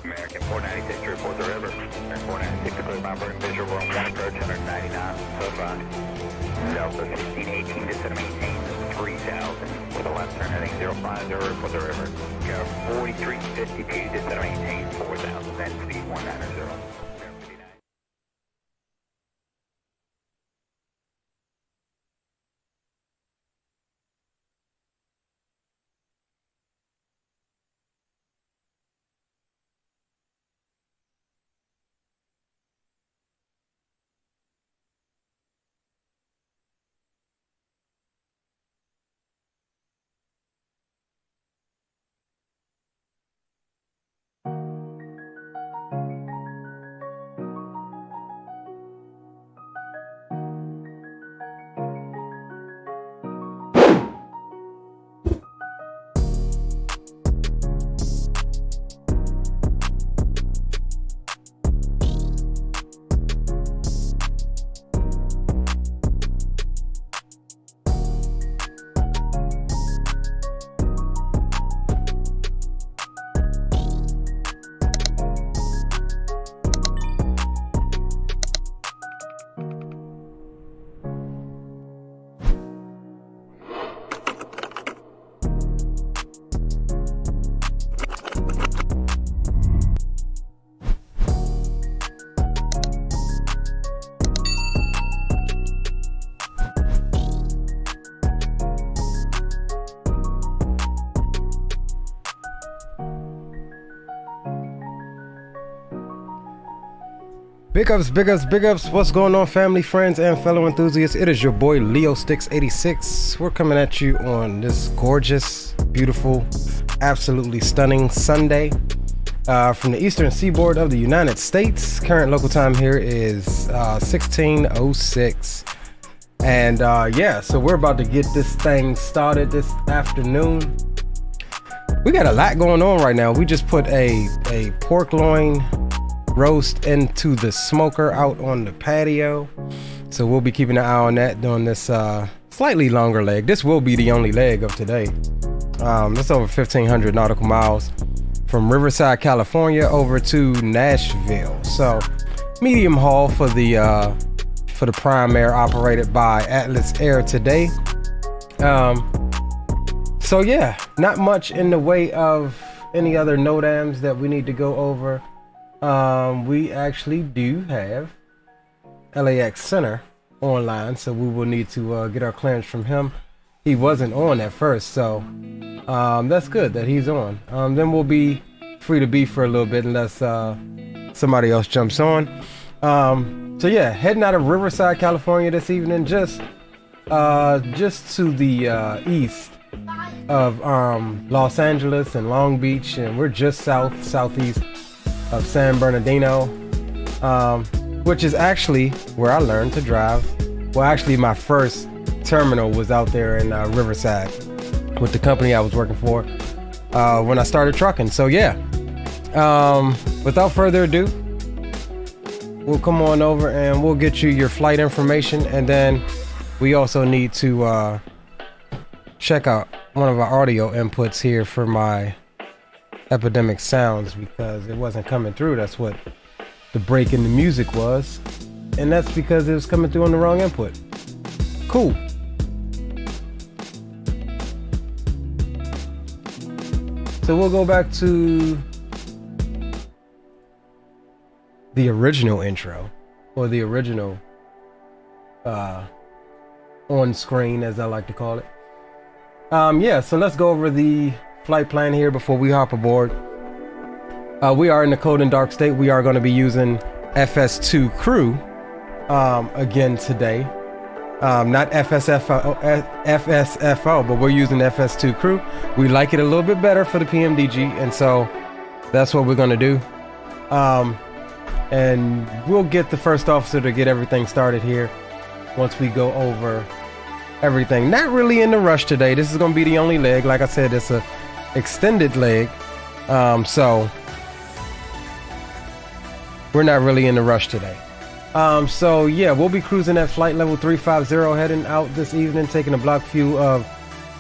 American 496 to report the river. American 496 to clear my burn visual. We're on 1 approach, 199, so far. Delta 1618 to set and maintain 3000 with a left turn heading 050 report the river. Go 4352 to set and maintain 4000, then speed 190. Big ups, big ups, big ups. What's going on, family, friends, and fellow enthusiasts? It is your boy Leo Sticks 86. We're coming at you on this gorgeous, beautiful, absolutely stunning Sunday from the eastern seaboard of the United States. Current local time here is 16:06. And yeah, so we're about to get this thing started this afternoon. We got a lot going on right now. We just put a pork loin roast into the smoker out on the patio, so we'll be keeping an eye on that during this slightly longer leg. This will be the only leg of today. That's over 1,500 nautical miles from Riverside, California over to Nashville. So medium haul for the Prime Air operated by Atlas Air today. So yeah, not much in the way of any other NODAMs that we need to go over. We actually do have LAX Center online, so we will need to get our clearance from him. He wasn't on at first, so that's good that he's on. Then we'll be free to be for a little bit unless somebody else jumps on. So yeah, heading out of Riverside, California this evening, just to the east of Los Angeles and Long Beach, and we're just southeast of San Bernardino, which is actually where I learned to drive. Well, actually my first terminal was out there in Riverside with the company I was working for when I started trucking. So yeah, without further ado, we'll come on over and we'll get you your flight information, and then we also need to check out one of our audio inputs here for my Epidemic sounds, because it wasn't coming through. That's what the break in the music was, and that's because it was coming through on the wrong input. Cool. So we'll go back to the original intro, or the original on screen, as I like to call it. Yeah, so let's go over the flight plan here before we hop aboard. We are in the cold and dark state. We are going to be using FS2CREW again today. Not FSFO, but we're using FS2CREW. We like it a little bit better for the PMDG, and so that's what we're going to do. And we'll get the first officer to get everything started here once we go over everything. Not really in the rush today. This is going to be the only leg. Like I said, it's a extended leg, so we're not really in the rush today. So yeah, we'll be cruising at flight level 350, heading out this evening, taking a block view of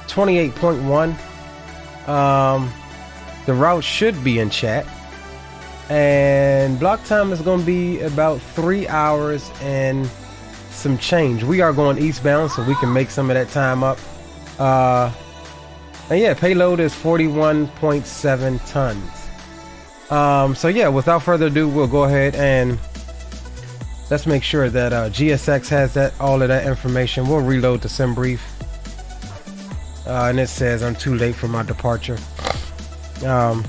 28.1. The route should be in chat. and block time is going to be about 3 hours and some change. We are going eastbound, so we can make some of that time up. And yeah, payload is 41.7 tons. So yeah, without further ado, we'll go ahead and let's make sure that GSX has all of that information. We'll reload the sim brief, and it says I'm too late for my departure. I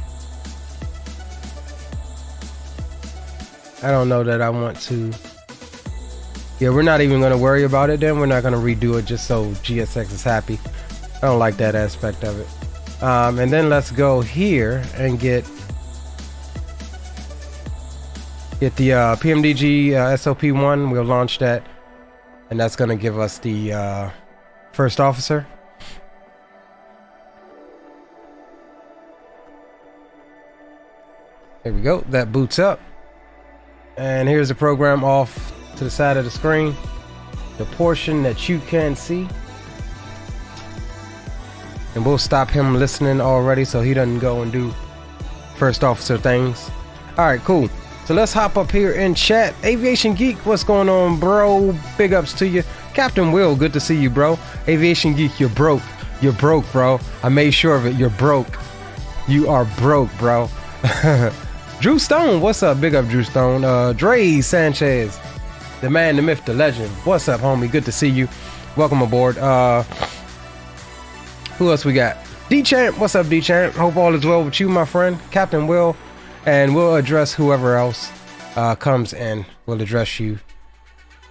don't know that I want to. Yeah, we're not even going to worry about it then. We're not going to redo it just so GSX is happy. I don't like that aspect of it. And then let's go here and get the PMDG SOP1. We'll launch that, and that's going to give us the first officer. There we go. That boots up. And here's the program off to the side of the screen. The portion that you can see. And we'll stop him listening already so he doesn't go and do first officer things. Alright, cool. So let's hop up here in chat. Aviation Geek, what's going on, bro? Big ups to you. Captain Will, good to see you, bro. Aviation Geek, you're broke. You're broke, bro. I made sure of it. You're broke. You are broke, bro. Drew Stone, what's up? Big up, Drew Stone. Dre Sanchez, the man, the myth, the legend. What's up, homie? Good to see you. Welcome aboard. Who else we got? D-Champ, what's up, D-Champ? Hope all is well with you, my friend. Captain Will, and we'll address whoever else comes in. We'll address you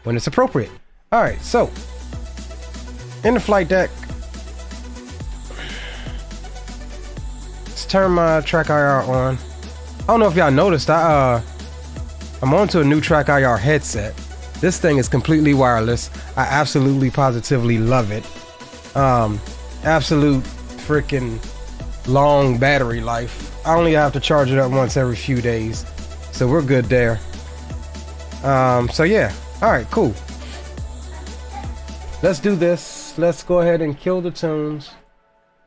when it's appropriate. All right, so in the flight deck, let's turn my track IR on. I don't know if y'all noticed, I'm onto a new track IR headset. This thing is completely wireless. I absolutely positively love it. Absolute freaking long battery life. I only have to charge it up once every few days, so we're good there. So yeah, all right, cool. Let's do this. Let's go ahead and kill the tunes,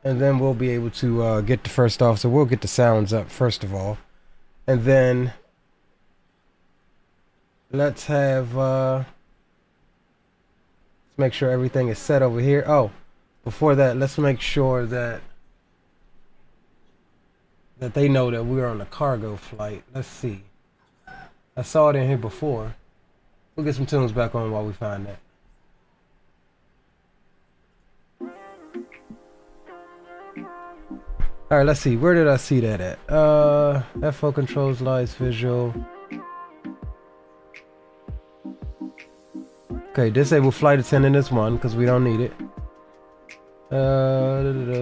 and then we'll be able to get the first officer. We'll get the sounds up first of all, and then let's have let's make sure everything is set over here. Oh, before that, let's make sure that they know that we're on a cargo flight. Let's see. I saw it in here before. We'll get some tunes back on while we find that. Alright, let's see. Where did I see that at? FO controls, lights, visual. Okay, disable flight attendant is one because we don't need it.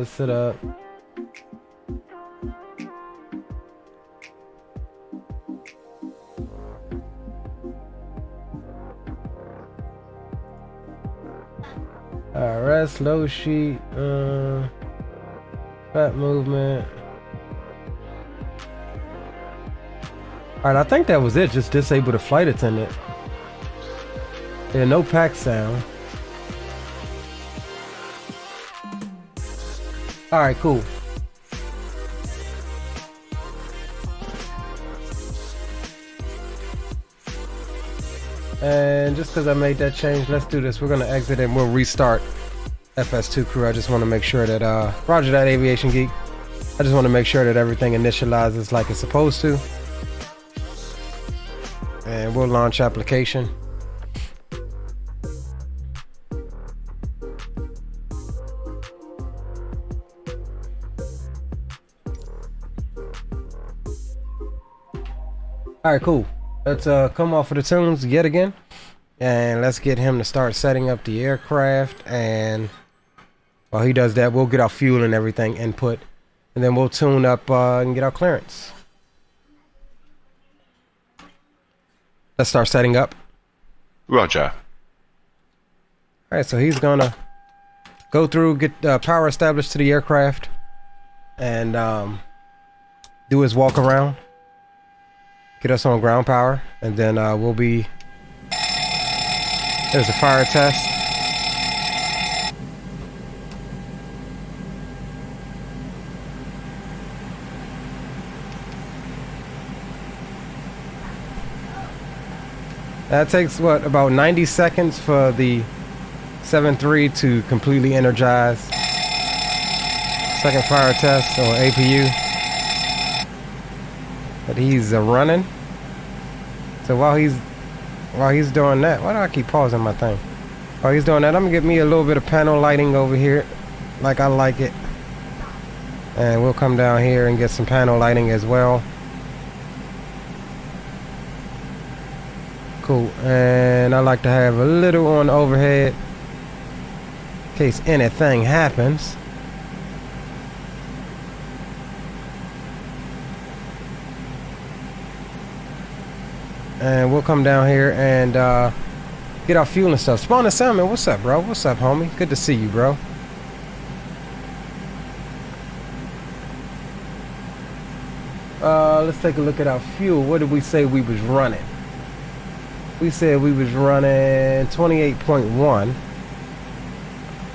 Set up. Rest, low sheet, fat movement. Alright, I think that was it. Just disable the flight attendant. Yeah, no pack sound. Alright, cool. And just because I made that change, let's do this. We're going to exit and we'll restart FS2CREW. I just want to make sure that, roger that, Aviation Geek. I just want to make sure that everything initializes like it's supposed to. And we'll launch application. Alright, cool. Let's come off of the tunes yet again, and let's get him to start setting up the aircraft. And while he does that, we'll get our fuel and everything input, and then we'll tune up and get our clearance. Let's start setting up. Roger. Alright, so he's gonna go through, get power established to the aircraft, and do his walk around. Get us on ground power, and then we'll be. There's a fire test. That takes what, about 90 seconds for the 7.3 to completely energize. Second fire test or APU. But he's running. So while he's doing that, why do I keep pausing my thing? While he's doing that, I'm gonna get me a little bit of panel lighting over here, like I like it. And we'll come down here and get some panel lighting as well. Cool. And I like to have a little on overhead in case anything happens. And we'll come down here and get our fuel and stuff. Spawn and Salmon, what's up, bro? What's up, homie? Good to see you, bro. Let's take a look at our fuel. What did we say we was running? We said we was running 28.1.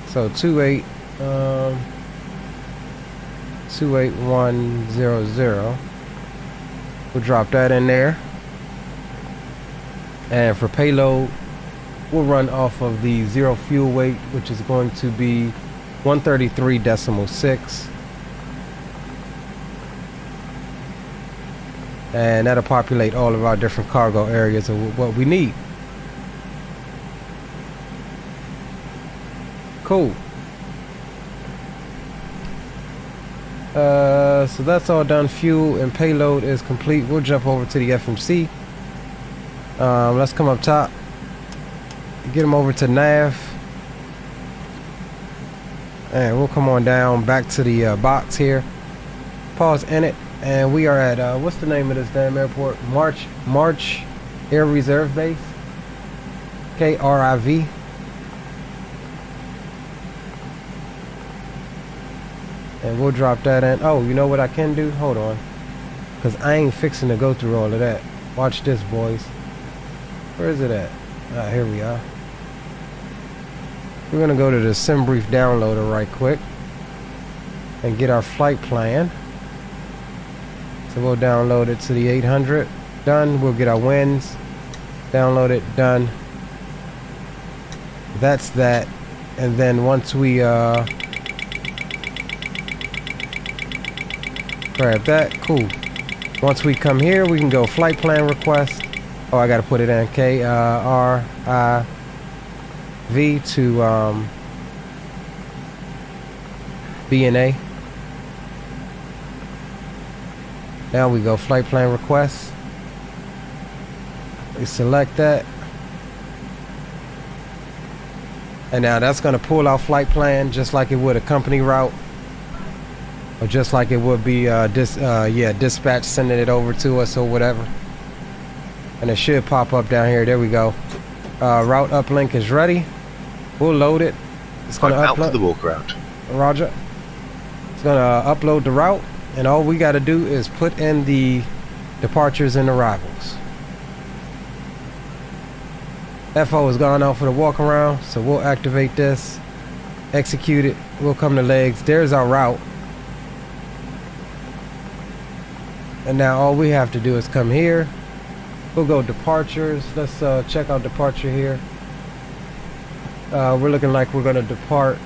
So 28100. We'll drop that in there. And for payload, we'll run off of the zero fuel weight, which is going to be 133.6. And that'll populate all of our different cargo areas of what we need. Cool. So that's all done. Fuel and payload is complete. We'll jump over to the FMC. Let's come up top. Get them over to nav. And we'll come on down back to the box here. Pause in it. And we are at, what's the name of this damn airport? March Air Reserve Base. KRIV. And we'll drop that in. Oh, you know what I can do? Hold on. Because I ain't fixing to go through all of that. Watch this, boys. Where is it at? Here we are. We're going to go to the SimBrief downloader right quick. And get our flight plan. So we'll download it to the 800. Done. We'll get our winds. Download it. Done. That's that. And then once we grab that. Cool. Once we come here, we can go flight plan request. Oh, I got to put it in. KRIV to BNA. Now we go flight plan request. We select that. And now that's going to pull our flight plan just like it would a company route. Or just like it would be dispatch sending it over to us or whatever. And it should pop up down here. There we go. Route uplink is ready. We'll load it. It's going to upload. Out to the walk around. Roger. It's going to upload the route. And all we got to do is put in the departures and arrivals. FO has gone out for the walk around, so we'll activate this, execute it. We'll come to legs. There's our route. And now all we have to do is come here. We'll go departures. Let's check out departure here. We're looking like we're going to depart.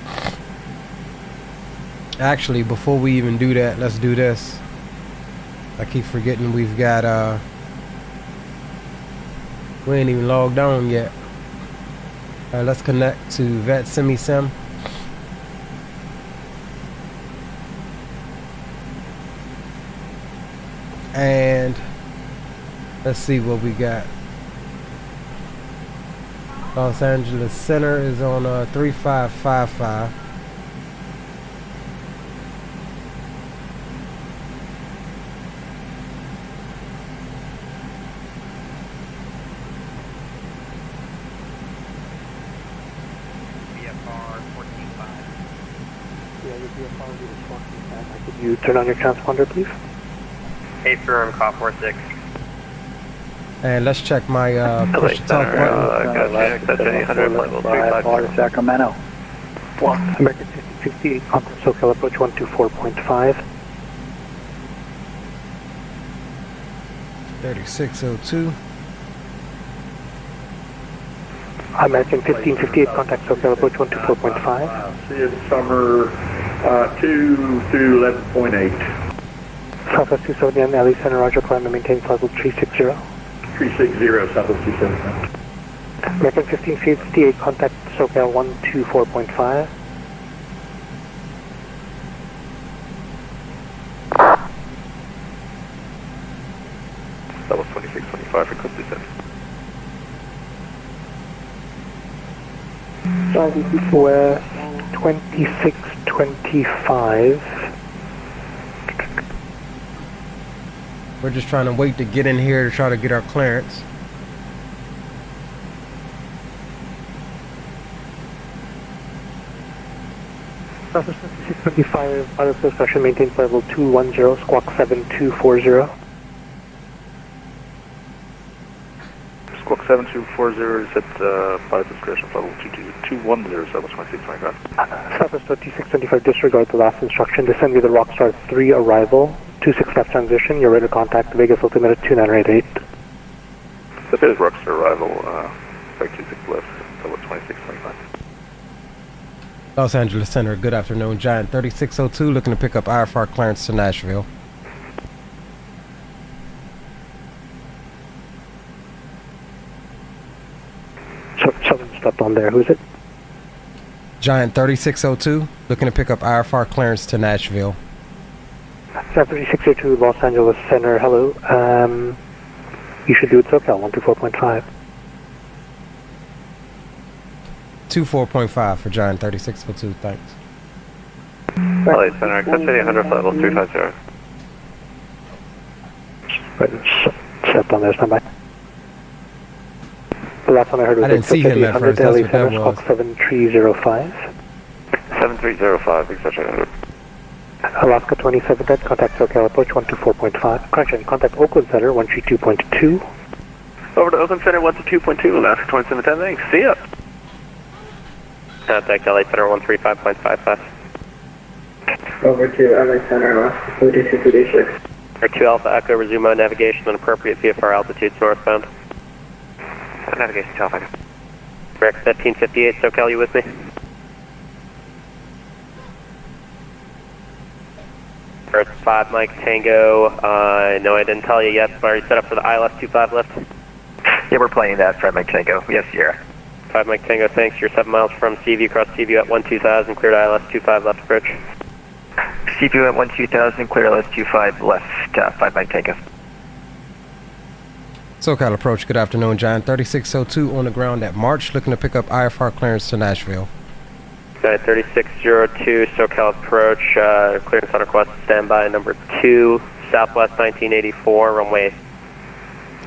Actually, before we even do that, let's do this. I keep forgetting we've got we ain't even logged on yet. Let's connect to Vet SemiSim. And let's see what we got. Los Angeles Center is on 3555. Could you turn on your transponder, please? Hey, firm, call 46. And let's check my push to talk button. Section 800, level 35. Sacramento. American 6058, contact SoCal approach 124.5. 3602. American 1558, contact SoCal approach 124.5. See you summer 2 through 11.8. Southwest 270 on the LA Center, roger, climb and maintain flight level 360. 360, Southwest 270. American 1558, contact SoCal 124.5. That was 2625, request descent. West 2625. We're just trying to wait to get in here to try to get our clearance. Southwest 2625, auto discussion, maintain flight level 210, squawk 7240. Squawk 7240 is at pilot discretion, level 210, Southwest 2625. Southwest 2625, disregard the last instruction, descend via the Rockstar 3 arrival, 26 left transition, you're ready to contact Vegas altimeter 2988. That is Rockstar arrival, 26 left, Southwest 2625. Los Angeles Center, good afternoon. Giant 3602 looking to pick up IFR clearance to Nashville. Someone stepped on there, who's it? Giant 3602 looking to pick up IFR clearance to Nashville. 3602 Los Angeles Center, hello. You should do it SoCal 124.5. 24.5 for Giant 3602, thanks. LA Center, accept 800, level 350. Right, stepped on there, stand by. The last one I heard was I didn't see him at first, that's what that was. 7305. 7305, accept 800. Alaska 27 dead, contact SoCal approach 124.5. Correction, contact Oakland Center 132.2. Over to Oakland Center 122.2, Alaska 2710, thanks, see ya. Contact LA Center 135.55. Over to LA Center, Alaska 4226. Air 2 Alpha Echo, resume mode navigation on appropriate VFR altitudes northbound. Navigation to Alpha. American 1558, SoCal, you with me? Earth 5 Mike Tango, no I didn't tell you yet, but are you set up for the ILS-25 lift? Yeah, we're playing that, Fred Mike Tango. Yes, Sierra. 5 Mike Tango, thanks. You're 7 miles from Seaview, cross Seaview at 12000, cleared ILS-25 left approach. CPU at 12000, clear LS25 left, 5 Mike Tango. SoCal approach, good afternoon. Giant 3602 on the ground at March looking to pick up IFR clearance to Nashville. Giant 3602, SoCal approach, clearance on request, standby number 2, Southwest 1984, runway,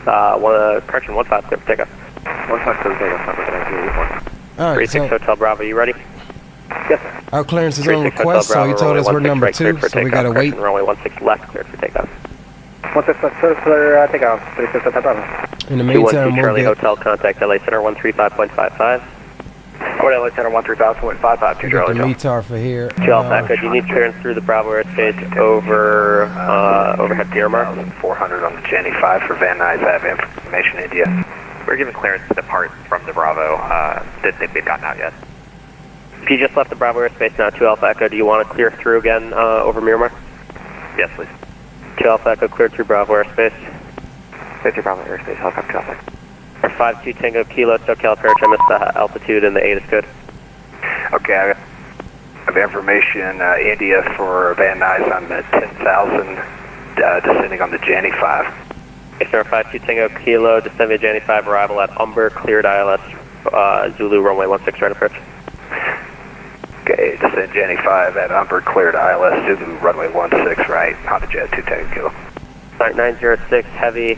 correction, 15, clear for takeoff. 15 clear for takeoff, number 1984. Alright, 36 Hotel Bravo, you ready? Yes, sir. our clearance is on 36 request, so Hotel he Bravo, told us we're runway number 16 right, 2, cleared for so we takeoff, gotta wait. correction, runway 16 left, cleared for takeoff. 16 left, clear takeoff, 36 Hotel Bravo. In the 212 meantime, we'll Charlie get... Hotel, contact LA Center 135.55. Over to LA Center 135.55, 2 Get Charlie the Hotel. METAR for here. 2 Alpha Echo, do you need clearance through the Bravo airspace over overhead Deer Mark? 400 on the Jenny 5 for Van Nuys. I have information India. We're given clearance to depart from the Bravo. Didn't think they've gotten out yet. If you just left the Bravo airspace now, 2 Alpha Echo, do you want to clear through again over Miramar? Yes, please. 2 Alpha Echo, cleared through Bravo airspace. 50 Bravo airspace, helicopter traffic. Or 52 Tango Kilo, SoCal approach, I missed the altitude and the 8 is good. Okay, I have information India for Van Nuys on the 10,000, descending on the Jenny 5. Star 52 Tango Kilo, descend via Jenny 5, arrival at Umber, cleared ILS, Zulu runway 16 right approach. Okay, descend Jenny 5 at Umber, cleared ILS, Zulu runway 16 right, Honda Jet 2 Tango Kilo. Flight 906, heavy,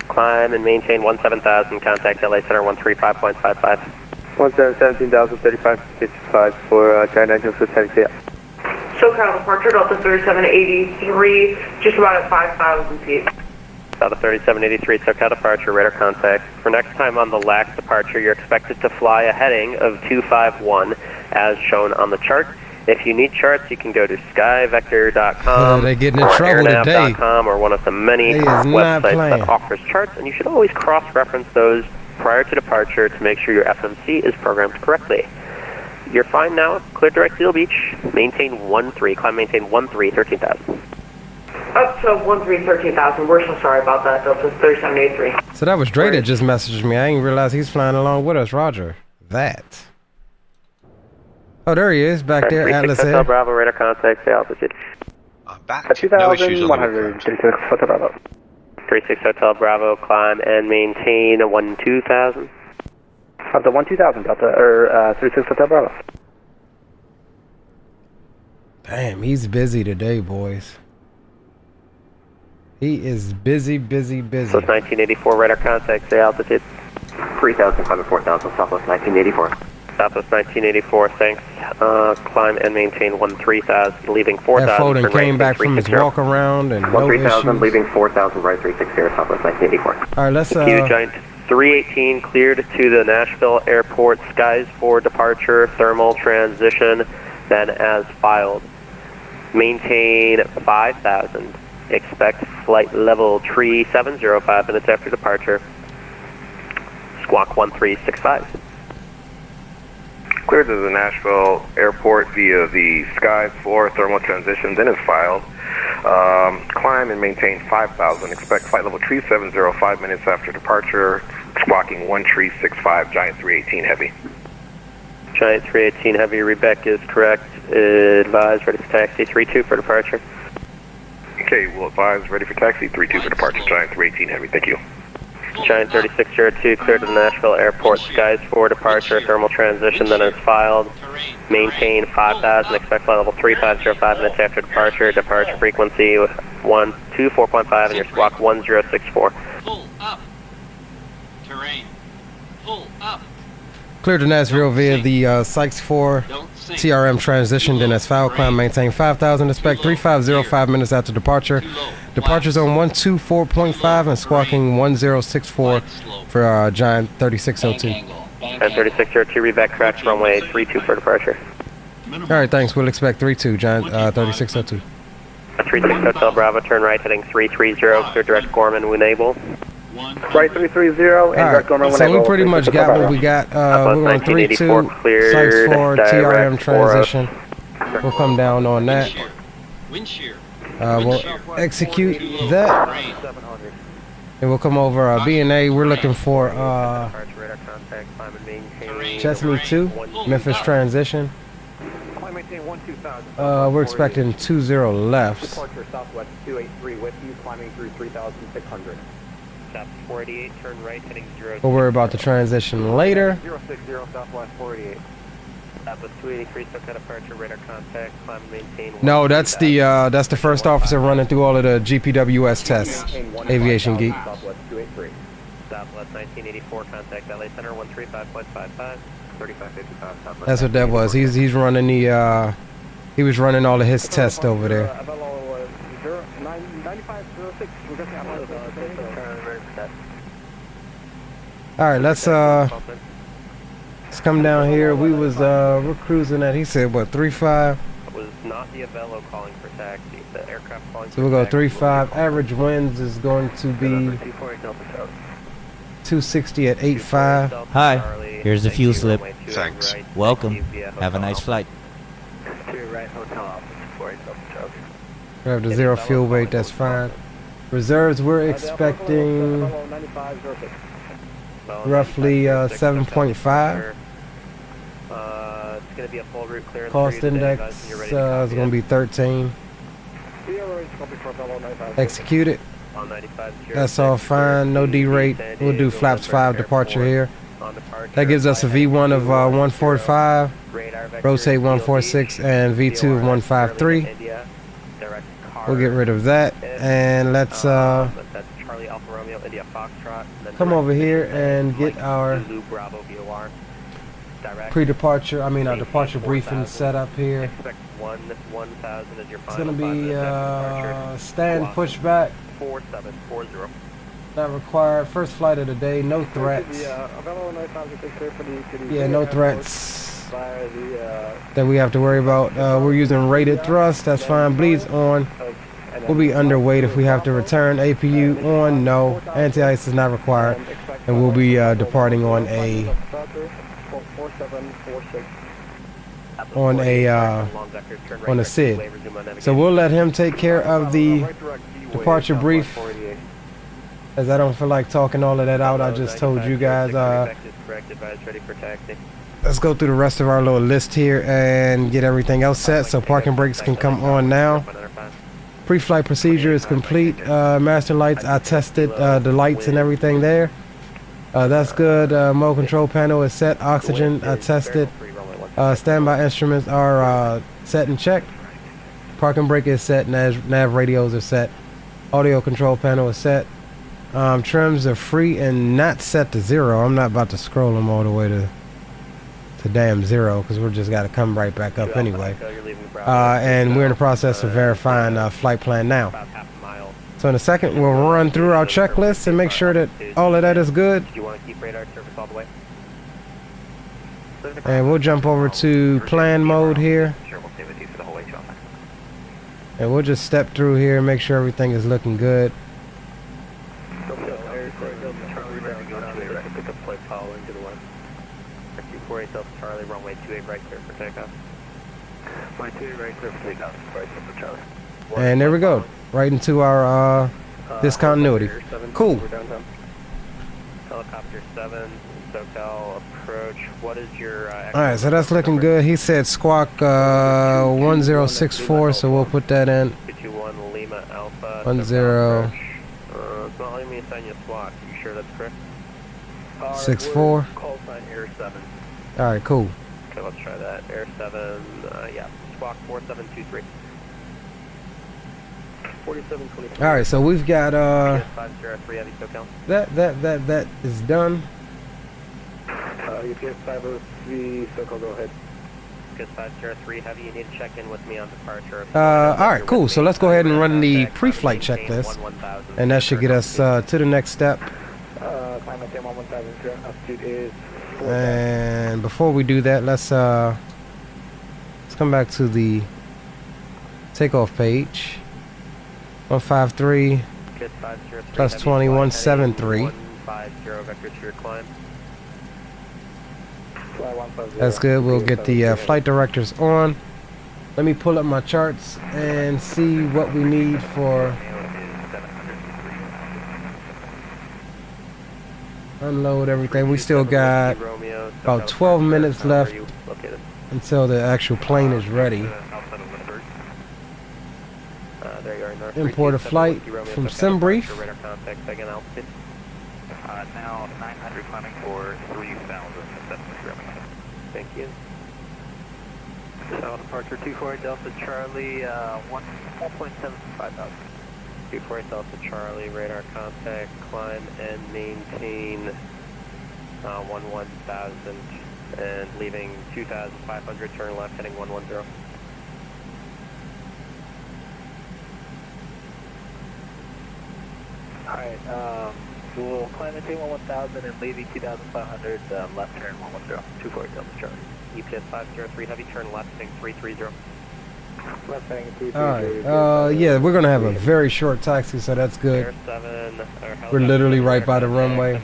climb and maintain 17,000, contact LA Center 135.55. 17,035.55 for China 906 heavy tail. SoCal departure, Delta 3783, just about at 5,000 feet. Delta 3783, SoCal departure, radar contact. For next time on the LAX departure, you're expected to fly a heading of 251 as shown on the chart. If you need charts, you can go to skyvector.com they're getting in or trouble today. airnav.com or one of the many They is not websites playing. that offers charts, and you should always cross-reference those prior to departure to make sure your FMC is programmed correctly. You're fine now. Clear direct Seal Beach. Maintain 1-3. Climb maintain 1-3, 13,000. Up to 13,000. We're so sorry about that, Delta 3783. So that was Dre that just messaged me. I didn't realize he's flying along with us. Roger that. Oh, there he is, back there, Atlas Hotel Air. Bravo, radar contact, say altitude. I'm back. No issues on the road. 36 Hotel Bravo, climb and maintain 12,000. Up to 12,000, Delta, or 36 Hotel Bravo. Damn, he's busy today, boys. He is busy. So it's 1984, radar contact, say altitude. 3,000, climbing 4,000, Southwest 1984. Southwest 1984, thanks. Climb and maintain 13,000, leaving 4,000. That Foden turn came right, back from his 360. walk around and no 13,000, issues. leaving 4,000, right 360, Southwest 1984. All right, let's Q Giant 318 cleared to the Nashville Airport, skies for departure, thermal transition, then as filed. Maintain 5,000. Expect flight level tree 705 minutes after departure. Squawk 1365. Cleared to the Nashville Airport via the skies for thermal transition, then is filed. Climb and maintain 5,000. Expect flight level tree 705 minutes after departure. Squawking 1365, Giant 318 Heavy. Giant 318 Heavy, Rebecca is correct. Advise, ready for taxi 32 for departure. Okay, we'll advise, ready for taxi 32 for departure, Giant 318 Heavy. Thank you. Giant 3602 cleared to the Nashville Airport, skies for departure, thermal transition, then is filed. Maintain 5,000, expect flight level 3505 minutes after departure. Departure frequency 124.5 and your squawk 1064. Pull up. Terrain. Pull up. cleared to Nashville via the Sykes 4 TRM transition, then as foul. Climb maintain 5,000, expect 3505 minutes after departure. Departure zone 124.5 and squawking 1064 for Giant 3602. And 3602, reback correct, runway 32 for departure. Alright, thanks. We'll expect 32, Giant 3602. 36 Hotel Bravo, turn right heading 330, clear direct Gorman, Winable. Right 330 and direct Gorman. So we pretty much got what we got. We're on 3-2, Sykes 4 TRM transition. We'll come down on that. We'll execute that. And we'll come over B&A. We're looking for Chesney 2, Memphis transition. We're expecting 20 left. Departure Southwest 283 with you, climbing through 3,600. South 488, turn right heading 0. We'll worry about the transition later. 060 Southwest 488. Southwest 283, so kind of departure, radar contact, climb and maintain. No, that's the first officer running through all of the GPWS tests. Aviation geek. Southwest 283. Southwest 1984, contact LA Center 135.55. 3555 Southwest. That's what that was. He's running the he was running all of his tests over there. All right, let's come down here. We was we're cruising at, he said what, 35. It was not the Avello calling for taxi, the aircraft calling So for we'll go taxi. 35. Average winds is going to be 260 at 85. Hi, here's the fuel slip. Thanks. Welcome. Have a nice flight. We have the 0 fuel weight, that's fine. Reserves, we're expecting roughly 7.5. It's going to be a full route clearance. Cost index is going to be 13. Execute it. That's all fine. No D rate. We'll do flaps 5 departure here. That gives us a V1 of 145, rotate 146, and V2 of 153. We'll get rid of that, and let's come over here and get our pre-departure, our departure briefing set up here. It's going to be stand pushback. 4740. Not required. First flight of the day. No threats. Yeah, no threats that we have to worry about. We're using rated thrust. That's fine. Bleeds on. We'll be underweight if we have to return. APU on. No. Anti-ice is not required. and we'll be departing on a SID. So we'll let him take care of the departure brief, as I don't feel like talking all of that out. I just told you guys. Let's go through the rest of our little list here and get everything else set so parking brakes can come on now. Pre-flight procedure is complete. Master lights, I tested the lights and everything there. That's good. Mode control panel is set. Oxygen, I tested. Standby instruments are set and checked. Parking brake is set. Nav radios are set. Audio control panel is set. Trims are free and not set to 0. I'm not about to scroll them all the way to damn 0 because we're just got to come right back up anyway. And we're in the process of verifying flight plan now. So in a second we'll run through our checklist and make sure that all of that is good. And we'll jump over to plan mode here. And we'll just step through here and make sure everything is looking good. Charlie, runway 28 right clear for takeoff. Runway 28 right clear for takeoff. Right clear for Charlie. And there we go, right into our discontinuity. Cool. Helicopter 7, SoCal approach. What is your? Alright, so that's looking good. He said squawk 1064, so we'll put that in. 221 Lima Alpha. 10. It's not letting me assign you a squawk. You sure that's correct? 64. Call sign Air 7. Alright, cool. Okay, let's try that. Air 7, yeah, squawk 4723. 4723. Alright, so we've got 503 heavy SoCal. that is done. UPS 503 SoCal, go ahead. UPS 503 heavy, you need to check in with me on departure. Alright, cool. So let's go ahead and run the pre-flight checklist, and that should get us to the next step. And before we do that, let's come back to the takeoff page. 153 plus 2173. That's good. We'll get the flight directors on. Let me pull up my charts and see what we need for unload everything. We still got about 12 minutes left until the actual plane is ready. Import a flight from SimBrief. Now 900 climbing for 3,000. Thank you. So departure 24 Delta Charlie, 1.75,000. 24 Delta Charlie, radar contact, climb and maintain 11,000 and leaving 2,500, turn left heading 110. Alright, we'll climb and maintain 11,000 and leaving 2,500, left turn 110, 24 Delta Charlie. UPS 503 heavy, turn left heading 330. Alright, yeah, we're gonna have a very short taxi, so that's good. We're literally right by the runway.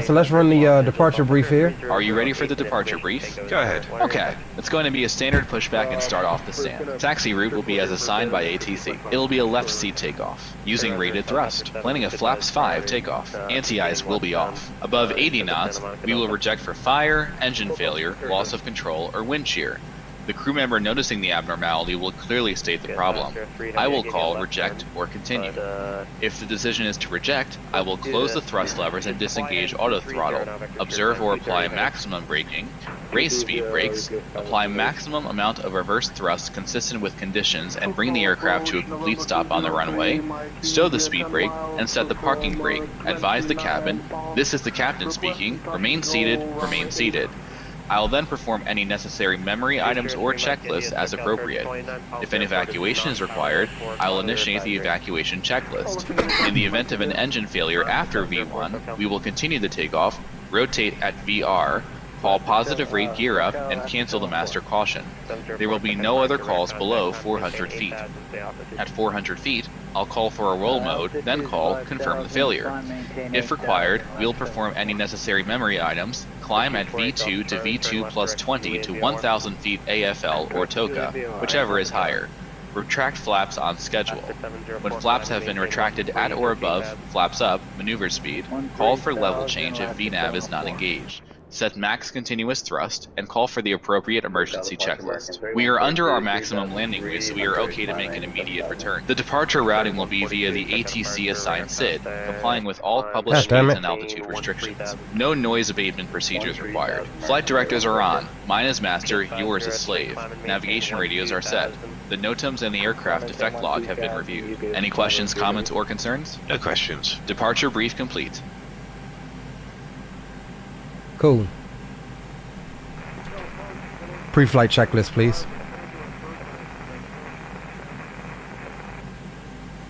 So let's run the departure brief here. Are you ready for the departure brief? Go ahead. Okay, it's going to be a standard pushback and start off the stand. Taxi route will be as assigned by ATC. It will be a left seat takeoff, using rated thrust, planning a flaps 5 takeoff. Anti-ice will be off. Above 80 knots, we will reject for fire, engine failure, loss of control, or wind shear. The crew member noticing the abnormality will clearly state the problem. I will call reject or continue. If the decision is to reject, I will close the thrust levers and disengage auto throttle, observe or apply maximum braking, raise speed brakes, apply maximum amount of reverse thrust consistent with conditions and bring the aircraft to a complete stop on the runway, stow the speed brake, and set the parking brake. Advise the cabin, this is the captain speaking, remain seated, remain seated. I will then perform any necessary memory items or checklists as appropriate. If an evacuation is required, I will initiate the evacuation checklist. In the event of an engine failure after V1, we will continue the takeoff, rotate at VR, call positive rate gear up, and cancel the master caution. There will be no other calls below 400 feet. At 400 feet, I'll call for a roll mode, then call confirm the failure. If required, we'll perform any necessary memory items, climb at V2 to V2 plus 20 to 1,000 feet AFL or TOCA, whichever is higher. Retract flaps on schedule. When flaps have been retracted at or above flaps up maneuver speed, call for level change if VNAV is not engaged. Set max continuous thrust, and call for the appropriate emergency checklist. We are under our maximum landing weight, so we are okay to make an immediate return. The departure routing will be via the ATC assigned SID, complying with all published speeds and altitude restrictions. No noise abatement procedures required. Flight directives are on. Mine is master, yours is slave. Navigation radios are set. The NOTAMs and the aircraft defect log have been reviewed. Any questions, comments, or concerns? No questions. Departure brief complete. Cool. Pre-flight checklist, please.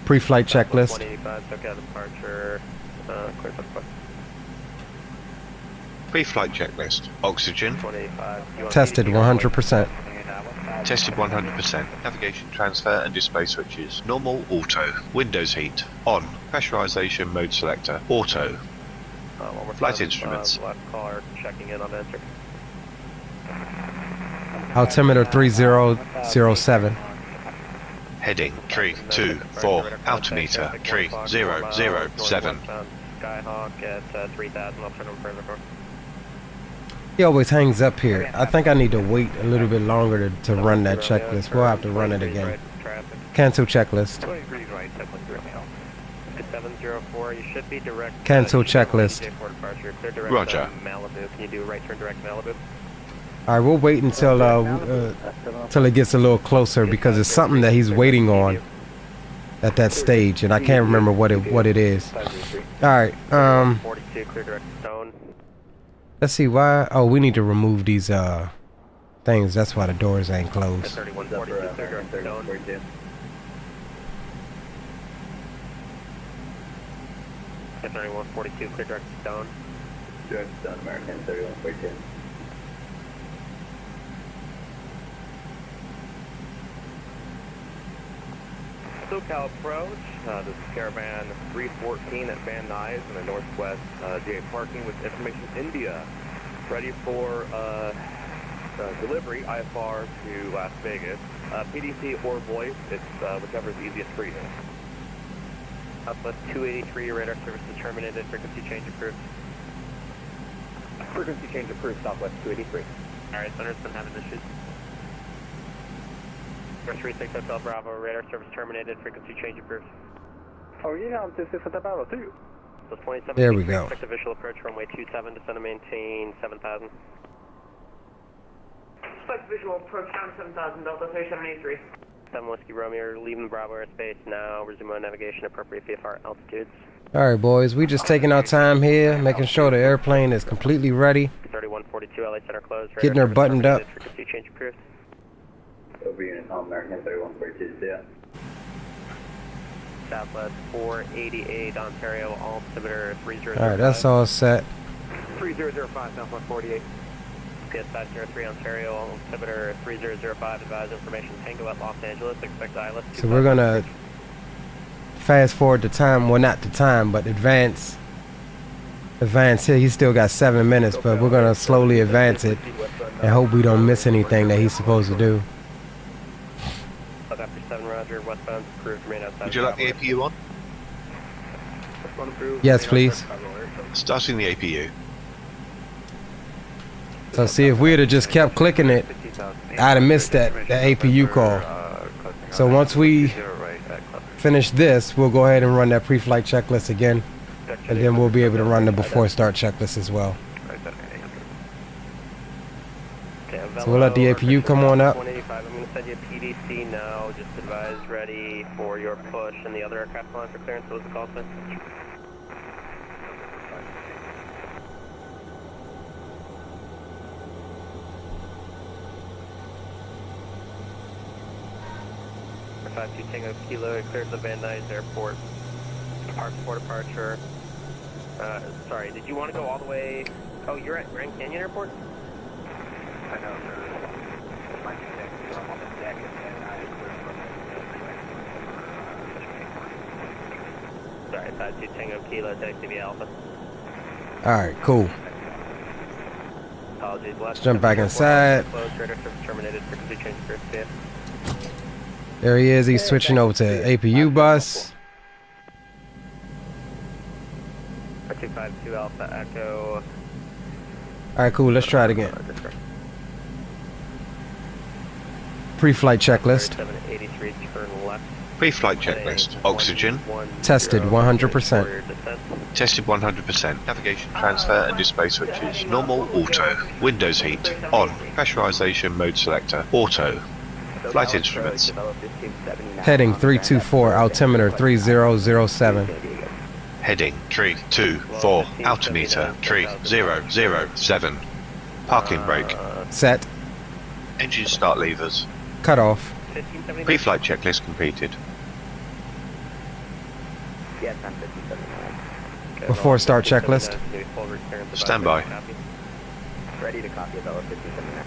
Pre-flight checklist. 185, took out departure. Clear for deploy. Pre-flight checklist. Oxygen. 185. Tested 100%. Tested 100%. Navigation transfer and display switches. Normal auto. Windows heat. On. Pressurization mode selector. Auto. Flight instruments. Last caller checking in on enter. Altimeter 3007. Heading 324. Altimeter 3007. Skyhawk at 3,000. I'll turn them further. He always hangs up here. I think I need to wait a little bit longer to run that checklist. We'll have to run it again. Cancel checklist. 704, you should be direct. Cancel checklist. Roger. Malibu. Can you do right turn direct Malibu? Alright, we'll wait until it gets a little closer because it's something that he's waiting on at that stage, and I can't remember what it is. Alright, 42, clear direct Stone. let's see why. Oh, we need to remove these things. That's why the doors ain't closed. 31, 42, clear direct Stone. 3142, clear direct Stone. Direct Stone, American 3142. SoCal approach. This is Caravan 314 at Van Nuys in the northwest GA parking with Information India. Ready for delivery, IFR to Las Vegas. PDC or voice, it's whichever is easiest for you. Southwest 283, radar service is terminated, frequency change approved. Frequency change approved, Southwest 283. Alright, center's been having issues. 36 Hotel Bravo, radar service terminated, frequency change approved. Oh yeah, this is about too. So 27. There we go. Expect visual approach, runway 27, descend and maintain 7,000. Expect visual approach down 7,000, Delta 3783. 7 Whiskey Romeo, leaving the Bravo airspace now, resume on navigation, appropriate VFR altitudes. Alright, boys, we just taking our time here, making sure the airplane is completely ready. 3142, LA Center closed. Getting her buttoned up. Frequency change approved. Over unit on American 3142, yeah. Southwest 488, Ontario, altimeter 3005. Alright, that's all set. 3005, Southwest 48. PS 503, Ontario, altimeter 3005, advise information Tango at Los Angeles, expect ILS. So we're gonna fast forward the time, well not the time, but advance here. He's still got 7 minutes, but we're gonna slowly advance it and hope we don't miss anything that he's supposed to do. After 7, roger, westbound, approved, remain outside. Would you like the APU on? Yes, please. Starting the APU. So see, if we had just kept clicking it, I'd have missed the APU call. So once we finish this, we'll go ahead and run that pre-flight checklist again, and then we'll be able to run the before start checklist as well. So we'll let the APU come on up. 185, I'm going to send you a PDC now, just advise ready for your push, and the other aircraft line for clearance. What was the call sign? Five two Tango Kilo, it clears the Van Nuys Airport. Park for departure. Sorry, did you want to go all the way? Oh, you're at Grand Canyon Airport? I know, sir. I'm on the deck, and I Sorry, 52 Tango Kilo, taxi via Alpha. Alright, cool. Apologies, Let's jump back inside. Closed, radar service terminated, frequency change group, yeah. There he is. He's switching over to APU bus. 252 Alpha Echo. Alright, cool. Let's try it again. Pre-flight checklist. 783, turn left. Pre-flight checklist. Oxygen. Tested 100%. Tested 100%. Navigation transfer and display switches. Normal, auto. Windows heat. On. Pressurization mode selector. Auto. Flight instruments. Heading 324, altimeter 3007. Heading 324. Altimeter 3007. Parking brake. Set. Engine start levers. Cut off. Pre-flight checklist completed. Before start checklist. Standby. Ready to copy Bella 1579.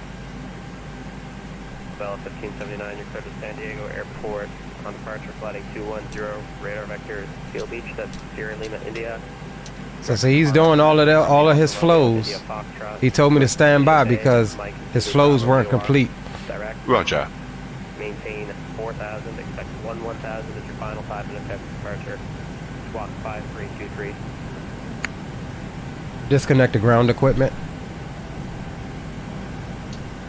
Bella 1579, you're cleared to San Diego Airport. On departure, flighting 210, radar vector Seal Beach, that's Sierra Lima, India. So he's doing all of his flows. He told me to stand by because his flows weren't complete. Roger. Maintain 4,000, expect 1,000 is your final 5 minutes after departure. Squawk 5323. Disconnect the ground equipment.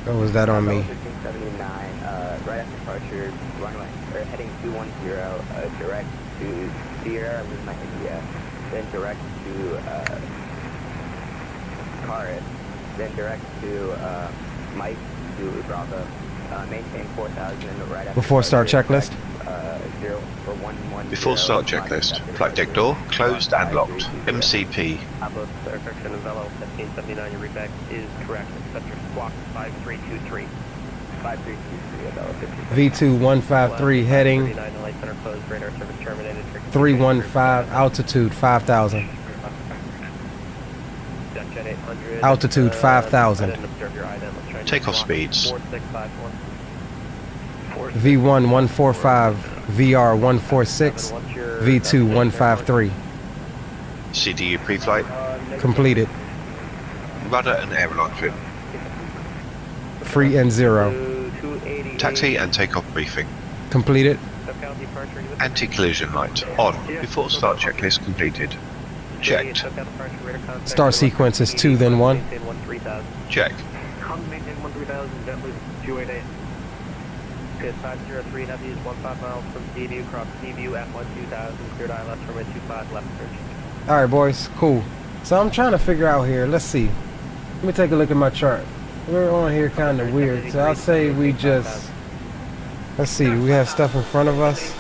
Or was that on me? 1579, right after departure, runway, or heading 210, direct to Sierra Lima, India, then direct to Caris, then direct to Mike to Bravo, maintain 4,000 right after Before start checklist. 110. Before start checklist. Flight deck door closed and locked. MCP. Apple Correction and Velo 1579, your readback is correct. Accept your squawk 5323. 5323, Velo 1579. V2 153 heading 39, light center closed, radar service terminated. 315, altitude 5,000. Altitude 5,000. Takeoff speeds. V1 145, VR 146, V2 153. CDU pre-flight. Completed. Rudder and aileron trim. Free and zero. Taxi and takeoff briefing. Completed. Anti-collision light on. Before start checklist completed. Checked. Start sequence is 2 then 1. Check. Maintain 13,000, JetBlue 288. Is 503 W's 15 miles from Seaview, cross Seaview at 12,000, cleared ILS from 25 left surge. Alright boys, cool. So I'm trying to figure out here, let's see. Let me take a look at my chart. We're on here kind of weird, so I'll say we just, let's see, we have stuff in front of us.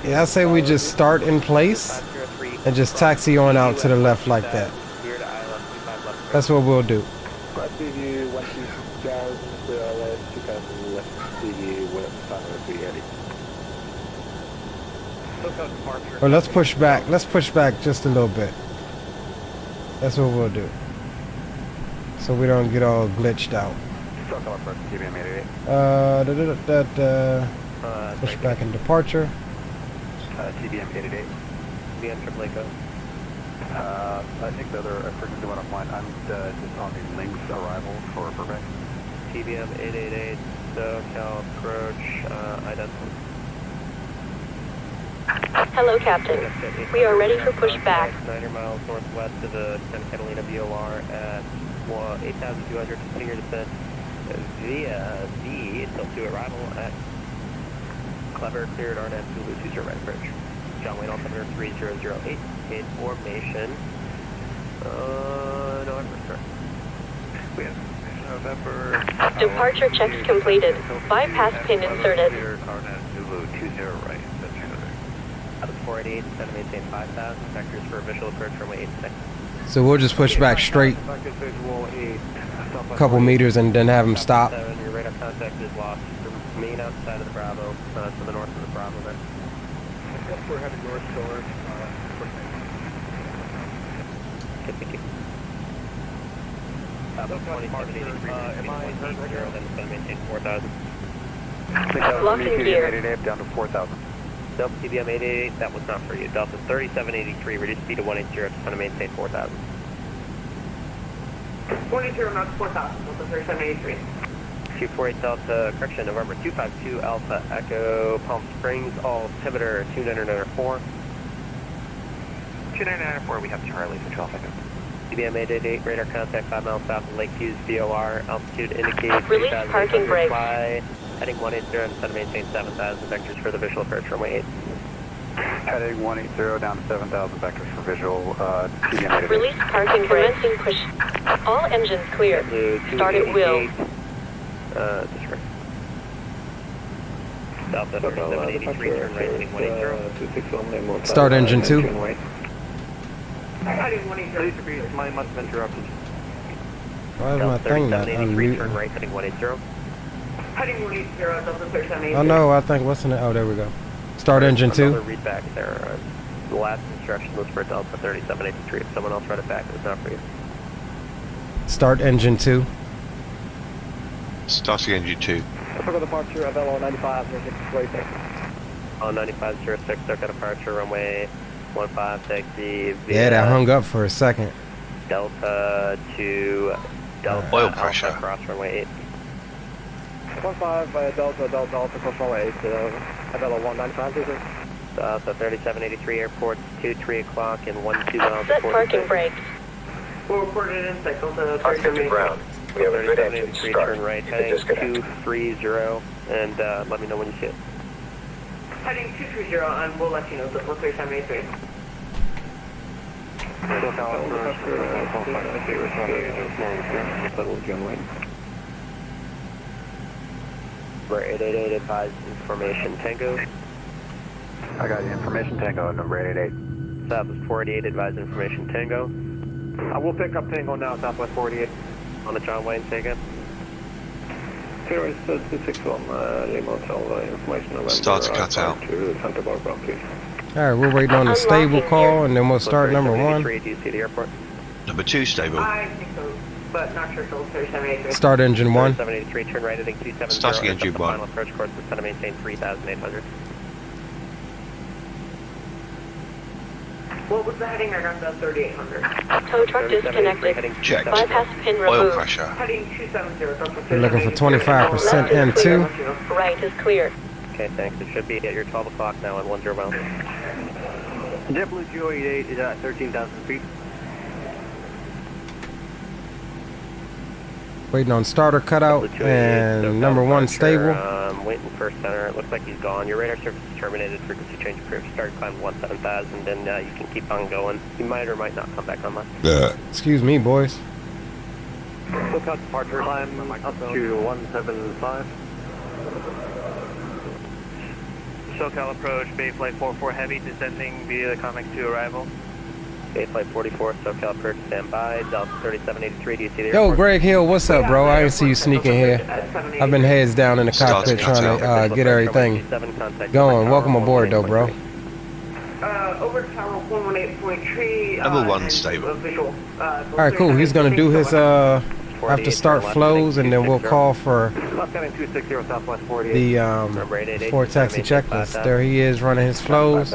Yeah, I'll say we just start in place and just taxi on out to the left like that. That's what we'll do. Or let's push back just a little bit. That's what we'll do. So we don't get all glitched out. Push back in departure. TBM 888. BM Triple Echo. I think the other frequency went offline. I'm just on the links arrival for Burbank. TBM 888, SoCal approach, identical. Hello, Captain. We are ready for pushback. 900 miles northwest of the Santa Catalina VOR at 8,200. Continue descent via the till to arrival at Clever, cleared Arnett, Zulu 20 right approach. John Wayne altimeter 3008, in formation. November, sir. We have November. Departure checks completed. Bypass pin inserted. Arnett, Zulu 20 right. That's Out of 488, descend to maintain 5,000. Vectors for visual approach runway 86. So we'll just push back straight a couple meters and then have him stop. Your radar contact is lost. Remain outside of the Bravo, to the north of the Bravo then. We're heading north toward Thank you. 2783, then it's going to maintain 4,000. Locking gear. 888 down to 4,000. Delta TBM 888, that was not for you. Delta 3783, reduce speed to 180, just want to maintain 4,000. 180 knots 4,000, Delta 3783. 248 Delta, correction, November 252 Alpha Echo, Palm Springs, altimeter 2994. 2994, we have Charlie for 12 seconds. TBM 888, radar contact 5 miles south of Lake Hughes, VOR, altitude indicates Release parking brake. Heading 180 and set to maintain 7,000 vectors for the visual approach runway 8. Heading 180 down to 7,000 vectors for visual, TBM 888. Release parking brake. Commencing push. All engines clear. Start at will. Disregard. Delta 3783, turn right, heading 180. Start engine 2. Heading 180. My must have interrupted. Why is my thing not 3783, turn unmuting? right, heading 180. Heading 180, Delta 3783. Oh no, I think what's in it? Oh, there we go. Start engine 2. Another read back there. The last instruction was for Delta 3783. If someone else read it back, it was not for you. Start engine 2. Starting engine 2. Typical departure of LO 9506 racing. On 9506, circuit departure, runway 15, taxi via Yeah, that hung up for a second. Delta to Delta Oil Alpha pressure. cross runway 8. 15 Delta Alpha cross runway 8, LO 195, is it? Delta 3783, airport 2, 3 o'clock and 12 miles. Set parking brakes. We'll report it in cycle to Oxygen to ground. We have a good engine 3783, start. turn right, You can heading disconnect. 230, and let me know when you see it. Heading 230, and we'll let you know, Delta 3783. We're 888, advise information Tango. I got information Tango, number 888. Southwest 488, advise information Tango. I will pick up Tango now, Southwest 48. On the John Wayne, say again. 261, Lima Hotel, information November. Start to cut out. To Santa Barbara, please. Alright, we're waiting on the stable call and then we'll start number 1. Do you see the airport? Number 2 stable. I think so, but not sure till 3783. Start engine 1. 783, turn right, heading 270. Starting engine 1. Final approach course is set to maintain 3,800. What was the heading? I got the 3800. Tow truck disconnected. Checked. Bypass pin Oil removed. pressure. Heading 270, Delta We're looking for 25% Left is N2. clear. Right is clear. Okay, thanks. It should be at your 12 o'clock now on 10 miles. JetBlue 288 is at 13,000 feet. Waiting on starter cutout and number 1 stable. Waiting for center. It looks like he's gone. Your radar service is terminated. Frequency change approved. Start climb 17,000, and you can keep on going. He might or might not come back online. Excuse me, boys. Look out departure. Climb up to 175. SoCal approach, Bayflight 44 Heavy, descending via the Comex 2 arrival. Bayflight 44, SoCal approach, standby. Delta 3783, do you see the Yo, airport? Greg Hill, what's up, bro? I didn't see you sneaking here. I've been heads down in the cockpit trying to get everything going. Welcome aboard, though, bro. Over to tower 118.3. Number 1 stable. Visual. Alright, cool. He's gonna do his have to start flows and then we'll call for Left heading 260 Southwest 48. the for taxi checklist. There he is running his flows.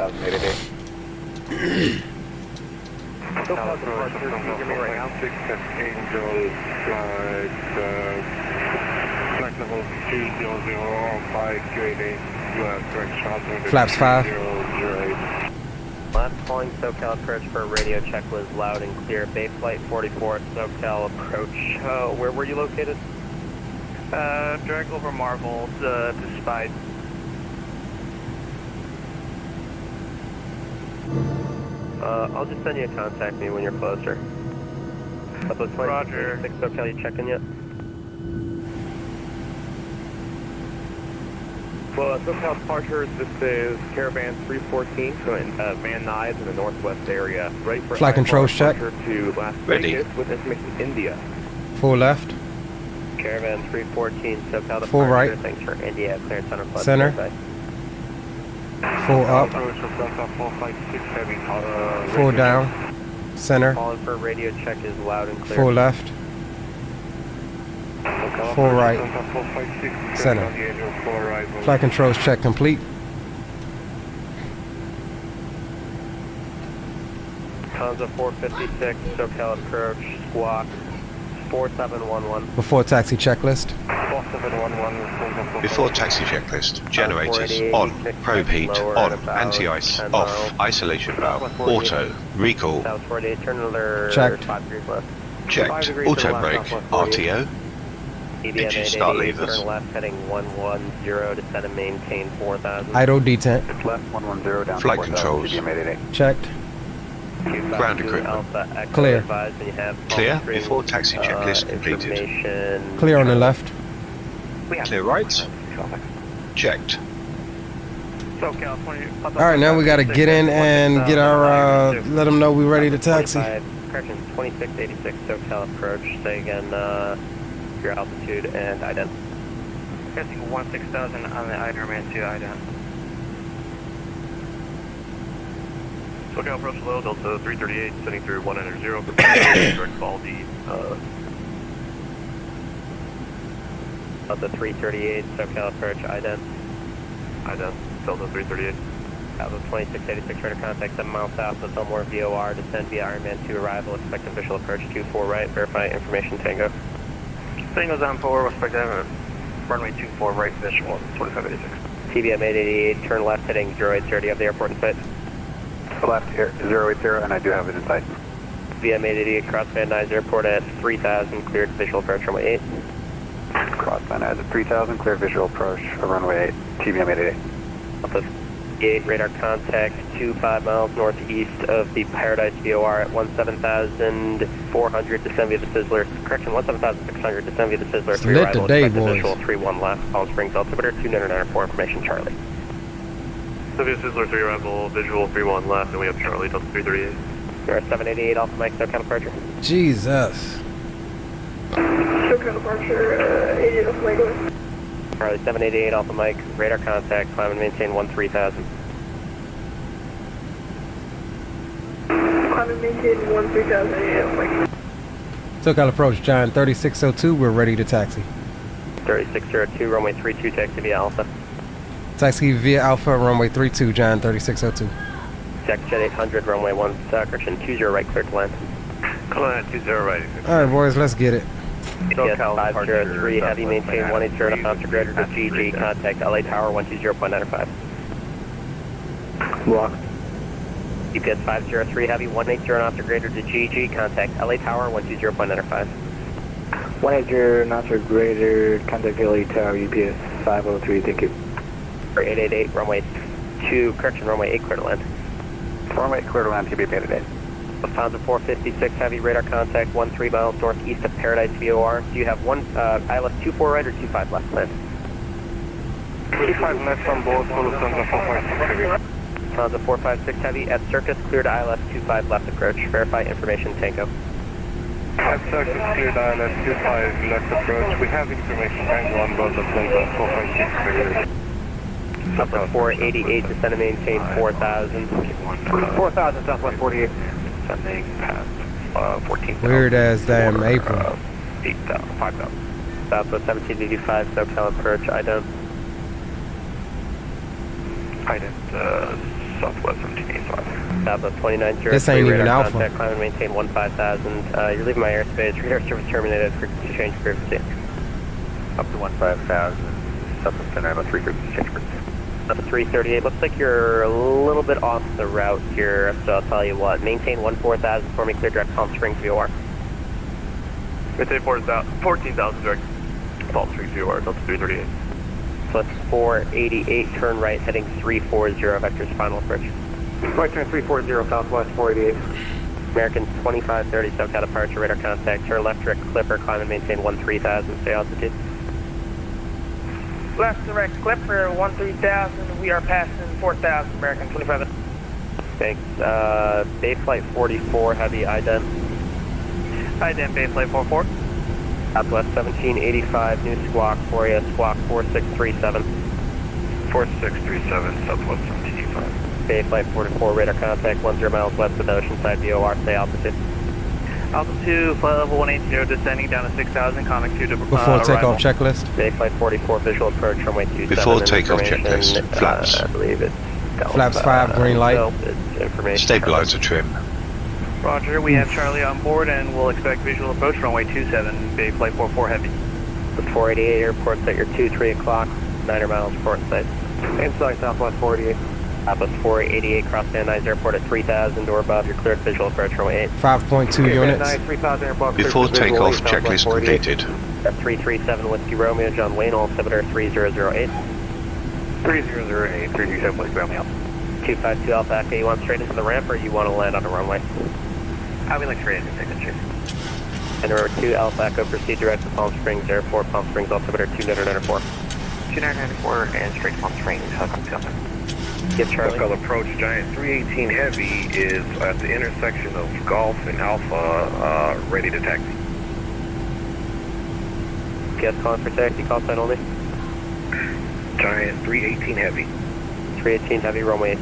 Flaps 5. Last calling SoCal approach for a radio check was loud and clear. Bayflight 44, SoCal approach. Where were you located? Drag over Marvel to Spide. I'll just send you a contact me when you're closer. Roger. SoCal, you checking yet? Well, SoCal departures, this is Caravan 314, so in Van Nuys in the northwest area. Ready for Flight controls check. To Las Ready. Vegas with information India. Full left. Caravan 314, SoCal departure. Full right. Thanks for India, clearance center. Center. Full up. Full down. Center. Calling for a radio check is loud and clear. Full left. Full right. Center. Flight controls check complete. Tons 456, SoCal approach, squawk 4711. Before taxi checklist. 4711. Before taxi checklist. Generators on. Probe heat on. Anti-ice off. Isolation valve. Auto. Recall. South 48, turn another Checked. 5 degrees left. Checked. Auto brake. RTO. Engine start levers. Turn left heading 110, descend and maintain 4000. Idle detent. Left 110 down. Flight controls. Checked. Ground equipment. Clear. Clear before taxi checklist completed. Clear on the left. Clear right. Checked. Alright, now we gotta get in and get our, let them know we're ready to taxi. Correction, 2686 SoCal approach. Say again, your altitude and ident. Pressing 16,000 on the Intermission to ident. SoCal approach low, Delta 338, sending through 190, direct fall D. Delta 338, SoCal approach, ident. Ident, Delta 338. Alpha 2686, radar contact 7 miles south with Elmore VOR, descend via Ironman 2 arrival, expect official approach 24 right, verify information Tango. Tango's on 4, expect runway 24 right, visual, 2586. TBM 888, turn left heading 080, do you have the airport in sight? Left here, 080, and I do have it in sight. VM 888, cross Van Nuys Airport at 3000, cleared visual approach runway 8. Cross Van Nuys at 3000, clear visual approach, runway 8, TBM 888. Alpha 8, radar contact 25 miles northeast of the Paradise VOR at 17,400, descend via the Sizzler, correction, 17,600, descend via the Sizzler, 3 lit arrival, today, expect boys. visual 31 left, Palm Springs altimeter 2994, information Charlie. Cynthia Sizzler 3 arrival, visual 31 left, and we have Charlie, Delta 338. You're 788 Alpha Mike, SoCal departure. Jesus. SoCal departure, 88 Alpha Mike. Charlie 788 Alpha Mike, radar contact, climb and maintain 13,000. Climb and maintain 13,000, 88 Alpha Mike. SoCal approach, John 3602, we're ready to taxi. 3602, runway 32, taxi via Alpha. Taxi via Alpha, runway 32, John 3602. Check jet 800, runway 1, correction, 20 right, clear to land. Come on, 20 right. Alright, boys, let's get it. Yes, 503, heavy, maintain 180, onto greater to GG, contact LA Tower 120.95. Block. UPS 503, heavy, 180, onto greater to GG, contact LA Tower 120.95. 180 knots or greater, contact LA Tower, UPS 503, thank you. 888, runway 2, correction, runway 8, clear to land. Runway clear to land, TBM 888. Lufthansa 456, heavy, radar contact 13 miles northeast of Paradise VOR. Do you have one ILS 24 right or 25 left, land? 25 left on board for Lufthansa 456. Lufthansa 456, heavy, at Circus, cleared ILS 25 left approach. Verify information, Tango. At Circus, cleared ILS 25 left approach. We have information Tango on board Lufthansa 456. Southwest 488, descend and maintain 4,000. 4,000, Southwest 48. Descending past 14,000. Weird as damn April. 8,000, 5,000. Southwest 1785, SoCal approach, ident. Ident, Southwest 1785. Southwest 2903, This ain't even radar Alpha. contact, climb and maintain 15,000. You're leaving my airspace, radar service terminated, frequency change frequency. Up to 15,000, Southwest 10 3 frequency change frequency. Up to 338, looks like you're a little bit off the route here, so I'll tell you what. Maintain 14,000 for me, clear direct Palm Springs VOR. Maintain 14,000 direct Palm Springs VOR, Delta 338. So it's 488, turn right, heading 340, vectors final approach. Right turn 340, Southwest 488. American 2530, SoCal departure, radar contact, turn left direct Clipper, climb and maintain 13,000, stay altitude. Left direct Clipper, 13,000, we are passing 4,000, American 25. Thanks. Bay Flight 44, heavy, ident. Ident, Bay Flight 44. Southwest 1785, new squawk for you, squawk 4637. 4637, Southwest 1785. Bay Flight 44, radar contact 10 miles west of Oceanside VOR, stay altitude. Altitude, flight level 180, descending down to 6,000, contact to Before takeoff checklist. Bay flight 44, visual approach, runway 27. Before takeoff checklist, flaps. I believe it's Delta. Flaps 5, green light. Information. Stabilizer trim. Roger, we have Charlie on board and we'll expect visual approach, runway 27, Bay flight 44 heavy. The 488 airport set your 3 o'clock, 9 miles port site. Inside Southwest 48. Southwest 488, cross Van Nuys Airport at 3,000, door above, your cleared visual approach, runway 8. 5.2 units. 3,000 airport. Before takeoff checklist completed. At 337 Whiskey Romeo, John Wayne, altimeter 3008. 3008, 337 Whiskey Romeo. 252 Alpha Echo, you want straight into the ramp or you want to land on the runway? I'll be like straight into signature. And remember 2 Alpha Echo, proceed direct to Palm Springs Airport, Palm Springs altimeter 2994. 2994 and straight to Palm Springs, Helicopter Delta. Get Charlie. Local approach, Giant 318 Heavy is at the intersection of Golf and Alpha, ready to taxi. Guest calling for taxi, call sign only. Giant 318 Heavy. 318 Heavy, runway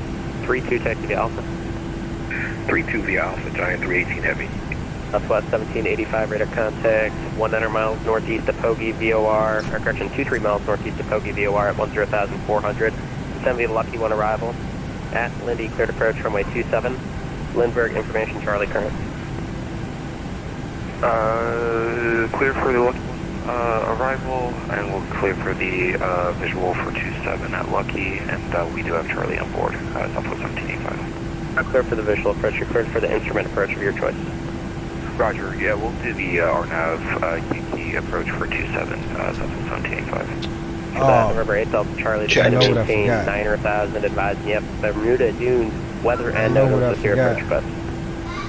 32 taxi to Alpha. 32 via Alpha, Giant 318 Heavy. Southwest 1785, radar contact, 19 miles northeast of Pogie, VOR, or correction, 23 miles northeast of Pogie, VOR at 10,400. Send me the lucky one arrival. At Lindy, cleared approach, runway 27. Lindbergh, information, Charlie, current. Clear for the lucky arrival, and we'll clear for the visual for 27 at Lucky, and we do have Charlie on board, Southwest 1785. Clear for the visual approach, you're cleared for the instrument approach of your choice. Roger, yeah, we'll do the RNAV Yankee approach for 27, Southwest 1785. November 8th, Delta Charlie, Check. to maintain 9,000, advising you have Bermuda Dunes, weather and notice with your approach request.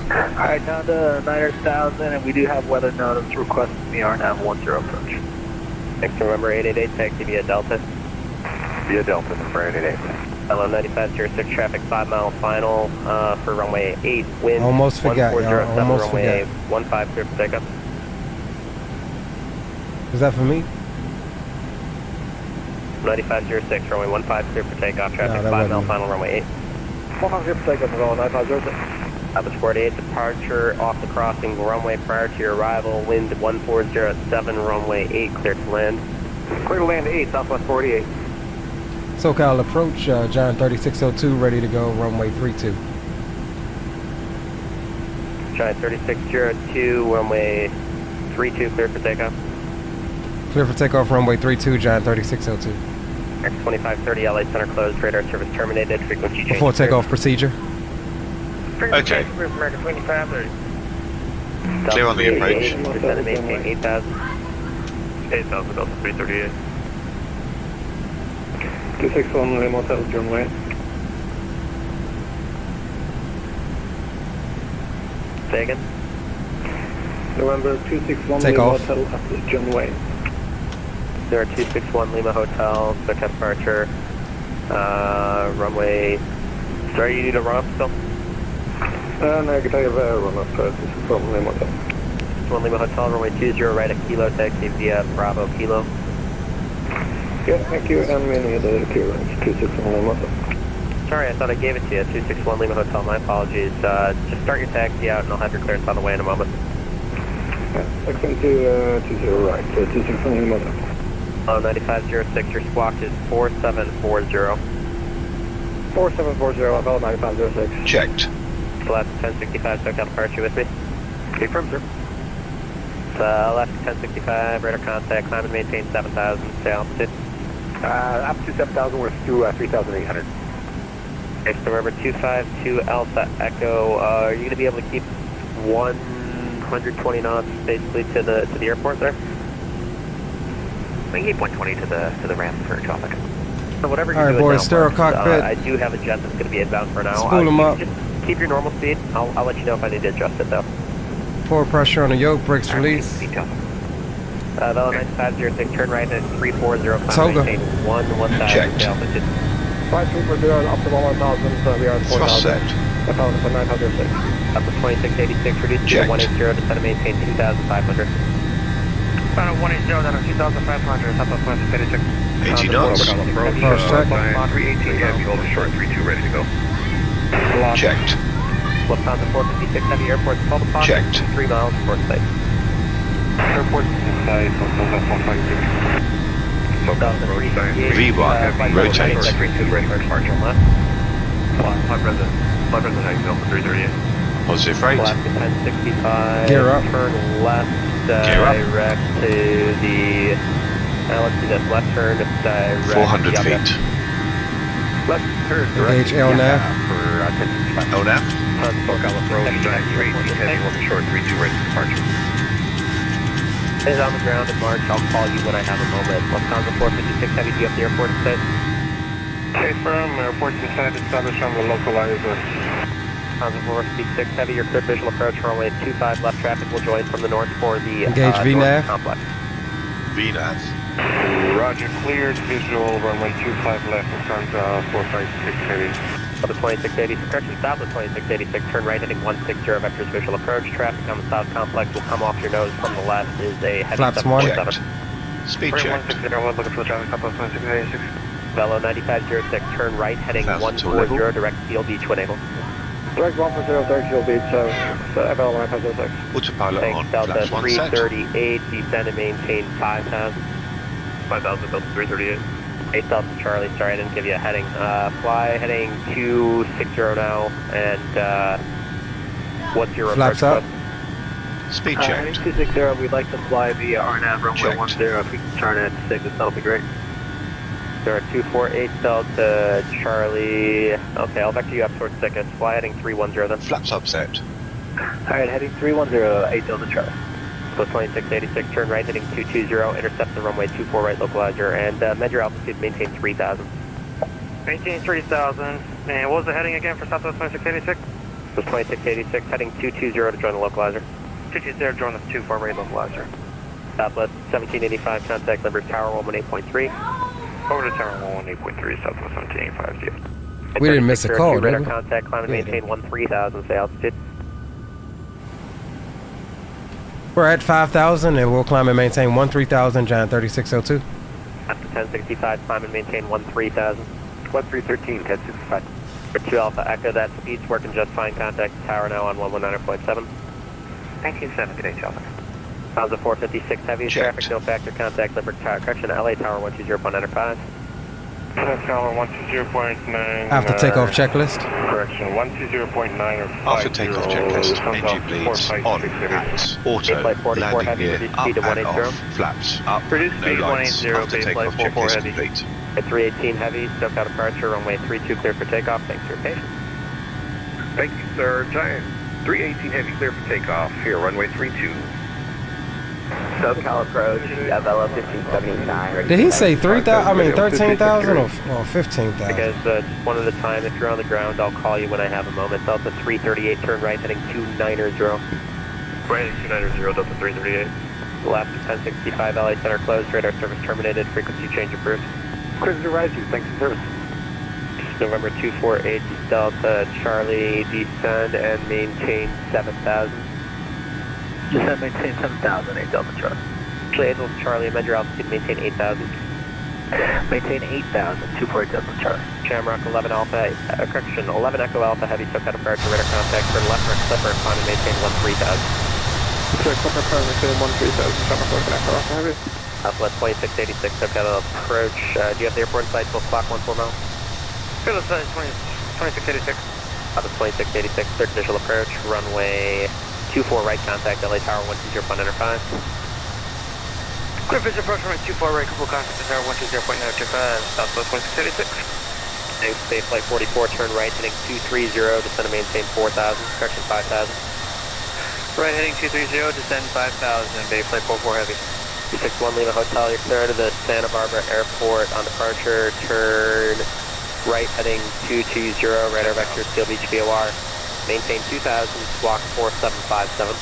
Alright, down to 9,000, and we do have weather notice requesting the RNAV 10 approach. Next, November 888, taxi via Delta. Via Delta, number 888. LO 9506, traffic 5 mile final for runway 8, wind Almost forgot, y'all. 1407, Almost runway forgot. 15, clear for takeoff. Is that for me? 9506, runway 15, clear for takeoff, traffic 5 mile final, runway 8. 15 for takeoff, 9506. Southwest 48, departure off the crossing runway prior to your arrival, wind 1407, runway 8, clear to land. Clear to land 8, Southwest 48. SoCal approach, John 3602, ready to go, runway 32. Giant 3602, runway 32, clear for takeoff. Clear for takeoff, runway 32, Giant 3602. X2530, LA Center closed, radar service terminated, frequency change. Before takeoff procedure. Okay. American 2530. Clear on the approach. Descend and maintain 8,000. 8,000, Delta 338. 261 Lima Hotel, John Wayne. Say again? November 261 Take Lima off. Hotel, John Wayne. 0261 Lima Hotel, SoCal departure, runway. Sorry, you need a run up still? No, I can take a run up 261 Lima Hotel. 1 Lima Hotel, runway 20, right at Kilo, taxi via Bravo Kilo. Yeah, thank you, and we need the clearance, 261 Lima Hotel. Sorry, I thought I gave it to you, 261 Lima Hotel, my apologies. Just start your taxi out and I'll have your clearance on the way in a moment. Yeah, accent to 20 right, so 261 Lima Hotel. 9506, your squawk is 4740. 4740, I'll 9506. Checked. Left 1065, SoCal departure with me. Confirm, sir. Left 1065, radar contact, climb and maintain 7,000, stay altitude. Up to 7,000, we're through 3,800. Next, remember 252 Alpha Echo, are you going to be able to keep 120 knots basically to the airport there? We can keep 120 to the ramp for traffic. So whatever you're All right, doing boys, now, stereo Mark, cockpit. I do have a jet that's going to be inbound for now. Spool them up. Just keep your normal speed. I'll let you know if I need to adjust it though. Forward pressure on the yoke, brakes release. Velo 9506, turn right at 340, Toga. maintain 1,000 Checked. altitude. 5340, up to 1,000, so we are at 4,000. Thrust set. I found it for 906. Up to 2686, reduce to Checked. 180, descend and maintain 2,500. Found 180 down to 2,500, Southwest 56. 80 knots. Approach, First check. Giant 318 Heavy, hold short 32, ready to go. Checked. Lufthansa 456 Heavy Airport, 12 o'clock. Checked. 3 miles, port site. Airport inside, Lufthansa 456. V1, rotate. Flight present heading Delta 338. Positive rate. Left to 1065. Gear up. Turn left, Gear up. direct to the... let's do this. Left turn, direct. 400 feet. Left turn direct. Engage LNAV. LNAV. SoCal approach, direct 318 heavy, looking short, 32 ready for departure. Is on the ground in March. I'll call you when I have a moment. Lufthansa 456 Heavy, do you have the airport in sight? Okay, firm, airport's in sight, established on the localizer. Lufthansa 456 Heavy, your clear visual approach, runway 25 left traffic will join from the north for the Engage VNAV. complex. VNAV. Roger, cleared, visual, runway 25 left, Lufthansa 456 heavy. The 2686, correction, south of 2686, turn right heading 160 vectors visual approach. Traffic on the south complex will come off your nose from the left is a heavy Flaps 747. Speed checked. 161, looking for the traffic couple of 2686. Velo 9506, turn right heading 140, direct CLB to enable. Direct 140, direct fuel beach, so Velo 9506. Autopilot on. Thanks, Delta Flaps 1 set. 338, descend and maintain 5,000. 5,000 Delta 338. 8 Delta Charlie, sorry I didn't give you a heading. Fly heading 260 now, and what's your Flaps approach? up. Speed checked. 260, we'd like to fly via RNAV runway Checked. 10. If we can turn at 6, that'll be great. There are 248 Delta Charlie. Okay, I'll vector you up towards Sickest. Fly heading 310 then. Flaps upset. Alright, heading 310, 8 Delta Charlie. So 2686, turn right heading 220, intercept the runway 24 right localizer, and med your altitude, maintain 3000. Maintain 3000, and what was the heading again for Southwest 2686? So 2686, heading 220 to join the localizer. 220, join the 24 right localizer. Southwest 1785, contact Liberty Tower 118.3. Over to Tower 118.3, Southwest 1785, yeah. We didn't miss a call, did Radar we? contact, climb and Yeah, maintain 13,000, say altitude. We're at 5,000 and we'll climb and maintain 13,000, Giant 3602. After 1065, climb and maintain 13,000. 1313, 1065. For 2 Alpha Echo, that speed's working just fine. Contact the tower now on 119.7. 1970, good day, Alpha. Lufthansa 456 Heavy, Checked. traffic no factor, contact Liberty Tower, correction, LA Tower 120.95. Tower 120.9. After takeoff checklist. Correction, 120.9 or 50. After takeoff checklist, engine bleeds on, at, auto, landing gear, up speed to and 180. off, flaps up, Reduce no speed lights, 180, after base takeoff flight 44 checklist heavy. complete. At 318 Heavy, SoCal departure, runway 32 clear for takeoff. Thanks for your patience. Thank you, sir. Giant 318 heavy clear for takeoff. Here, runway 32. SoCal approach, Velo 1579. Did he say 3,000? I mean 13,000 or 15,000? Because just one at a time, if you're on the ground, I'll call you when I have a moment. Delta 338, turn right, heading 290. Right heading 290, Delta 338. Left to 1065, LA Center closed, radar service terminated, frequency change approved. Cruise to rise you, thanks for service. November 248, Delta Charlie, descend and maintain 7,000. Descend, maintain 7,000, 8 Delta Charlie. Angels Charlie, med your altitude, maintain 8,000. Maintain 8,000, 248 Delta Charlie. Shamrock 11 Alpha, correction, 11 Echo Alpha Heavy, SoCal departure, radar contact, turn left for Clipper, climb and maintain 13,000. Sir, Clipper, climb and maintain 13,000, Shamrock 11 Echo Alpha Heavy. Southwest 2686, SoCal approach, do you have the airport in sight, full clock 14 miles? Fill us 2686. Southwest 2686, third visual approach, runway 24 right contact, LA Tower 120.95. Clear vision approach runway 24 right, couple contact to Tower 120.95, Southwest 2686. Next, Bay Flight 44, turn right, heading 230, descend and maintain 4,000, correction 5,000. Right heading 230, descend 5,000, Bay Flight 44 heavy. 261 Lima Hotel, you're clear to the Santa Barbara Airport on departure, turn right heading 220, radar vector, Steel Beach VOR. Maintain 2,000, squawk 4757.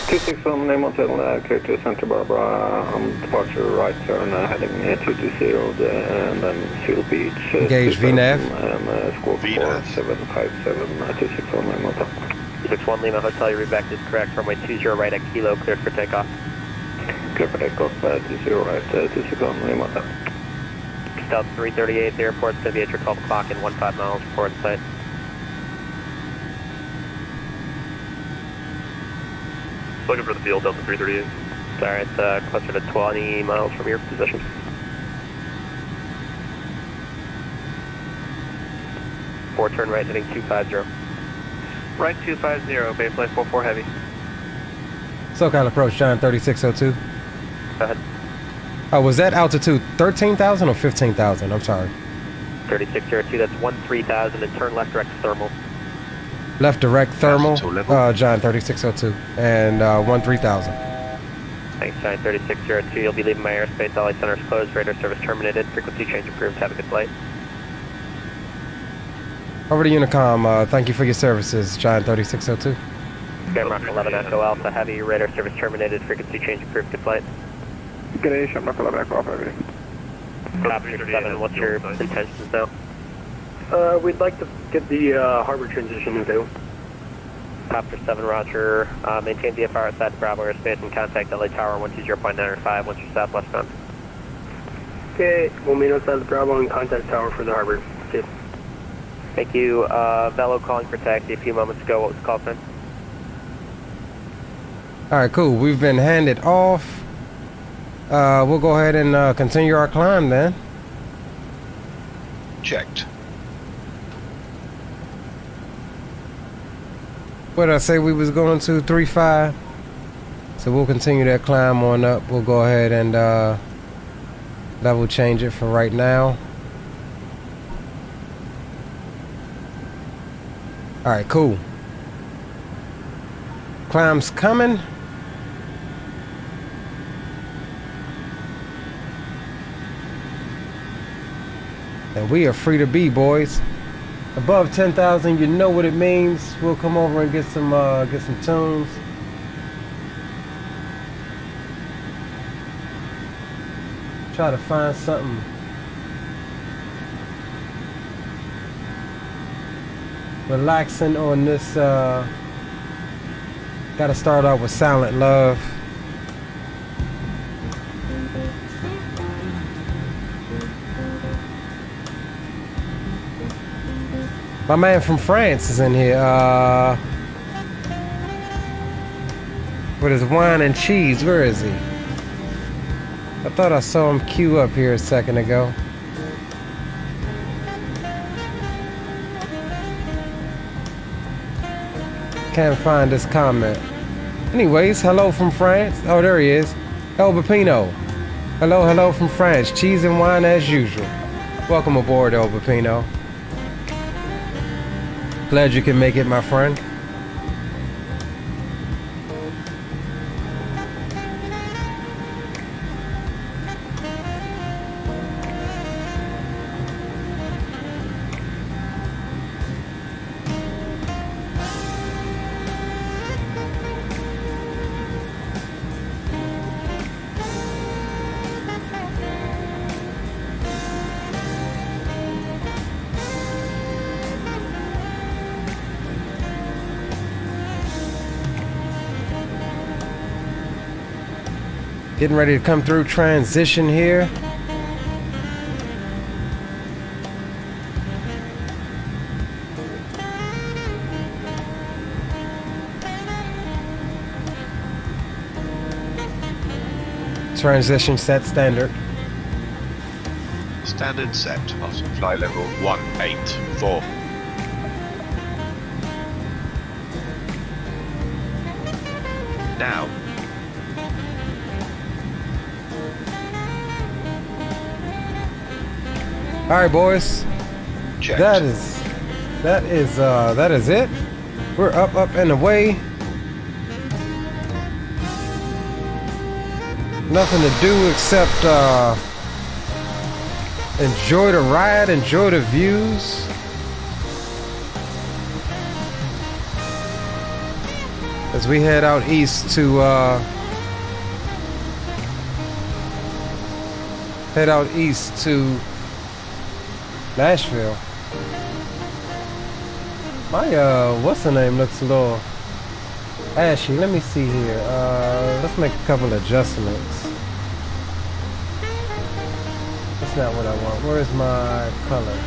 261 Lima Hotel, clear to Santa Barbara, departure right turn, heading 220, and then Seal Beach. Engage VNAV. And squawk 4757, 261 Lima Hotel. 261 Lima Hotel, your reback is correct, runway 20 right at Kilo, cleared for takeoff. Clear for takeoff, 20 right, 261 Lima Hotel. Delta 338, the airport's going to be at your 12 o'clock and 15 miles report site. Looking for the field, Delta 338. Sorry, it's closer to 20 miles from your position. Four turn right, heading 250. Right 250, baseflight 44 heavy. SoCal approach, John 3602. Go ahead. Oh, was that altitude 13,000 or 15,000? I'm sorry. 3602, that's 13,000 and turn left direct thermal. Left direct thermal, John 3602 and 13,000. Thanks, John 3602. You'll be leaving my airspace. All centers closed. Radar service terminated. Frequency change approved. Have a good flight. Over to Unicom. Thank you for your services, John 3602. Skyrock 11 Echo Alpha Heavy. Radar service terminated. Frequency change approved. Good flight. Good day, Shamrock 11 Echo Alpha Heavy. Copter 7. What's your intentions now? We'd like to get the harbor transition into. Copter 7, roger. Maintain VFR outside the Bravo airspace and contact LA Tower 120.905 once you're southwestbound. Okay, we'll meet outside the Bravo and contact tower for the harbor. Okay. Thank you. Velo calling for taxi a few moments ago. What was the call sign? Alright, cool. We've been handed off. We'll go ahead and continue our climb then. Checked. What did I say we was going to? 3-5. So we'll continue that climb on up. We'll go ahead and level change it for right now. Alright, cool. Climb's coming. And we are free to be, boys. Above 10,000, you know what it means. We'll come over and get some tunes. Try to find something relaxing on this. Gotta start off with Silent Love. My man from France is in here, with his wine and cheese. Where is he? I thought I saw him queue up here a second ago. Can't find his comment. Anyways, hello from France. Oh, there he is. El Bapino. Hello from France. Cheese and wine as usual. Welcome aboard, El Bapino. Glad you can make it, my friend. Getting ready to come through transition here. Transition set standard. Standard set. Awesome. Flight level 184. Now. All right, boys. Checked. That is it. We're up and away. Nothing to do except enjoy the ride, enjoy the views. As we head out east to Nashville. My what's the name looks a little ashy. Let me see here. Let's make a couple adjustments. Let's not what I want. Where's my color?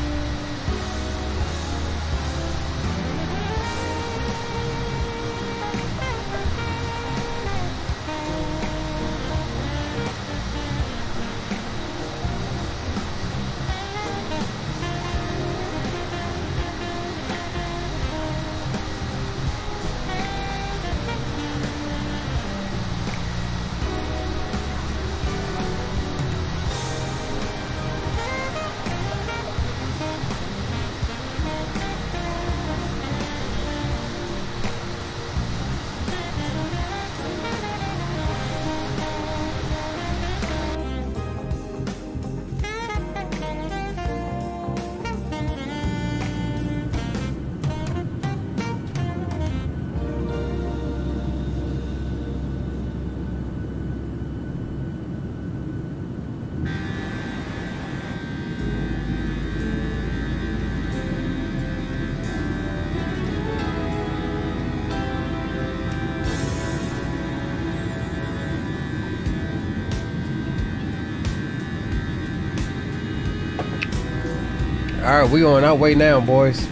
All right, we on our way now, boys.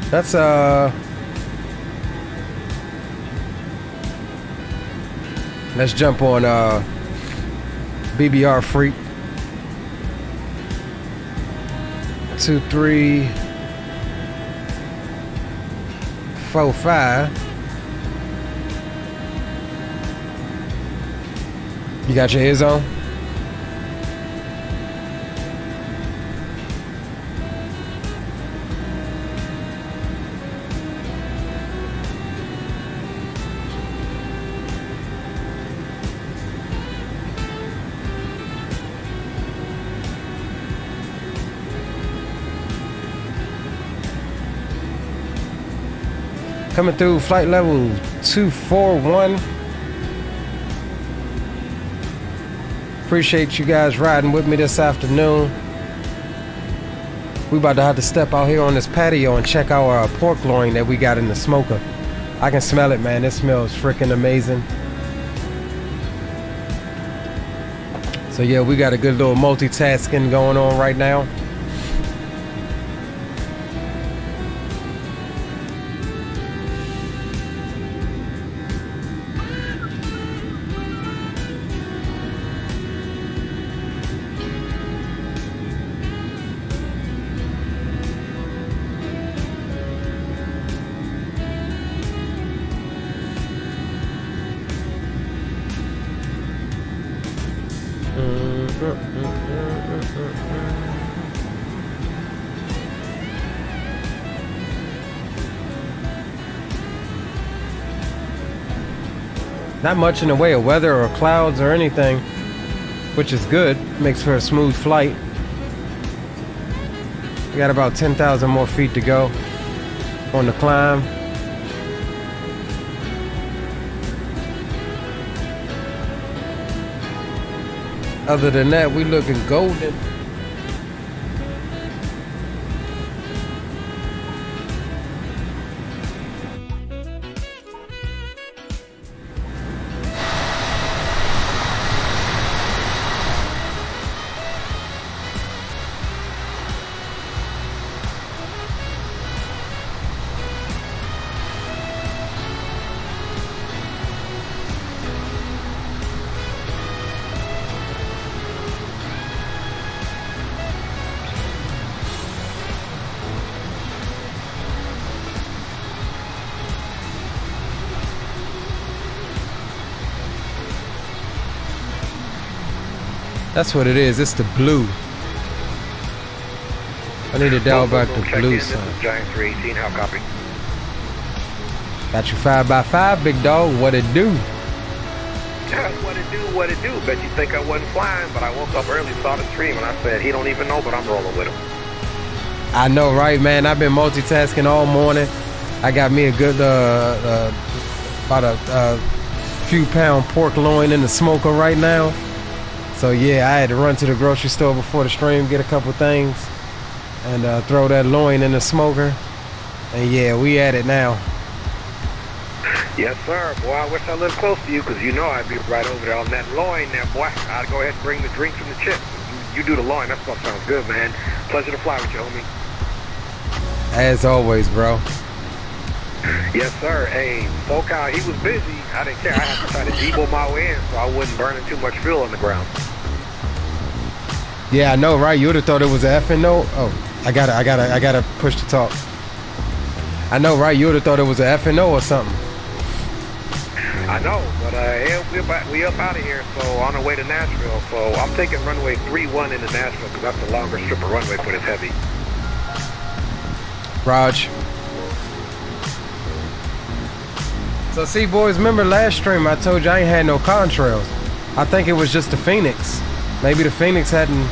That's let's jump on BBR Freak 2, 3, 4, 5. You got your ears on? Coming through flight level 241. Appreciate you guys riding with me this afternoon. We about to have to step out here on this patio and check our pork loin that we got in the smoker. I can smell it, man. It smells freaking amazing. So yeah, we got a good little multitasking going on right now. Not much in the way of weather or clouds or anything, which is good. Makes for a smooth flight. We got about 10,000 more feet to go on the climb. Other than that, we looking golden. That's what it is. It's the blue. I need to dial back the blue side. This is Giant 318. How copy? Got you 5x5, big dog. What it do? What it do? Bet you think I wasn't flying, but I woke up early, saw the stream, and I said, he don't even know, but I'm rolling with him. I know, right, man? I've been multitasking all morning. I got me a good, about a few pound pork loin in the smoker right now. So yeah, I had to run to the grocery store before the stream, get a couple things, and throw that loin in the smoker. And yeah, we at it now. Yes, sir. Boy, I wish I lived close to you, because you know I'd be right over there on that loin there, boy. I'd go ahead and bring the drinks and the chips. You do the line. That stuff sounds good, man. Pleasure to fly with you, homie. As always, bro. Yes, sir. Hey, SoCal, he was busy. I didn't care. I had to try to debo my way in so I wasn't burning too much fuel on the ground. Yeah, I know, right? You would have thought it was an F and no. Oh, I gotta push the talk. I know, right? You would have thought it was an F and O or something. I know, but yeah, we up out of here, so on our way to Nashville. So I'm taking runway 31 into Nashville because that's the longer strip of runway for this heavy. Raj. So see, boys, remember last stream I told you I ain't had no contrails. I think it was just the Phoenix. Maybe the Phoenix hadn't.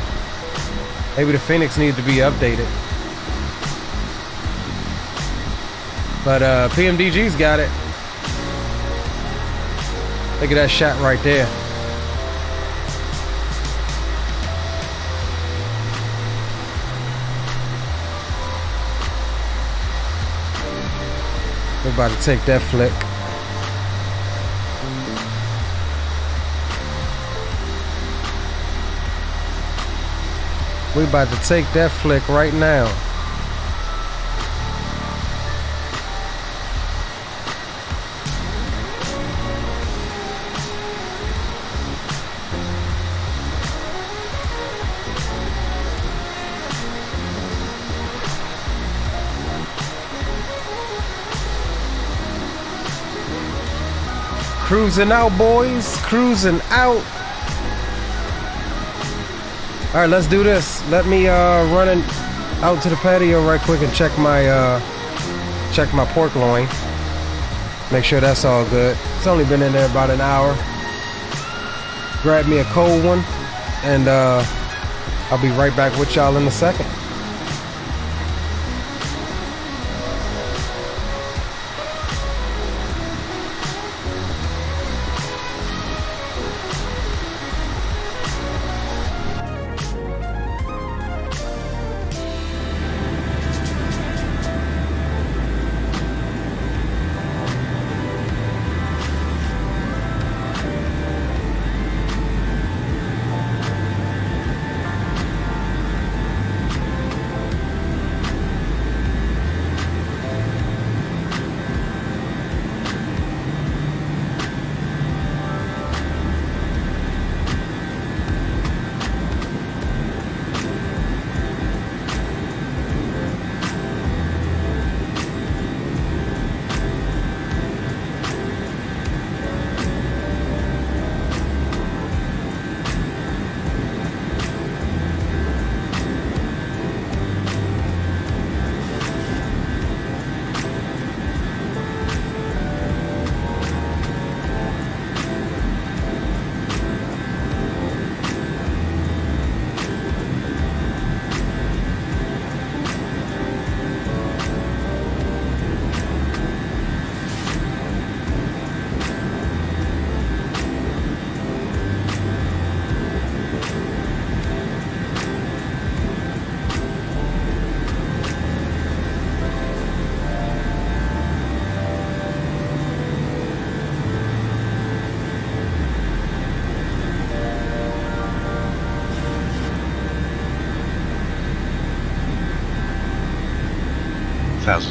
Maybe the Phoenix needed to be updated. But PMDG's got it. Look at that shot right there. We're about to take that flick. We about to take that flick right now. Cruising out, boys. Cruising out. All right, let's do this. Let me run out to the patio right quick and check my pork loin. Make sure that's all good. It's only been in there about an hour. Grab me a cold one, and I'll be right back with y'all in a second.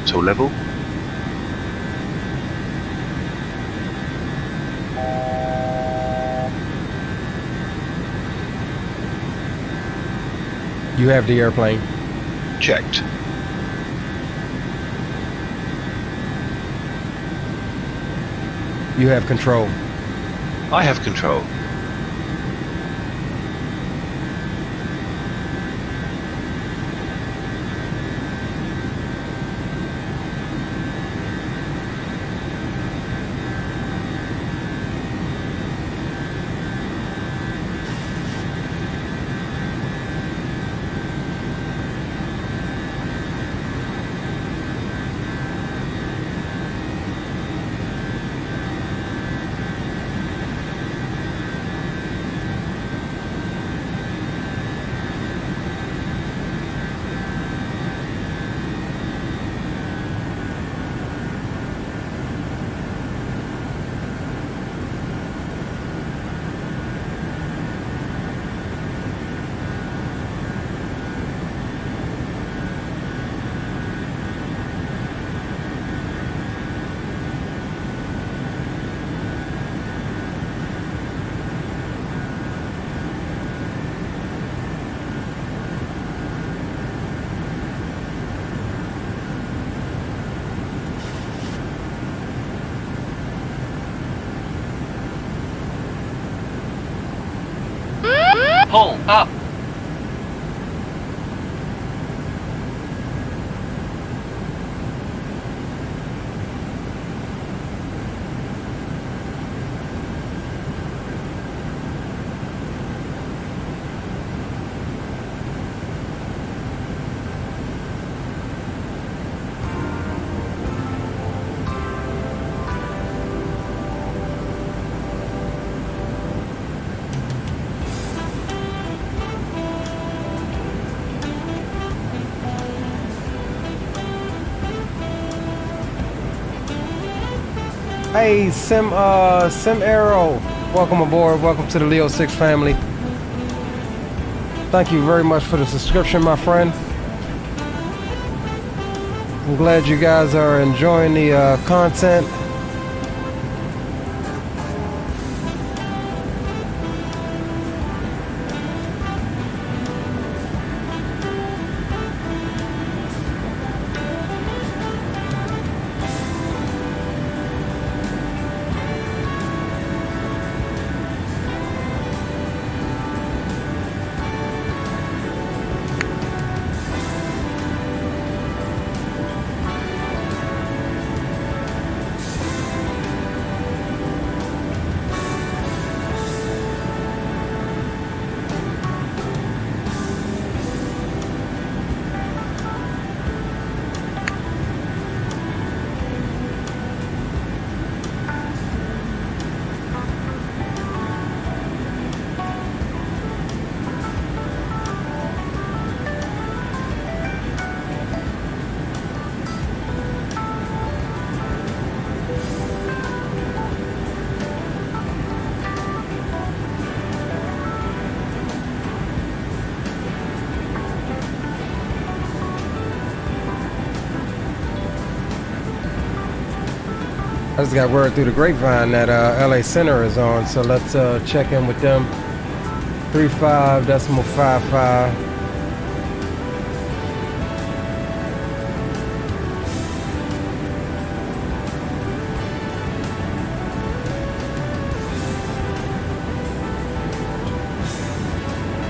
Till level. You have the airplane. Checked. You have control. I have control. Pull up. Hey, Sim Arrow, welcome aboard. Welcome to the Leo 6 family. Thank you very much for the subscription, my friend. I'm glad you guys are enjoying the content. I just got word through the grapevine that LA Center is on, so let's check in with them. 35.55.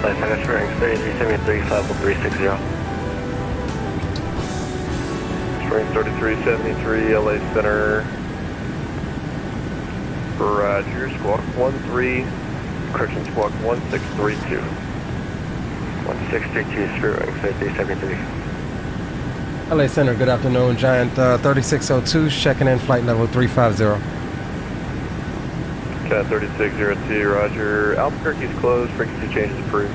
Finish range 3373 String 3373, LA Center. Roger, squawk 13, correction squawk 1632. 1632, Spirit 3373. LA Center, good afternoon. Giant 3602, checking in flight level 350. Cat 3602, Roger. Albuquerque's closed, frequency changes approved.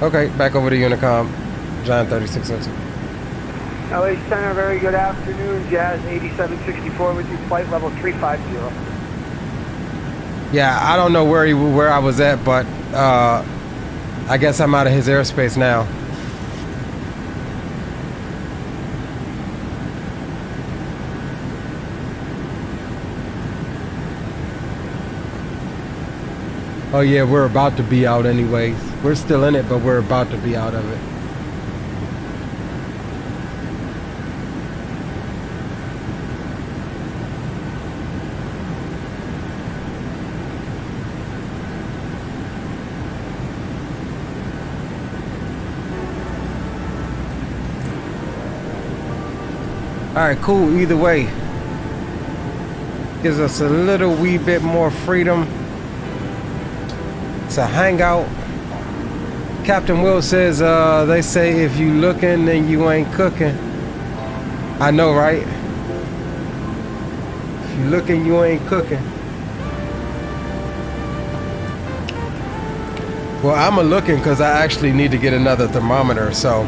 Okay, back over to Unicom. Giant 3602. LA Center, very good afternoon. Jazz 8764 with you, flight level 350. Yeah, I don't know where I was at, but I guess I'm out of his airspace now. Oh yeah, we're about to be out anyways. We're still in it, but we're about to be out of it. Alright, cool. Either way, gives us a little wee bit more freedom to hang out. Captain Will says, they say if you looking, then you ain't cooking. I know, right? If you looking, you ain't cooking. Well, I'm a-looking because I actually need to get another thermometer, so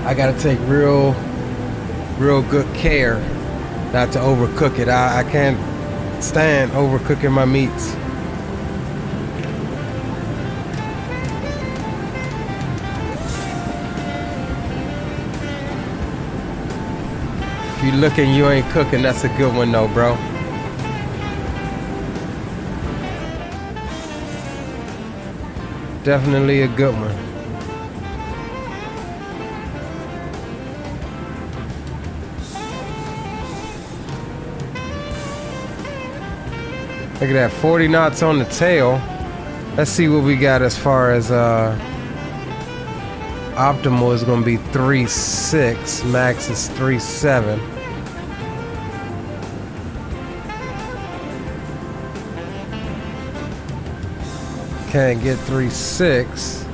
I gotta take real good care not to overcook it. I can't stand overcooking my meats. If you looking, you ain't cooking. That's a good one though, bro. Definitely a good one. Look at that, 40 knots on the tail. Let's see what we got as far as optimal is going to be 3.6, max is 3.7. Can't get 3.6.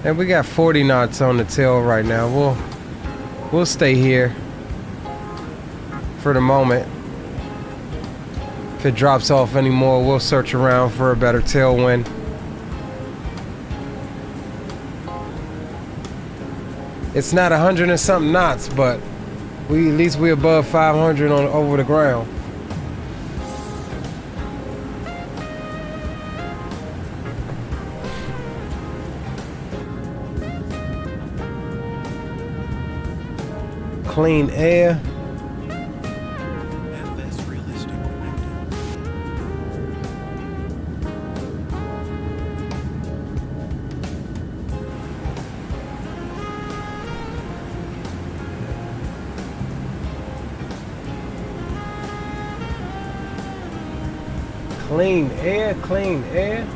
And we got 40 knots on the tail right now. We'll stay here for the moment. If it drops off anymore, we'll search around for a better tailwind. It's not 100 and something knots, but at least we're above 500 on over the ground. Clean air. FS realistic connected. Clean air, clean air.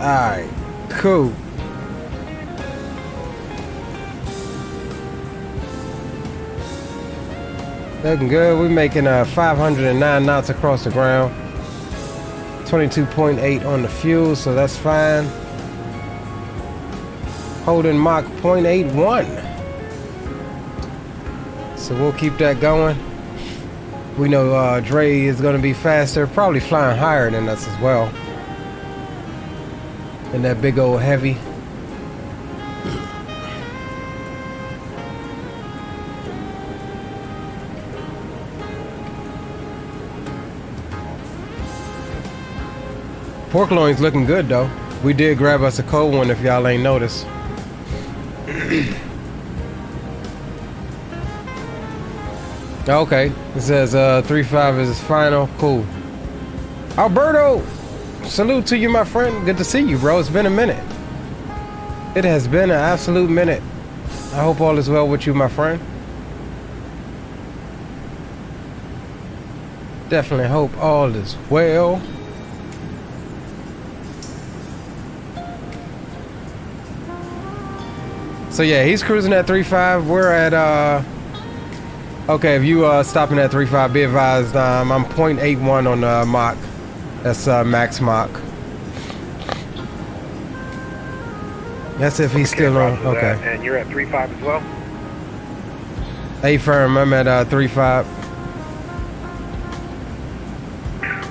Alright, cool. Looking good. We're making 509 knots across the ground. 22.8 on the fuel, so that's fine. Holding Mach 0.81. So we'll keep that going. We know Dre is going to be faster, probably flying higher than us as well. And that big old heavy. Pork loin's looking good though. We did grab us a cold one if y'all ain't noticed. Okay, it says 3.5 is his final. Cool. Alberto, salute to you, my friend. Good to see you, bro. It's been a minute. It has been an absolute minute. I hope all is well with you, my friend. Definitely hope all is well. So yeah, he's cruising at 3.5. We're at okay, if you stopping at 3.5, be advised I'm 0.81 on the Mach. That's max Mach. That's if he's still on. Okay. And you're at 3.5 as well? Hey firm, I'm at 3.5.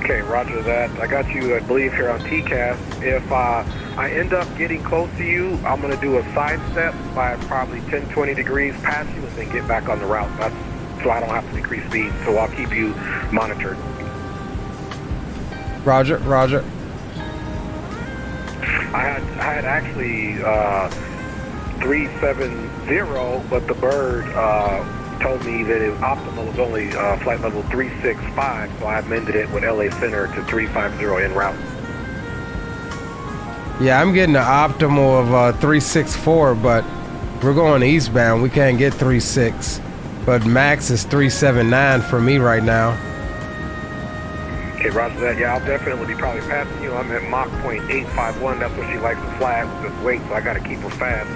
Okay, roger that. I got you, I believe, here on TCAS. If I end up getting close to you, I'm going to do a side step by probably 10-20 degrees past you and then get back on the route. That's so I don't have to decrease speed. So I'll keep you monitored. Roger, roger. I had actually 370, but the bird told me that it optimal was only flight level 365, so I amended it with LA Center to 350 en route. Yeah, I'm getting the optimal of 364, but we're going eastbound. We can't get 3.6, but max is 379 for me right now. Okay, roger that. Yeah, I'll definitely be probably passing you. I'm at Mach .851. That's what she likes to fly with this weight, so I got to keep her fast.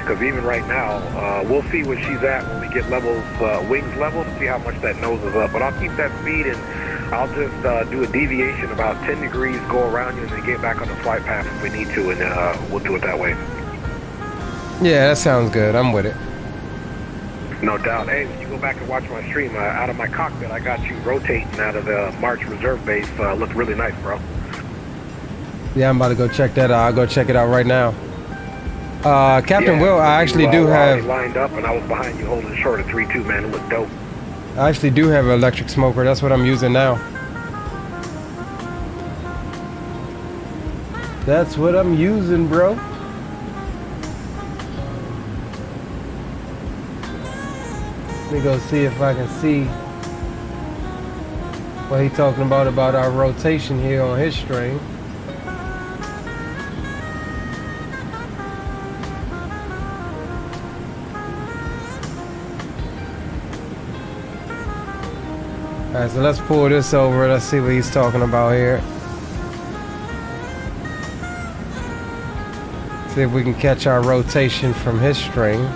Because even right now, we'll see what she's at when we get levels, wings level, to see how much that noses up. But I'll keep that speed, and I'll just do a deviation about 10 degrees, go around you, and then get back on the flight path if we need to, and we'll do it that way. Yeah, that sounds good. I'm with it. No doubt. Hey, when you go back and watch my stream, out of my cockpit, I got you rotating out of the March Reserve Base. Looked really nice, bro. Yeah, I'm about to go check that out. I'll go check it out right now. Captain Will, I actually do have... lined up, and I was behind you holding short of 3-2, man. It looked dope. I actually do have an electric smoker. That's what I'm using now. That's what I'm using, bro. Let me go see if I can see what he's talking about our rotation here on his stream. Alright, so let's pull this over. Let's see what he's talking about here. See if we can catch our rotation from his string.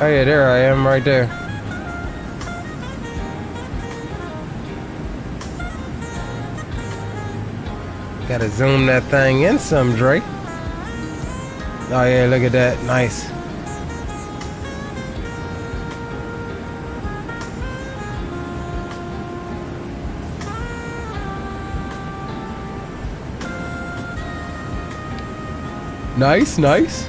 Oh yeah, there I am, right there. Gotta zoom that thing in some, Dre. Oh yeah, look at that, nice. Nice, nice.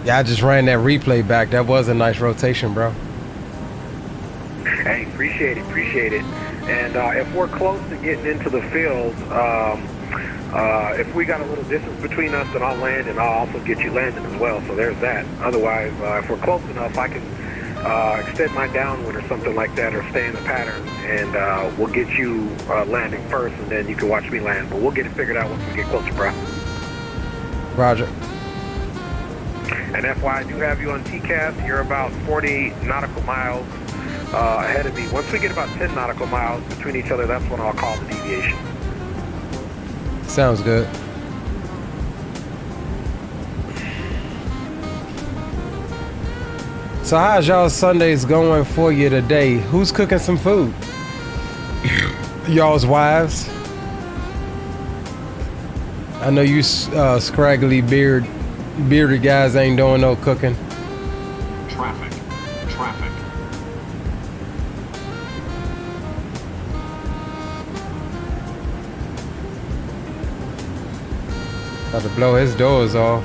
Yeah, I just ran that replay back. That was a nice rotation, bro. Hey, appreciate it. And if we're close to getting into the field, if we got a little distance between us, then I'll land, and I'll also get you landing as well. So there's that. Otherwise, if we're close enough, I can extend my downwind or something like that, or stay in the pattern, and we'll get you landing first, and then you can watch me land. But we'll get it figured out once we get closer, bro. Roger. And FYI, I do have you on TCAS. You're about 40 nautical miles ahead of me. Once we get about 10 nautical miles between each other, that's when I'll call the deviation. Sounds good. So how's y'all Sundays going for you today? Who's cooking some food? Y'all's wives? I know you scraggly bearded guys ain't doing no cooking. Traffic. About to blow his doors off.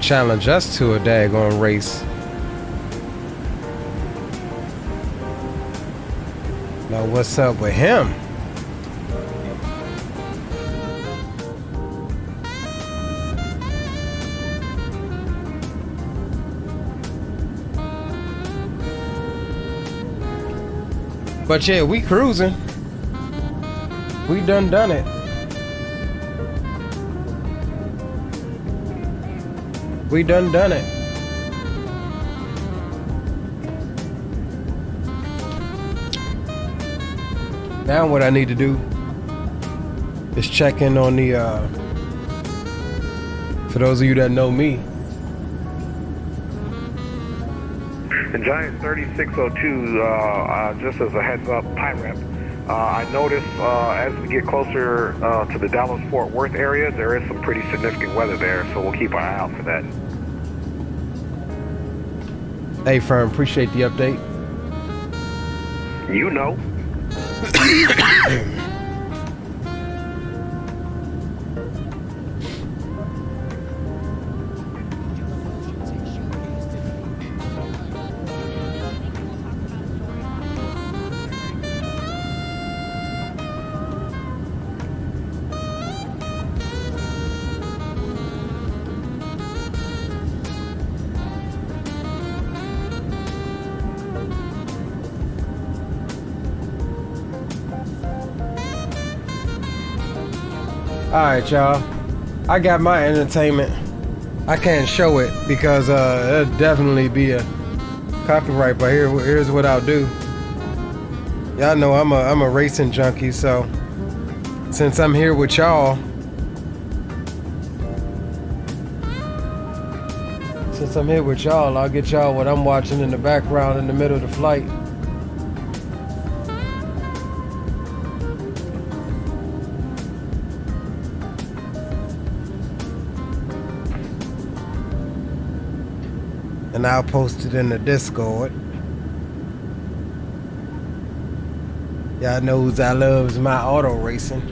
Challenge us to a daggone race. Now what's up with him? But yeah, we cruising. We done it. We done it. Now what I need to do is check in on the, for those of you that know me. And Giant 3602, just as a heads up, PIREP, I noticed as we get closer to the Dallas-Fort Worth area, there is some pretty significant weather there, so we'll keep our eye out for that. Hey, Firm, appreciate the update. You know. Alright, y'all. I got my entertainment. I can't show it because it'll definitely be a copyright, but here's what I'll do. Y'all know I'm a racing junkie, so since I'm here with y'all, I'll get y'all what I'm watching in the background in the middle of the flight. And I'll post it in the Discord. Y'all knows I loves my auto racing.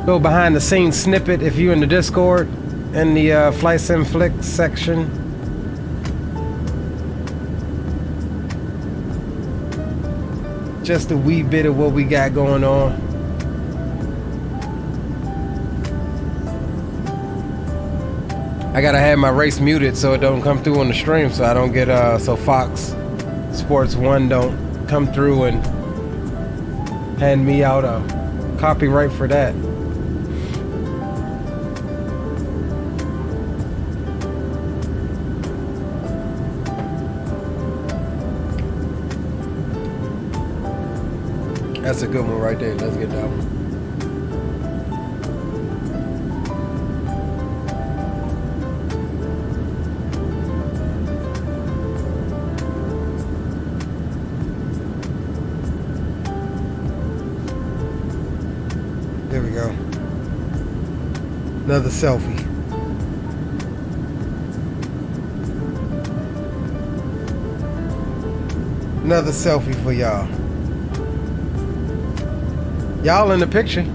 Little behind the scenes snippet if you in the Discord in the Flight Sim Flicks section. Just a wee bit of what we got going on. I gotta have my race muted so it don't come through on the stream, so I don't get so Fox Sports 1 don't come through and hand me out a copyright for that. That's a good one right there. Let's get that one. There we go. Another selfie. Another selfie for y'all. Y'all in the picture.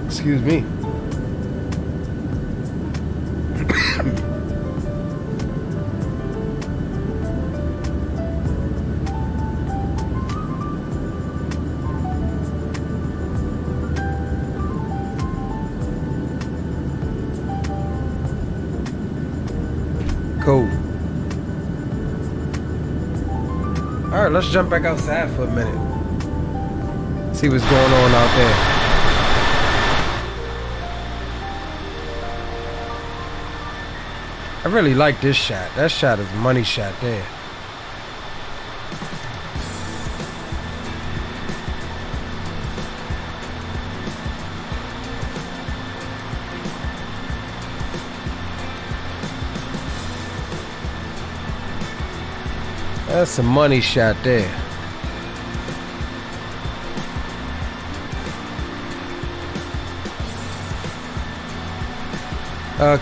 Excuse me. Cool. Alright, let's jump back outside for a minute. See what's going on out there. I really like this shot. That shot is money shot there. That's a money shot there.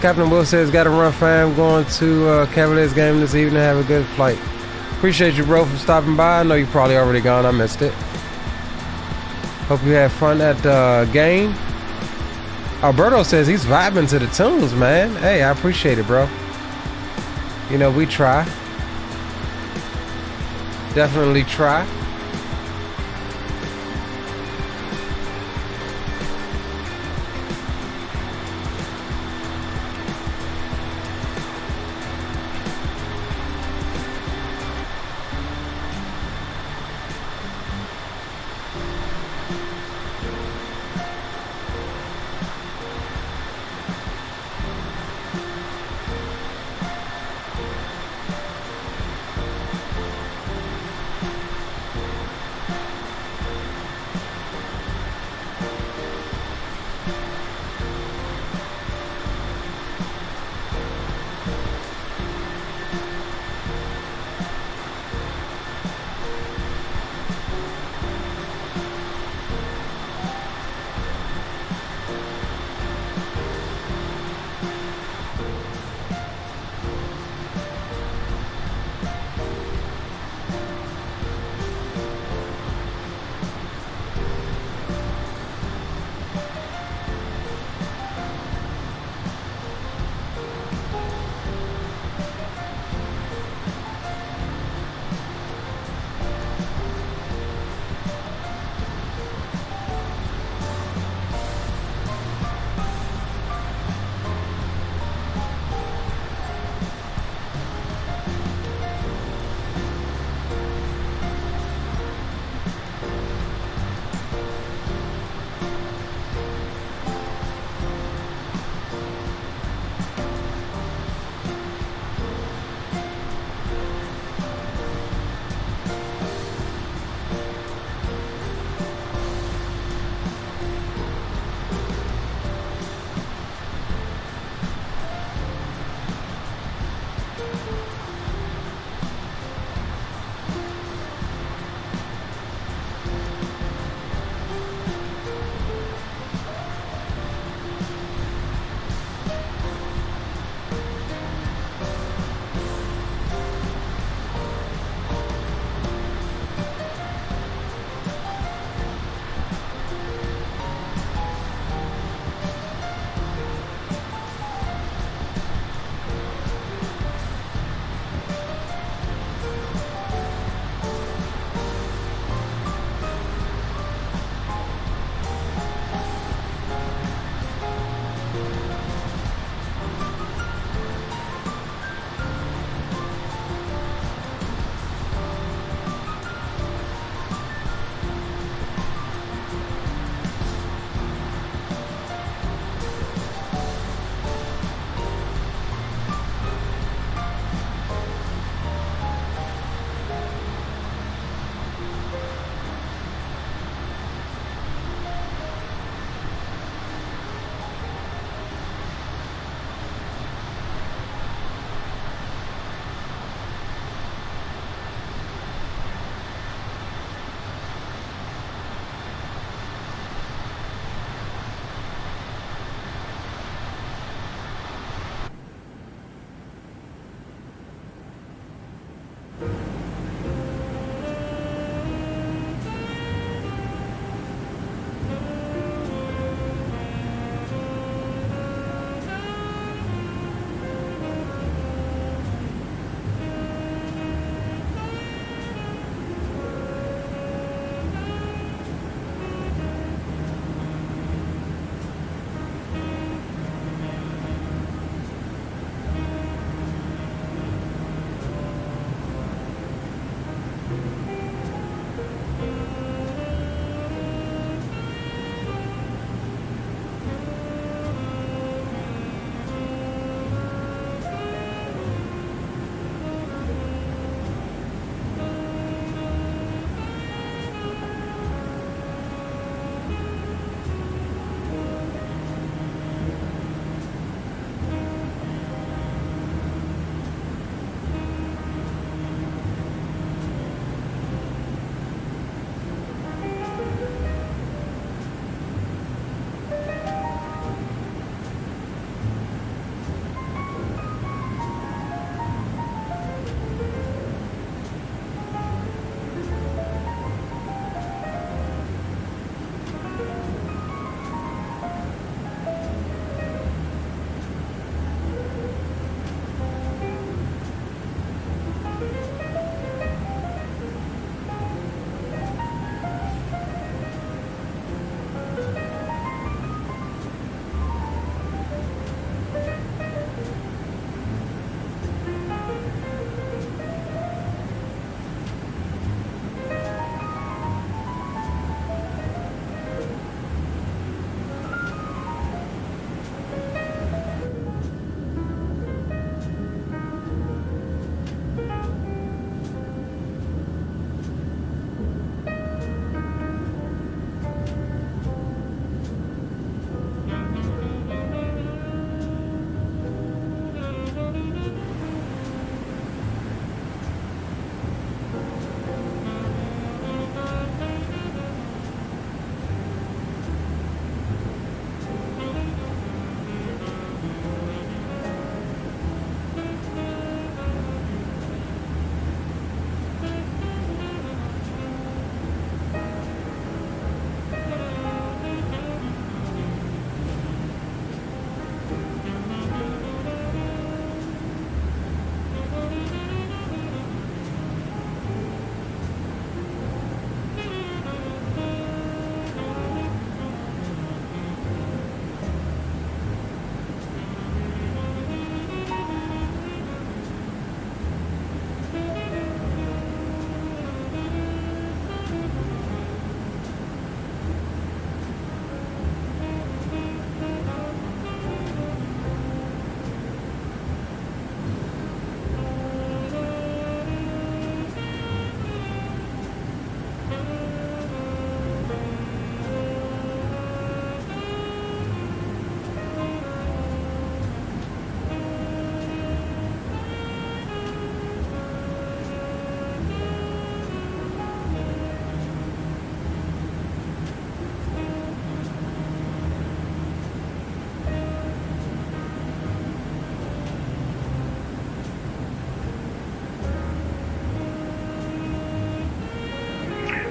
Captain Will says, got to run, fam. Going to Cavaliers game this evening. Have a good flight. Appreciate you, bro, for stopping by. I know you probably already gone. I missed it. Hope you had fun at the game. Alberto says he's vibing to the tunes, man. Hey, I appreciate it, bro. You know, we try. Definitely try.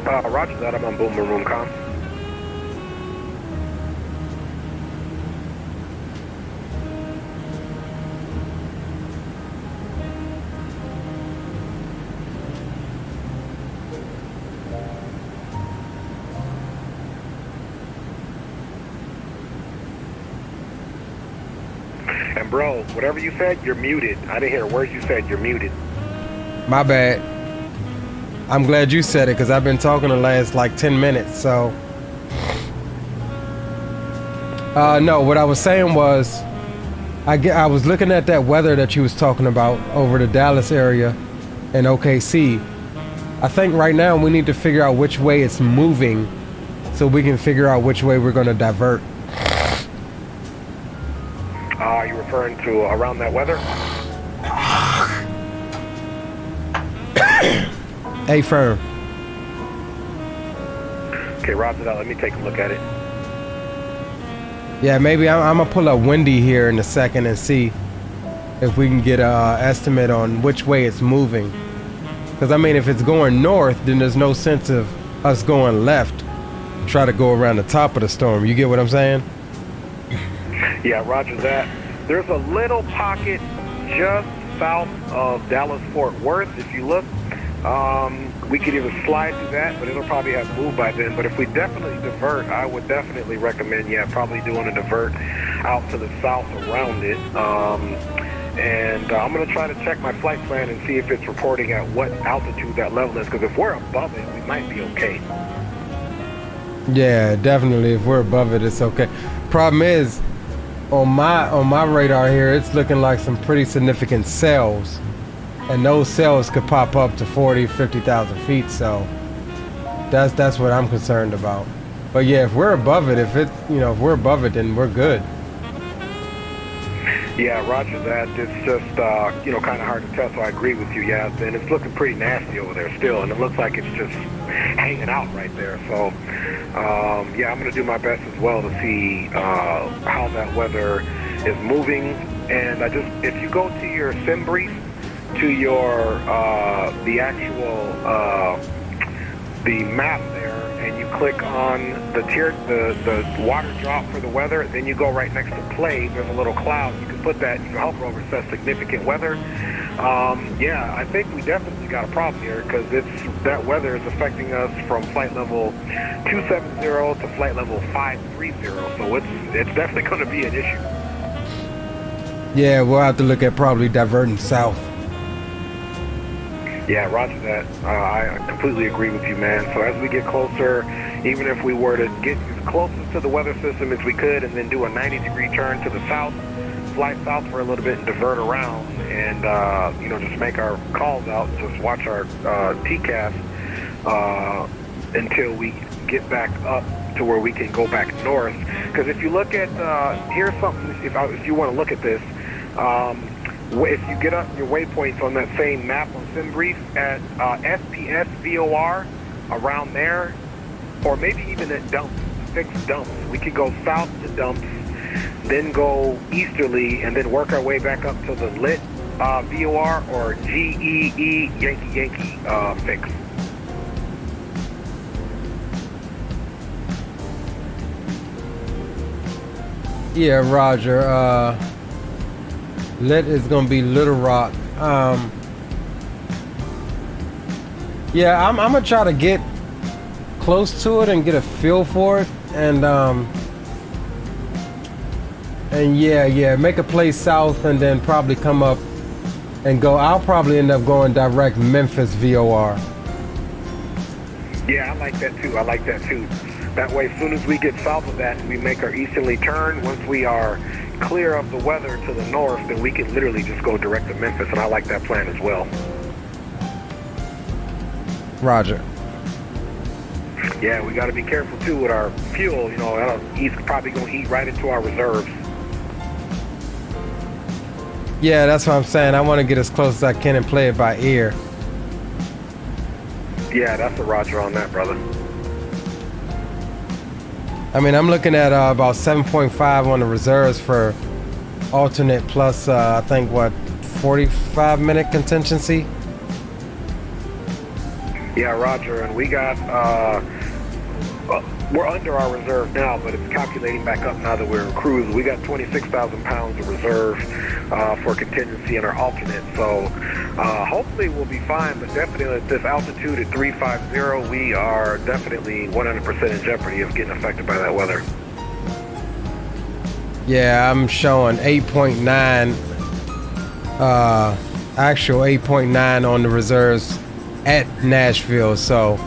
Roger that. I'm on Boomer Room Com. And bro, whatever you said, you're muted. I didn't hear a word you said. You're muted. My bad. I'm glad you said it because I've been talking the last like 10 minutes. So, no, what I was saying was, I was looking at that weather that you was talking about over the Dallas area and OKC. I think right now we need to figure out which way it's moving so we can figure out which way we're going to divert. Are you referring to around that weather? A firm. Okay, roger that. Let me take a look at it. Yeah, maybe I'm gonna pull up Windy here in a second and see if we can get an estimate on which way it's moving. Because I mean, if it's going north, then there's no sense of us going left. Try to go around the top of the storm. You get what I'm saying? Yeah, roger that. There's a little pocket just south of Dallas-Fort Worth. If you look, we could either slide through that, but it'll probably have moved by then. But if we definitely divert, I would definitely recommend, probably doing a divert out to the south around it. And I'm going to try to check my flight plan and see if it's reporting at what altitude that level is. Because if we're above it, we might be okay. Yeah, definitely. If we're above it, it's okay. Problem is, on my radar here, it's looking like some pretty significant cells, and those cells could pop up to 40, 50,000 feet. So that's what I'm concerned about. But yeah, if we're above it, if we're above it, then we're good. Yeah, roger that. It's just kind of hard to tell. So I agree with you. Yeah, and it's looking pretty nasty over there still, and it looks like it's just hanging out right there. So I'm going to do my best as well to see how that weather is moving. And if you go to your sim brief, to your the actual the map there, and you click on the water drop for the weather, then you go right next to play. There's a little cloud. You can put that. You can hover over, says significant weather. I think we definitely got a problem here because that weather is affecting us from flight level 270 to flight level 530. So it's definitely going to be an issue. Yeah, we'll have to look at probably diverting south. Yeah, roger that. I completely agree with you, man. So as we get closer, even if we were to get as close to the weather system as we could and then do a 90-degree turn to the south, fly south for a little bit and divert around and, just make our calls out, just watch our TCAS until we get back up to where we can go back north. Because if you look at, here's something, if you want to look at this, if you get up your waypoints on that same map on SimBrief at SPS VOR around there, or maybe even at dumps, fixed dumps, we could go south to dumps, then go easterly, and then work our way back up to the lit VOR or GEE Yankee fix. Yeah, roger. Lit is gonna be Little Rock. I'm gonna try to get close to it and get a feel for it, and make a play south and then probably come up and go. I'll probably end up going direct Memphis VOR. Yeah, I like that too. That way, as soon as we get south of that, we make our easterly turn. Once we are clear of the weather to the north, then we can literally just go direct to Memphis, and I like that plan as well. Roger. Yeah, we got to be careful too with our fuel. He's probably going to eat right into our reserves. Yeah, that's what I'm saying. I want to get as close as I can and play it by ear. Yeah, that's a roger on that, brother. I mean, I'm looking at about 7.5 on the reserves for alternate plus, I think, 45-minute contingency? Yeah, roger, and we got, we're under our reserve now, but it's calculating back up now that we're in cruise. We got 26,000 pounds of reserve for contingency in our alternate, so hopefully we'll be fine, but definitely at this altitude at 350, we are definitely 100% in jeopardy of getting affected by that weather. Yeah, I'm showing 8.9, actual 8.9 on the reserves at Nashville, so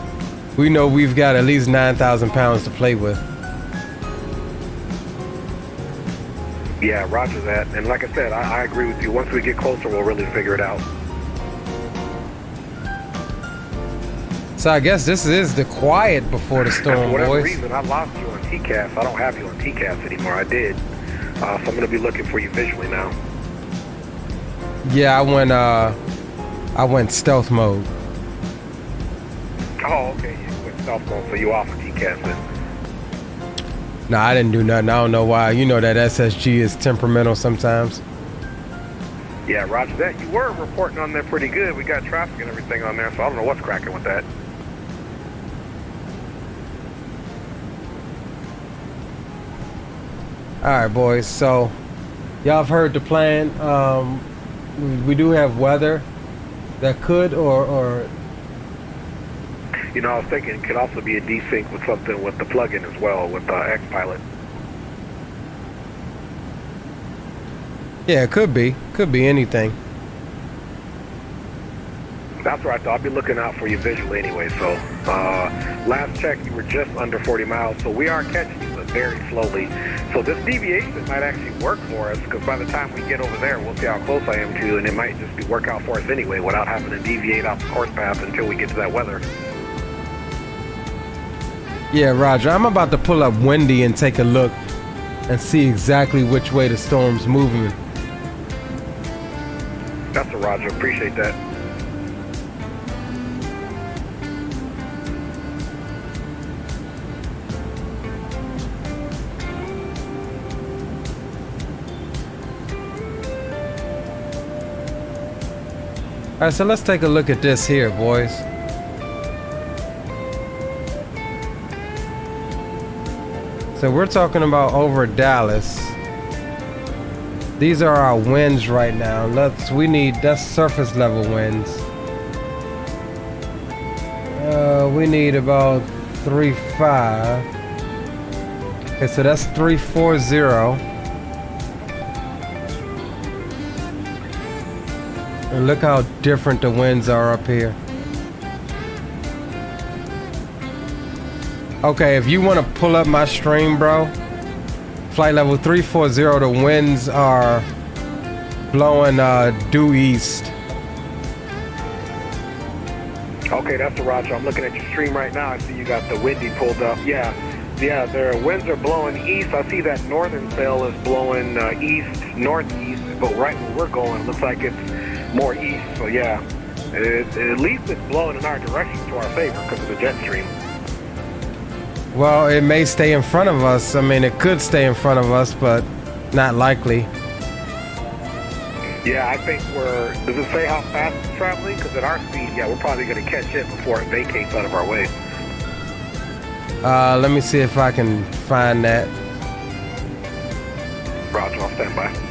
we know we've got at least 9,000 pounds to play with. Yeah, roger that. And like I said, I agree with you. Once we get closer, we'll really figure it out. So I guess this is the quiet before the storm, for whatever boys. reason, I lost you on TCAS. I don't have you on TCAS anymore. I did. So I'm going to be looking for you visually now. Yeah, I went stealth mode. Oh, okay. You went stealth mode, so you off of TCAS then. Nah, I didn't do nothing. I don't know why. You know that SSG is temperamental sometimes. Yeah, roger that. You were reporting on there pretty good. We got traffic and everything on there, so I don't know what's cracking with that. Alright, boys. So, y'all have heard the plan. We do have weather that could or You know, I was thinking it could also be a desync with something with the plugin as well, with Xpilot. yeah, it could be. Could be anything. That's what I thought. I'd be looking out for you visually anyway. So, last check, you were just under 40 miles. So we are catching you, but very slowly. So this deviation might actually work for us, because by the time we get over there, we'll see how close I am to you, and it might just work out for us anyway, without having to deviate off the course path until we get to that weather. Yeah, Roger. I'm about to pull up Wendy and take a look and see exactly which way the storm's moving. That's a roger. Appreciate that. All right, so let's take a look at this here, boys. So we're talking about over Dallas. These are our winds right now. That's surface level winds. We need about 3.5. Okay, so that's 340. And look how different the winds are up here. Okay, if you want to pull up my stream, bro, flight level 340, the winds are blowing due east. Okay, that's the roger. I'm looking at your stream right now. I see you got the windy pulled up. Yeah, their winds are blowing east. I see that northern sail is blowing east, northeast, but right where we're going, it looks like it's more east. So yeah, at least it's blowing in our direction to our favor because of the jet stream. Well, it may stay in front of us. I mean, it could stay in front of us, but not likely. Yeah, I think does it say how fast it's traveling? Because at our speed, yeah, we're probably going to catch it before it vacates out of our way. Let me see if I can find that. Roger, I'll stand by.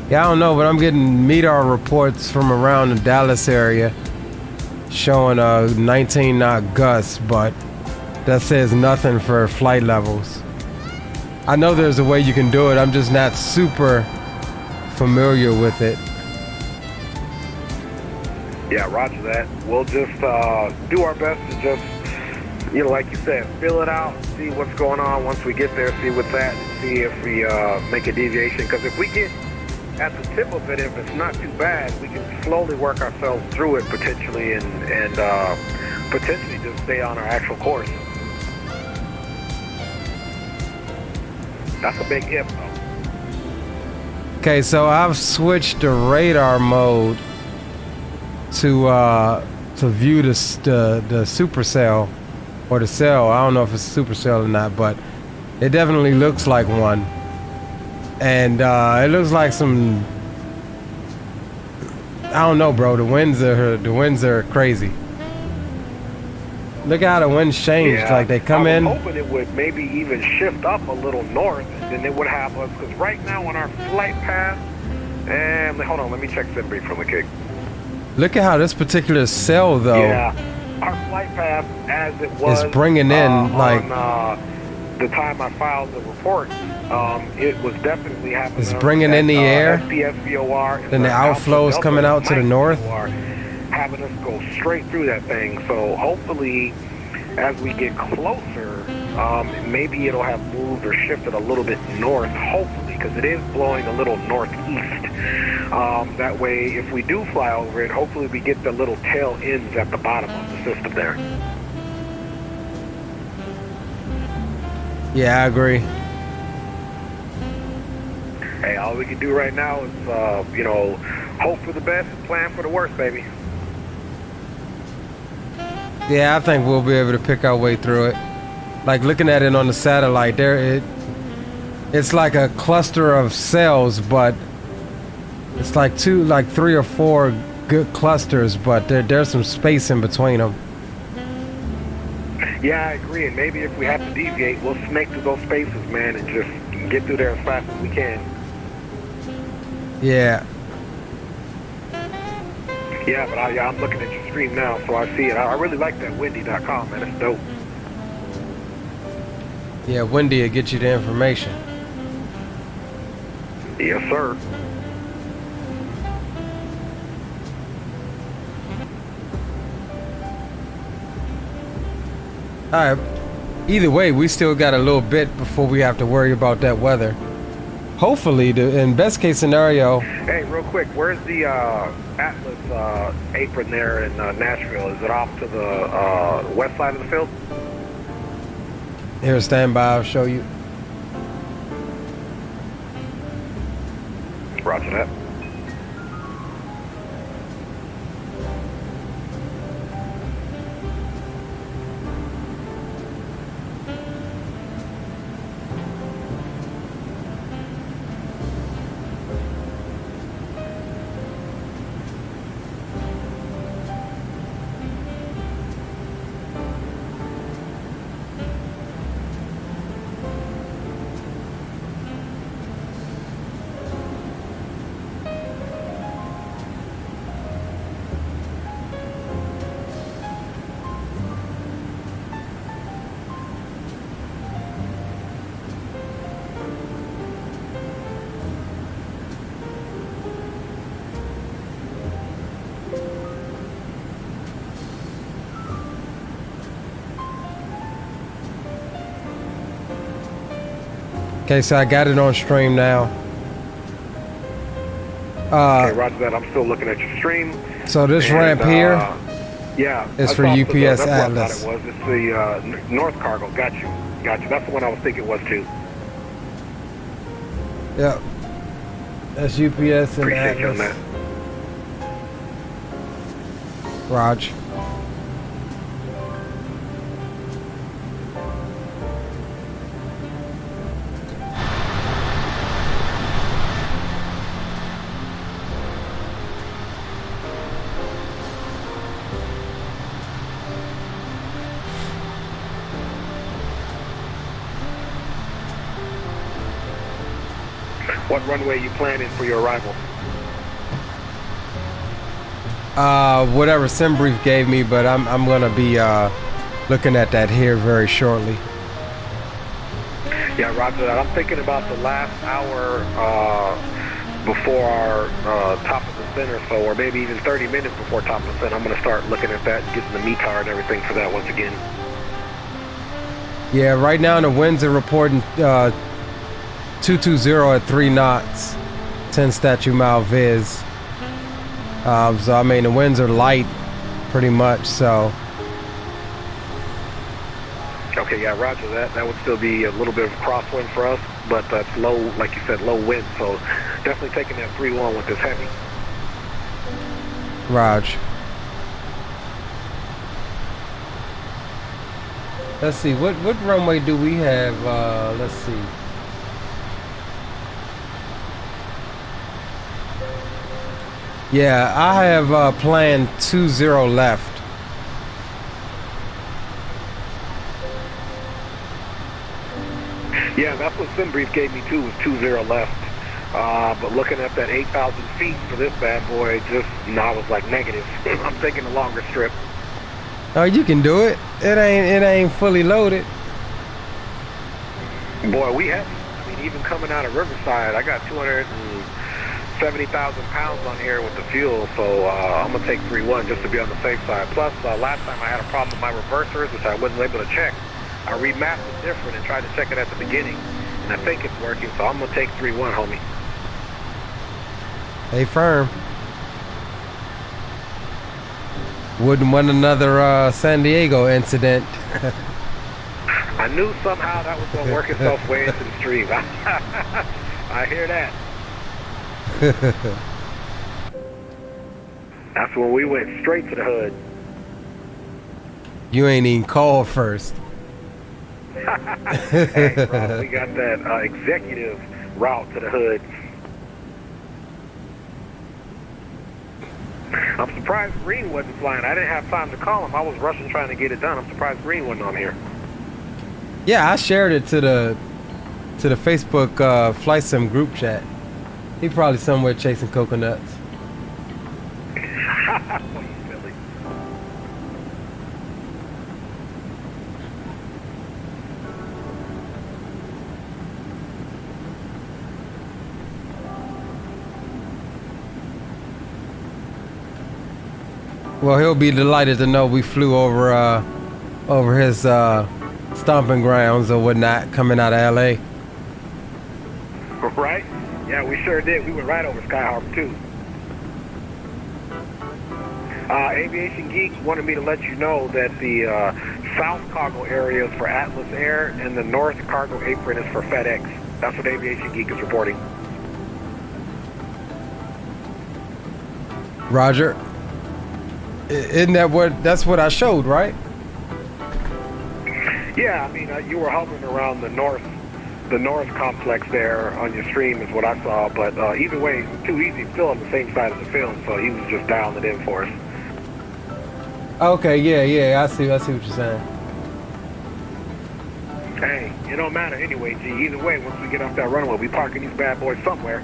Yeah, I don't know, but I'm getting MEDAR reports from around the Dallas area showing 19 knot gusts, but that says nothing for flight levels. I know there's a way you can do it. I'm just not super familiar with it. Yeah, roger that. We'll just do our best to just, like you said, fill it out, see what's going on. Once we get there, see what's at, and see if we make a deviation. Because if we get at the tip of it, if it's not too bad, we can slowly work ourselves through it potentially and potentially just stay on our actual course. That's a big if, though. Okay, so I've switched the radar mode to view the supercell or the cell. I don't know if it's a supercell or not, but it definitely looks like one. And it looks like some, I don't know, bro. The winds are crazy. Look how the winds changed. Like they come in. I was hoping it would maybe even shift up a little north, and then it would have us. Because right now on our flight path, and hold on, let me check that brief from the kick. Look at how this particular cell, though. Yeah, our flight path as it was. It's bringing in like. On, the time I filed the report, it was definitely happening. It's bringing in the air. SVOR. Then the outflow is coming out to the north. Having us go straight through that thing. So hopefully, as we get closer, maybe it'll have moved or shifted a little bit north. Hopefully, because it is blowing a little northeast. That way, if we do fly over it, hopefully we get the little tail ends at the bottom of the system there. Yeah, I agree. Hey, all we can do right now is, you know, hope for the best and plan for the worst, baby. Yeah, I think we'll be able to pick our way through it. Like looking at it on the satellite, it's like a cluster of cells, but it's like three or four good clusters, but there's some space in between them. Yeah, I agree, and maybe if we have to deviate, we'll snake through those spaces, man, and just get through there as fast as we can. Yeah. Yeah, but I'm looking at your stream now, so I see it. I really like that windy.com, man. It's dope. Yeah, Windy will get you the information. Yes, sir. All right. Either way, we still got a little bit before we have to worry about that weather. Hopefully, in best case scenario. Hey, real quick, where's the Atlas apron there in Nashville? Is it off to the west side of the field? Here, stand by. I'll show you. Roger that. Okay, so I got it on stream now. Okay, roger that. I'm still looking at your stream. So this ramp here, yeah, is for UPS Atlas. Atlas. That's what I thought it was. It's the North Cargo. Got you. That's the one I was thinking it was too. Yep. That's UPS and Appreciate you on Atlas. that. Raj. What runway you planning for your arrival? Whatever SimBrief gave me, but I'm gonna be looking at that here very shortly. Yeah, roger that. I'm thinking about the last hour before our top of the center, so, or maybe even 30 minutes before top of the center. I'm gonna start looking at that, getting the METAR and everything for that once again. Yeah, right now the winds are reporting 220 at 3 knots, 10 statute mile viz. So I mean the winds are light pretty much, so. Okay, yeah, roger that. That would still be a little bit of a crosswind for us. but that's low, like you said, low wind. So definitely taking that 3-1 with this heavy. Raj. Let's see, what runway do we have? Let's see. Yeah, I have planned 20 left. Yeah, that's what SimBrief gave me too, was 20 left. But looking at that 8,000 feet for this bad boy, I was like negative. I'm taking a longer strip. Oh, you can do it. It ain't fully loaded. Boy, even coming out of Riverside, I got 270,000 pounds on here with the fuel, so I'm gonna take 3-1 just to be on the safe side. Plus, last time I had a problem with my reversers, which I wasn't able to check. I remapped it different and tried to check it at the beginning, and I think it's working, so I'm gonna take 3-1, homie. Hey, firm. Wouldn't want another San Diego incident. I knew somehow that was going to work itself way into the stream. I hear that. That's when we went straight to the hood. You ain't even called first. Hey, bro, we got that executive route to the hood. I'm surprised Green wasn't flying. I didn't have time to call him. I was rushing trying to get it done. I'm surprised Green wasn't on here. Yeah, I shared it to the Facebook Flight Sim group chat. He probably somewhere chasing coconuts. You silly. Well, he'll be delighted to know we flew over his stomping grounds or whatnot coming out of LA. Right? Yeah, we sure did. We went right over Sky Harbor too. Aviation Geek wanted me to let you know that the south cargo area is for Atlas Air and the north cargo apron is for FedEx. That's what Aviation Geek is reporting. Roger. Isn't that's what I showed, right? Yeah, I mean, you were hovering around the north complex there on your stream is what I saw, but either way, it's too easy. It's still on the same side of the film, so he was just dialing it in for us. Okay, yeah, I see what you're saying. Hey, it don't matter anyway, G. Either way, once we get off that runway, we parking these bad boys somewhere.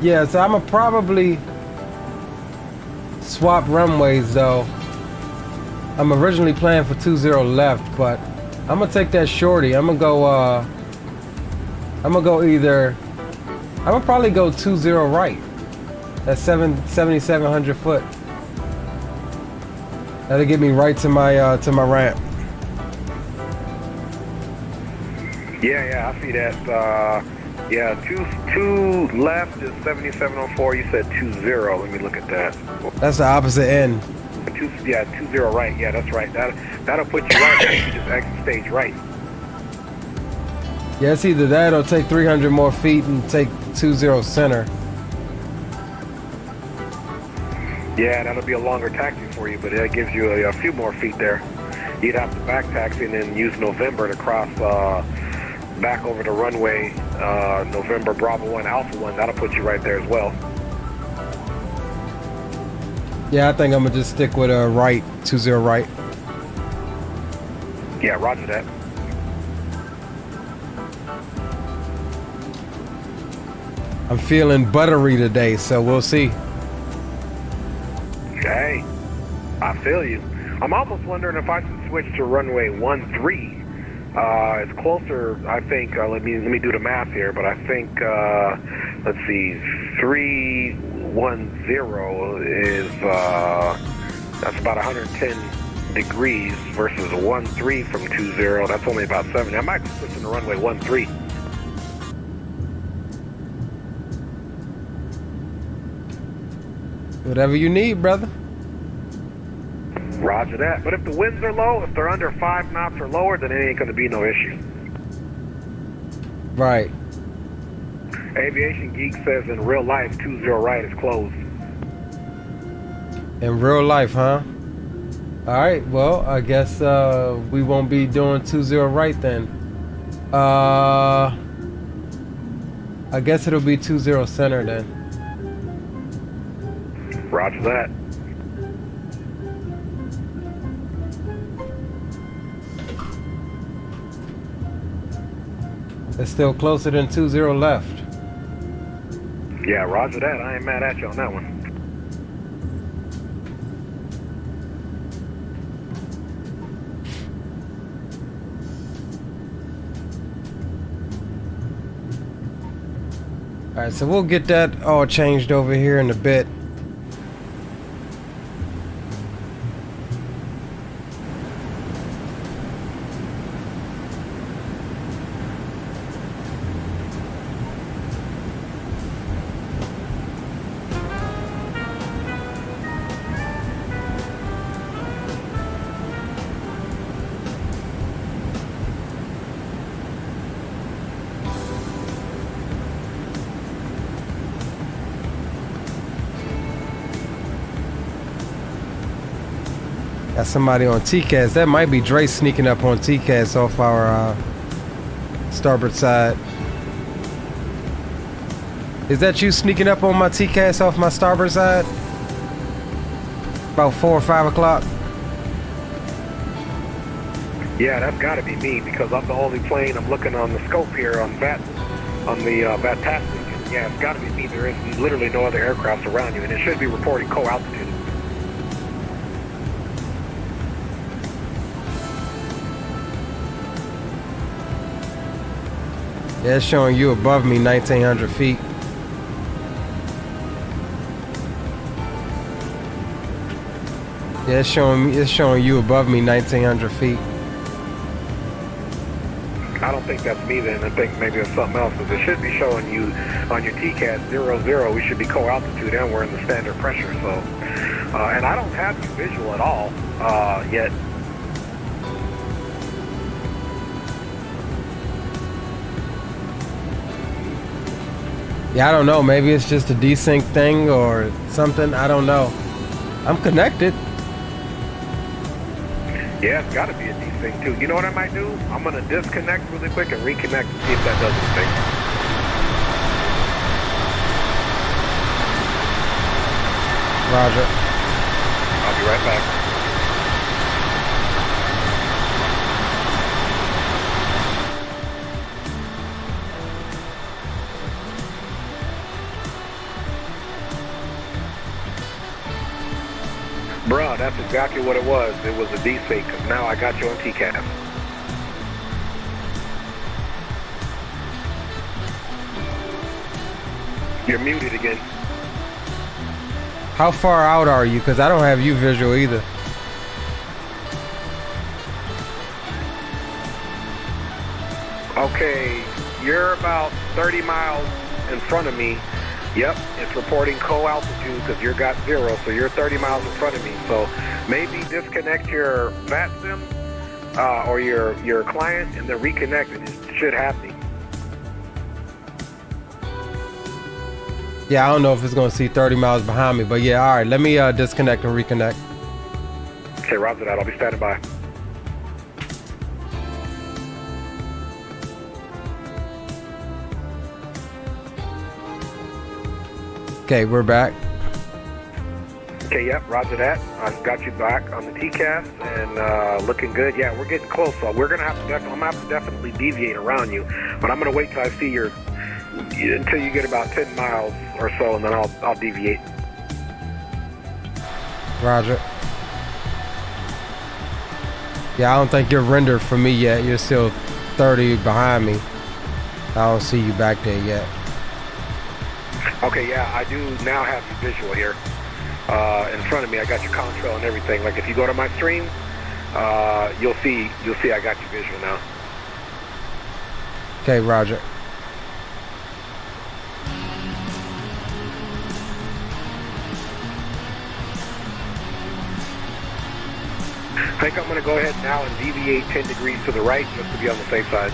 Yeah, so I'ma probably swap runways though. I'm originally planning for 20 left, but I'm gonna take that shorty. I'm gonna probably go 20 right. That's 7,700 foot. That'll get me right to my ramp. Yeah, I see that. Yeah, two left is 7704. You said 20. Let me look at that. That's the opposite end. 20 right. Yeah, that's right. That'll put you right. You just exit stage right. Yeah, it's either that or take 300 more feet and take 20 center. Yeah, that'll be a longer taxi for you, but that gives you a few more feet there. You'd have to back taxi and then use November to cross back over the runway, November Bravo 1 Alpha 1. That'll put you right there as well. Yeah, I think I'm gonna just stick with a right, 20 right. Yeah, roger that. I'm feeling buttery today, so we'll see. Hey, I feel you. I'm almost wondering if I should switch to runway 13. It's closer, I think. Let me do the math here, but I think let's see, 310 is that's about 110 degrees versus 13 from 20. That's only about 70. I might be switching to runway 13. Whatever you need, brother. Roger that. But if the winds are low, if they're under 5 knots or lower, then it ain't going to be no issue. Right. Aviation Geek says in real life, 20 right is closed. In real life, huh? Alright, well, I guess we won't be doing 20 right then. I guess it'll be 20 center then. Roger that. It's still closer than 20 left. Yeah, roger that. I ain't mad at you on that one. Alright, so we'll get that all changed over here in a bit. Got somebody on TCAS. That might be Dre sneaking up on TCAS off our starboard side. Is that you sneaking up on my TCAS off my starboard side? About 4 or 5 o'clock? Yeah, that's got to be me because I'm the only plane. I'm looking on the scope here on VAT, on the VATtastic. Yeah, it's got to be me. There is literally no other aircraft around you, and it should be reporting co-altitude. Yeah, it's showing you above me 1,900 feet. Yeah, it's showing you above me 1,900 feet. I don't think that's me then. I think maybe it's something else because it should be showing you on your TCAS 00. We should be co-altitude and we're in the standard pressure. So, and I don't have you visual at all yet. Yeah, I don't know. Maybe it's just a desync thing or something. I don't know. I'm connected. Yeah, it's got to be a desync too. You know what I might do? I'm going to disconnect really quick and reconnect and see if that does anything. Roger. I'll be right back. Bruh, that's exactly what it was. It was a desync because now I got you on TCAS. You're muted again. How far out are you? Because I don't have you visual either. Okay, you're about 30 miles in front of me. Yep, it's reporting co-altitude because you're got 0, so you're 30 miles in front of me. So maybe disconnect your VAT sim or your client and then reconnect and it should happen. Yeah, I don't know if it's going to see 30 miles behind me, but yeah, all right, let me disconnect and reconnect. Okay, roger that. I'll be standing by. Okay, we're back. Okay, yep, roger that. I've got you back on the TCAS and looking good. Yeah, we're getting close, so we're gonna have to I'm gonna have to definitely deviate around you, but I'm gonna wait till I see until you get about 10 miles or so, and then I'll deviate. Roger. Yeah, I don't think you're rendered for me yet. You're still 30 behind me. I don't see you back there yet. Okay, yeah, I do now have you visual here in front of me. I got your contrail and everything. Like if you go to my stream, you'll see I got you visual now. Okay, roger. I think I'm going to go ahead now and deviate 10 degrees to the right just to be on the safe side.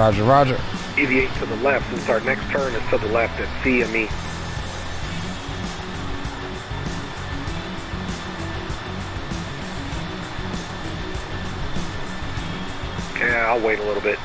Roger, roger. Deviate to the left since our next turn is to the left at CME. Okay, I'll wait a little bit.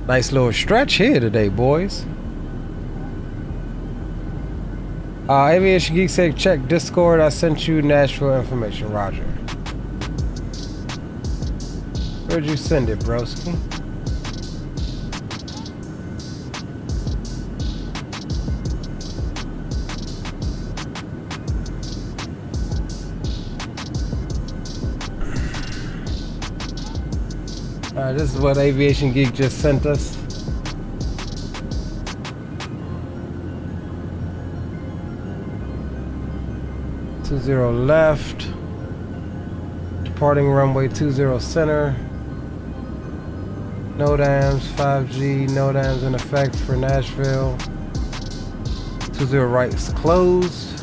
Nice little stretch here today, boys. Aviation Geek said check Discord. I sent you Nashville information. Roger. Where'd you send it, broski? Alright, this is what Aviation Geek just sent us. Two-zero left. Departing runway 20 center. No dams, 5G, no dams in effect for Nashville. 20 right is closed.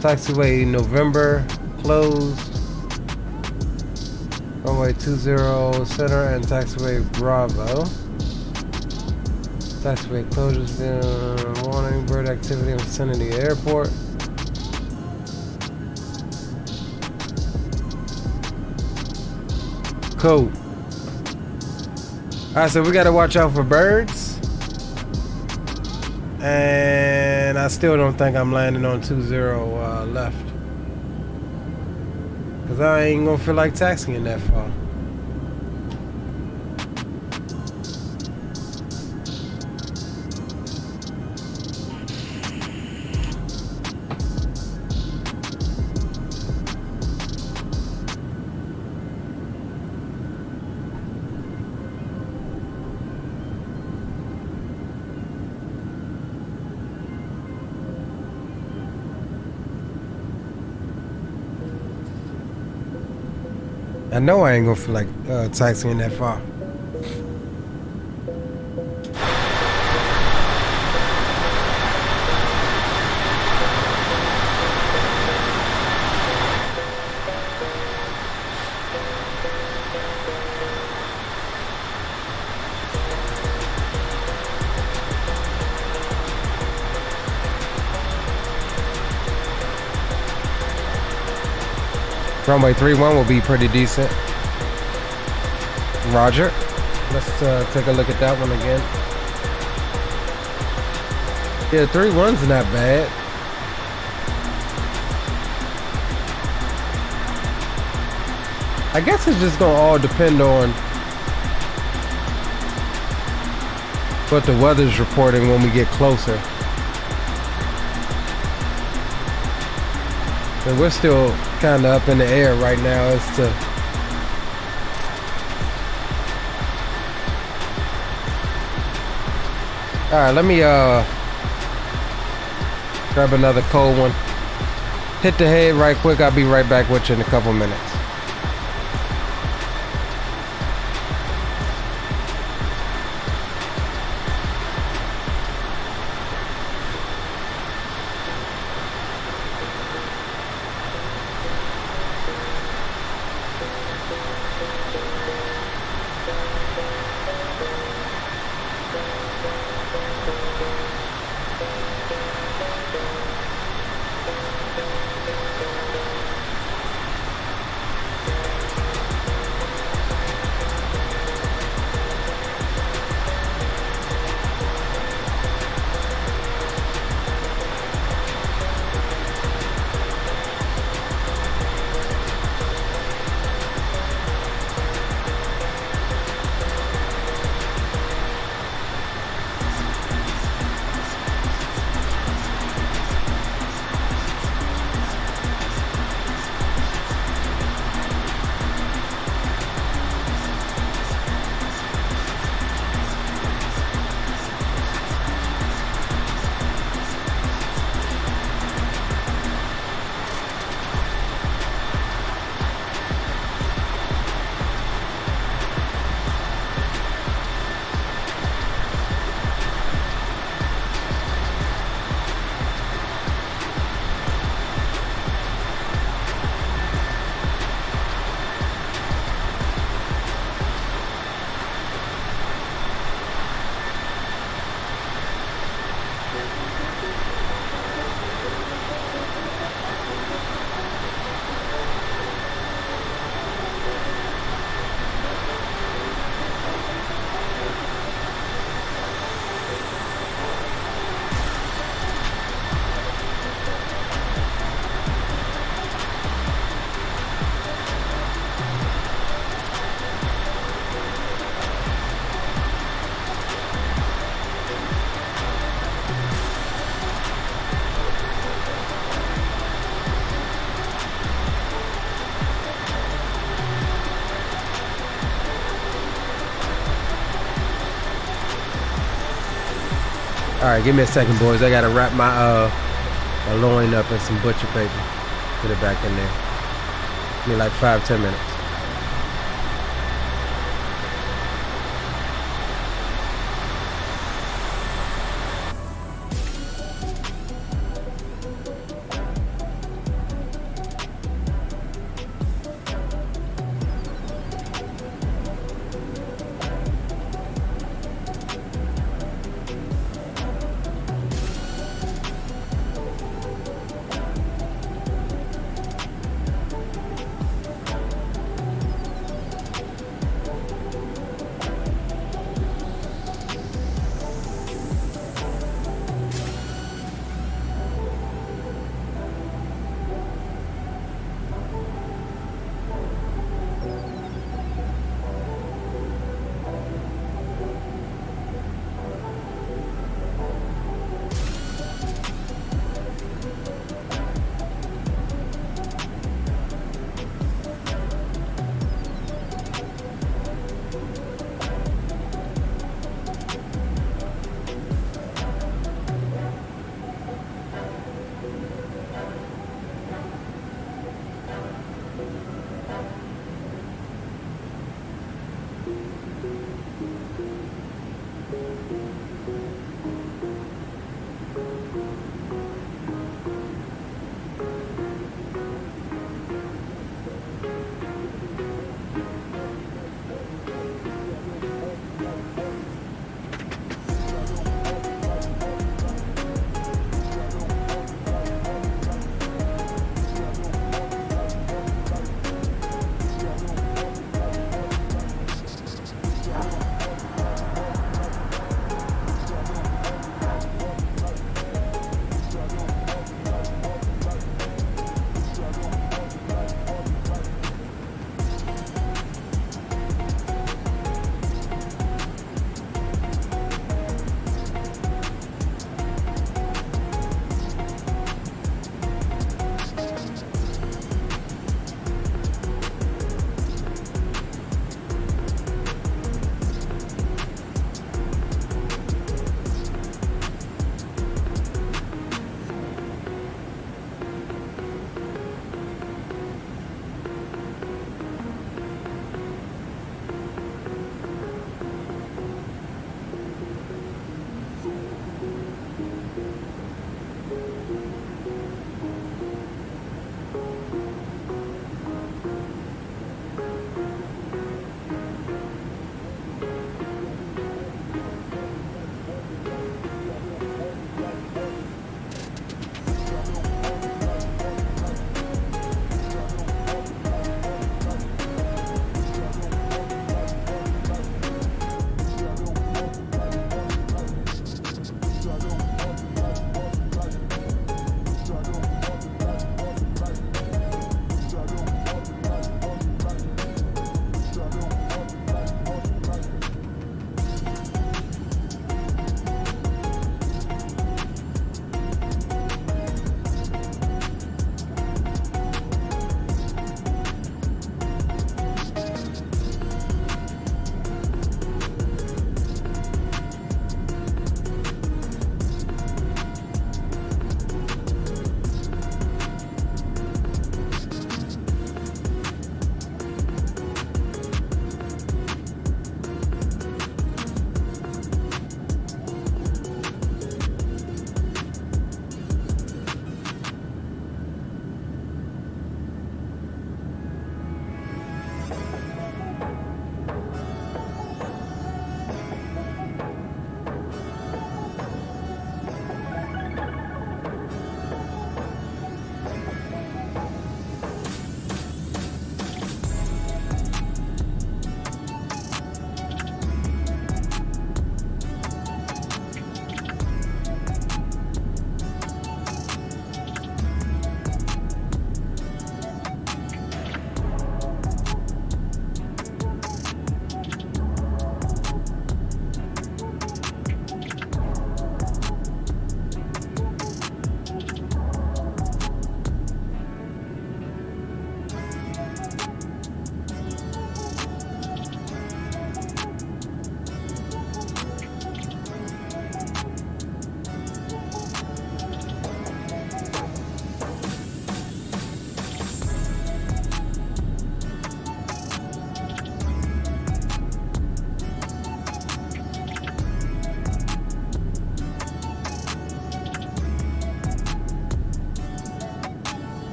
Taxiway November, closed. Runway 20 center and taxiway Bravo. Taxiway closures been warning bird activity in vicinity airport. Cool. Alright, so we gotta watch out for birds. And I still don't think I'm landing on 20 left. Cause I ain't gonna feel like taxiing that far. I know I ain't gonna feel like taxiing that far. Runway 31 will be pretty decent. Roger. Let's take a look at that one again. Yeah, 31's not bad. I guess it's just gonna all depend on what the weather's reporting when we get closer. And we're still kind of up in the air right now as to alright, let me grab another cold one. Hit the head right quick. I'll be right back with you in a couple minutes. Alright, give me a second, boys. I gotta wrap my my loin up in some butcher paper. Put it back in there. Give me like 5-10 minutes.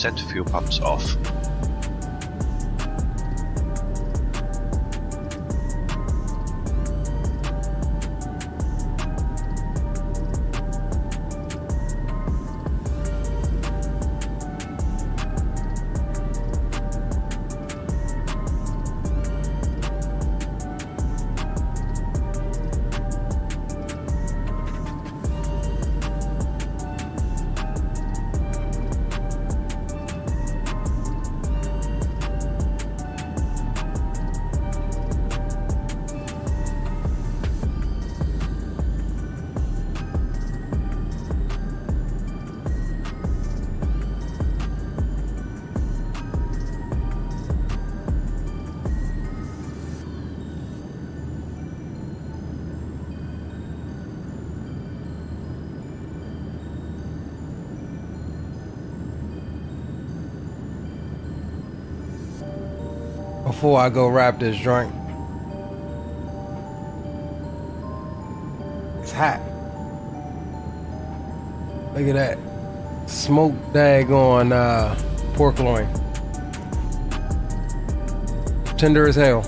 Center fuel pumps off. Before I go wrap this joint, it's hot. Look at that smoked daggone pork loin, tender as hell.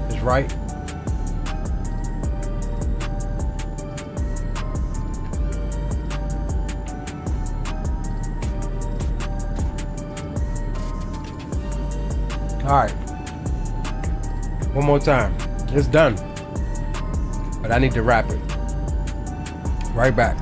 It's right. All right, one more time. It's done, but I need to wrap it. Right back.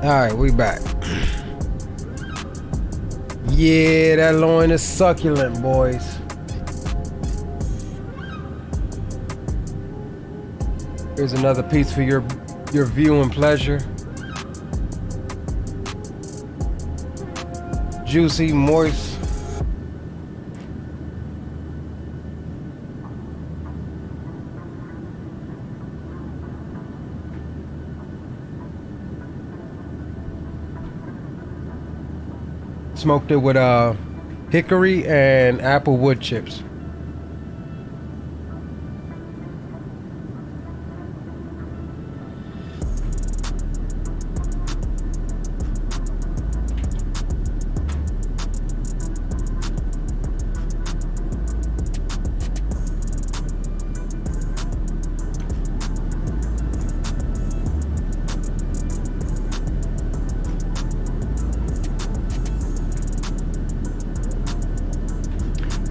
Alright, we back. Yeah, that loin is succulent, boys. Here's another piece for your viewing pleasure. Juicy, moist. Smoked it with hickory and apple wood chips.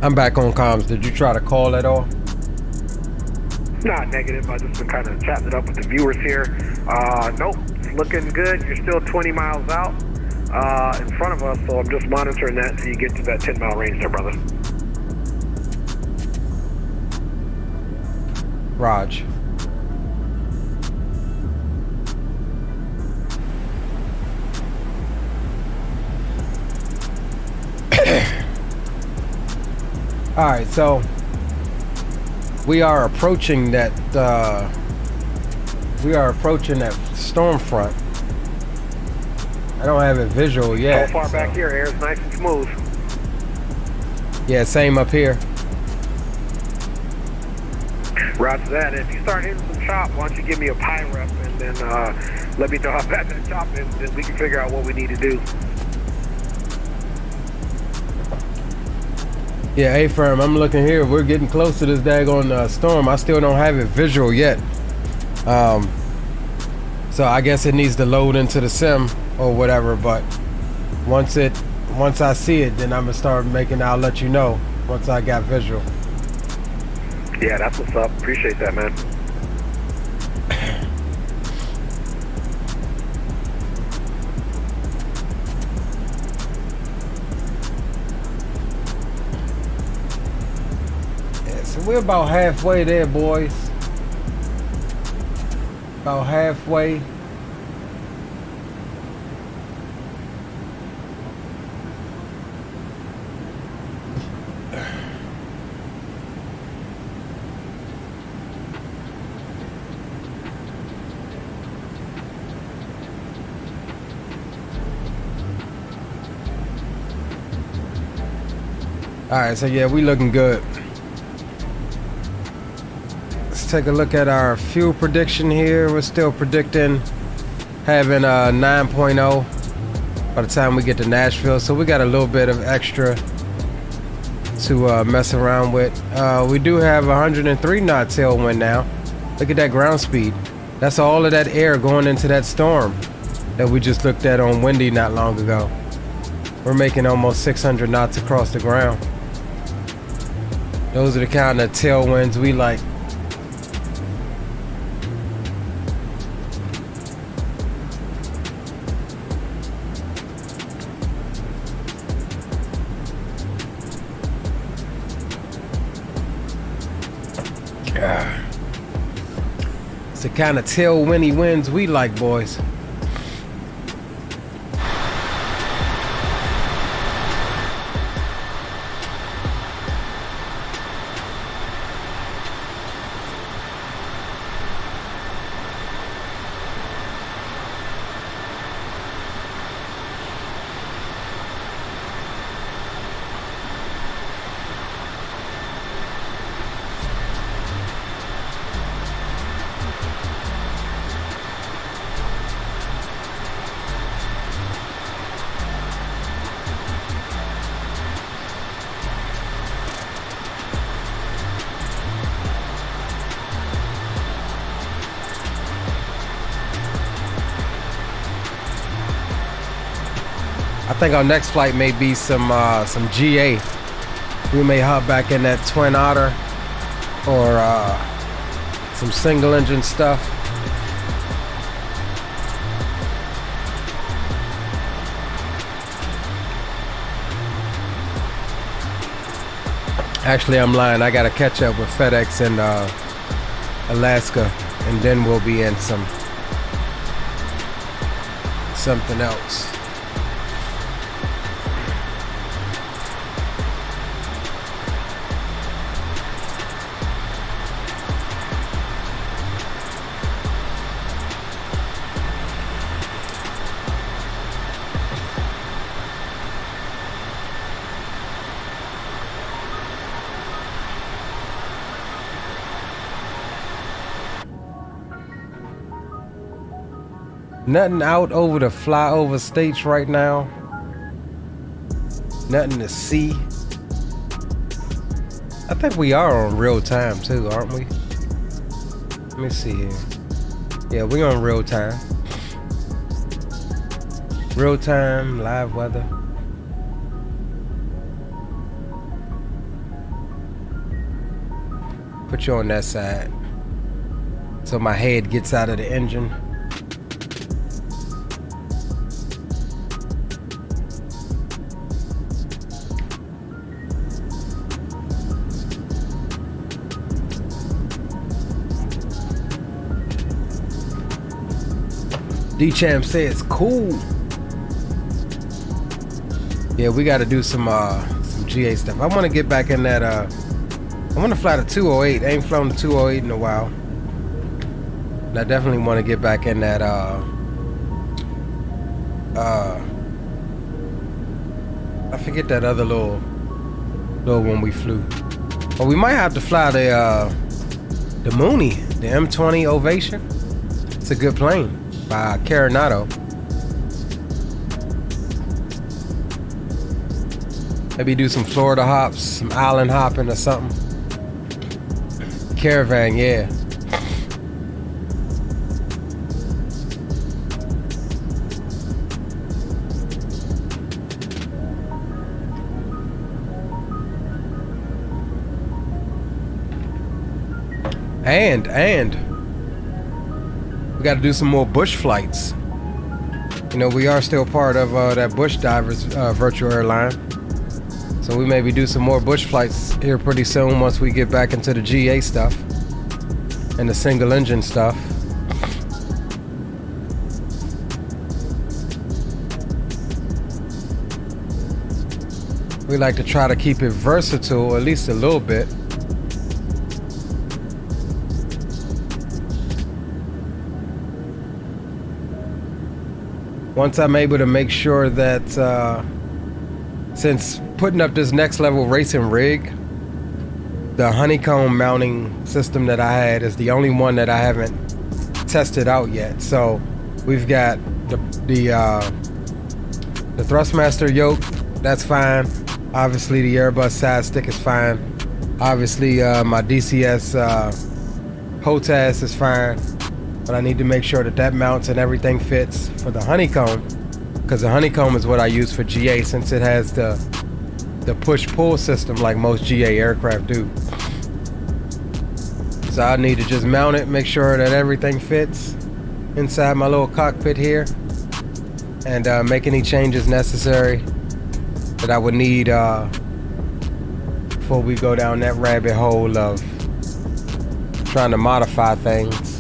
I'm back on comms. Did you try to call at all? Not negative. I've just been kind of chatting it up with the viewers here. Nope, it's looking good. You're still 20 miles out in front of us, so I'm just monitoring that until you get to that 10-mile range there, brother. Raj. All right, so we are approaching that. Storm front. I don't have it visual yet. So far back here, air's nice and smooth. Yeah, same up here. Roger that. If you start hitting some chop, why don't you give me a pie rep and then let me know how bad that chop is, then we can figure out what we need to do. Yeah, A-Firm, I'm looking here. We're getting close to this daggone storm. I still don't have it visual yet. So I guess it needs to load into the sim or whatever, but once I see it, then I'm gonna start making, I'll let you know once I got visual. Yeah, that's what's up. Appreciate that, man. We're about halfway there, boys. About halfway. All right, so yeah, we looking good. Take a look at our fuel prediction here. We're still predicting having a 9.0 by the time we get to Nashville, so we got a little bit of extra to mess around with. We do have 103 knot tailwind now. Look at that ground speed. That's all of that air going into that storm that we just looked at on Windy not long ago. We're making almost 600 knots across the ground. Those are the kind of tailwinds we like. It's the kind of tailwindy winds we like, boys. I think our next flight may be some GA. We may hop back in that Twin Otter or some single engine stuff. Actually, I'm lying. I gotta catch up with FedEx in Alaska, and then we'll be in something else. Nothing out over the flyover states right now. Nothing to see. I think we are on real time too, aren't we? Let me see here. Yeah, we're on real time. Real time, live weather. Put you on that side so my head gets out of the engine. D-Champ says cool. Yeah, we got to do some GA stuff. I want to get back in that. I want to fly the 208. I ain't flown the 208 in a while. And I definitely want to get back in that. I forget that other little one we flew. But we might have to fly the Mooney, the M20 Ovation. It's a good plane. By Coronado. Maybe do some Florida hops, some island hopping or something. Caravan, yeah. And we got to do some more bush flights. You know, we are still part of that Bush Divers virtual airline. So we maybe do some more bush flights here pretty soon once we get back into the GA stuff and the single engine stuff. We like to try to keep it versatile at least a little bit. Once I'm able to make sure that since putting up this next level racing rig, the honeycomb mounting system that I had is the only one that I haven't tested out yet. So we've got the Thrustmaster yoke, that's fine. Obviously the Airbus side stick is fine. Obviously my DCS HOTAS is fine. But I need to make sure that that mounts and everything fits for the honeycomb, because the honeycomb is what I use for GA since it has the push-pull system like most GA aircraft do. So I need to just mount it, make sure that everything fits inside my little cockpit here, and make any changes necessary that I would need before we go down that rabbit hole of trying to modify things.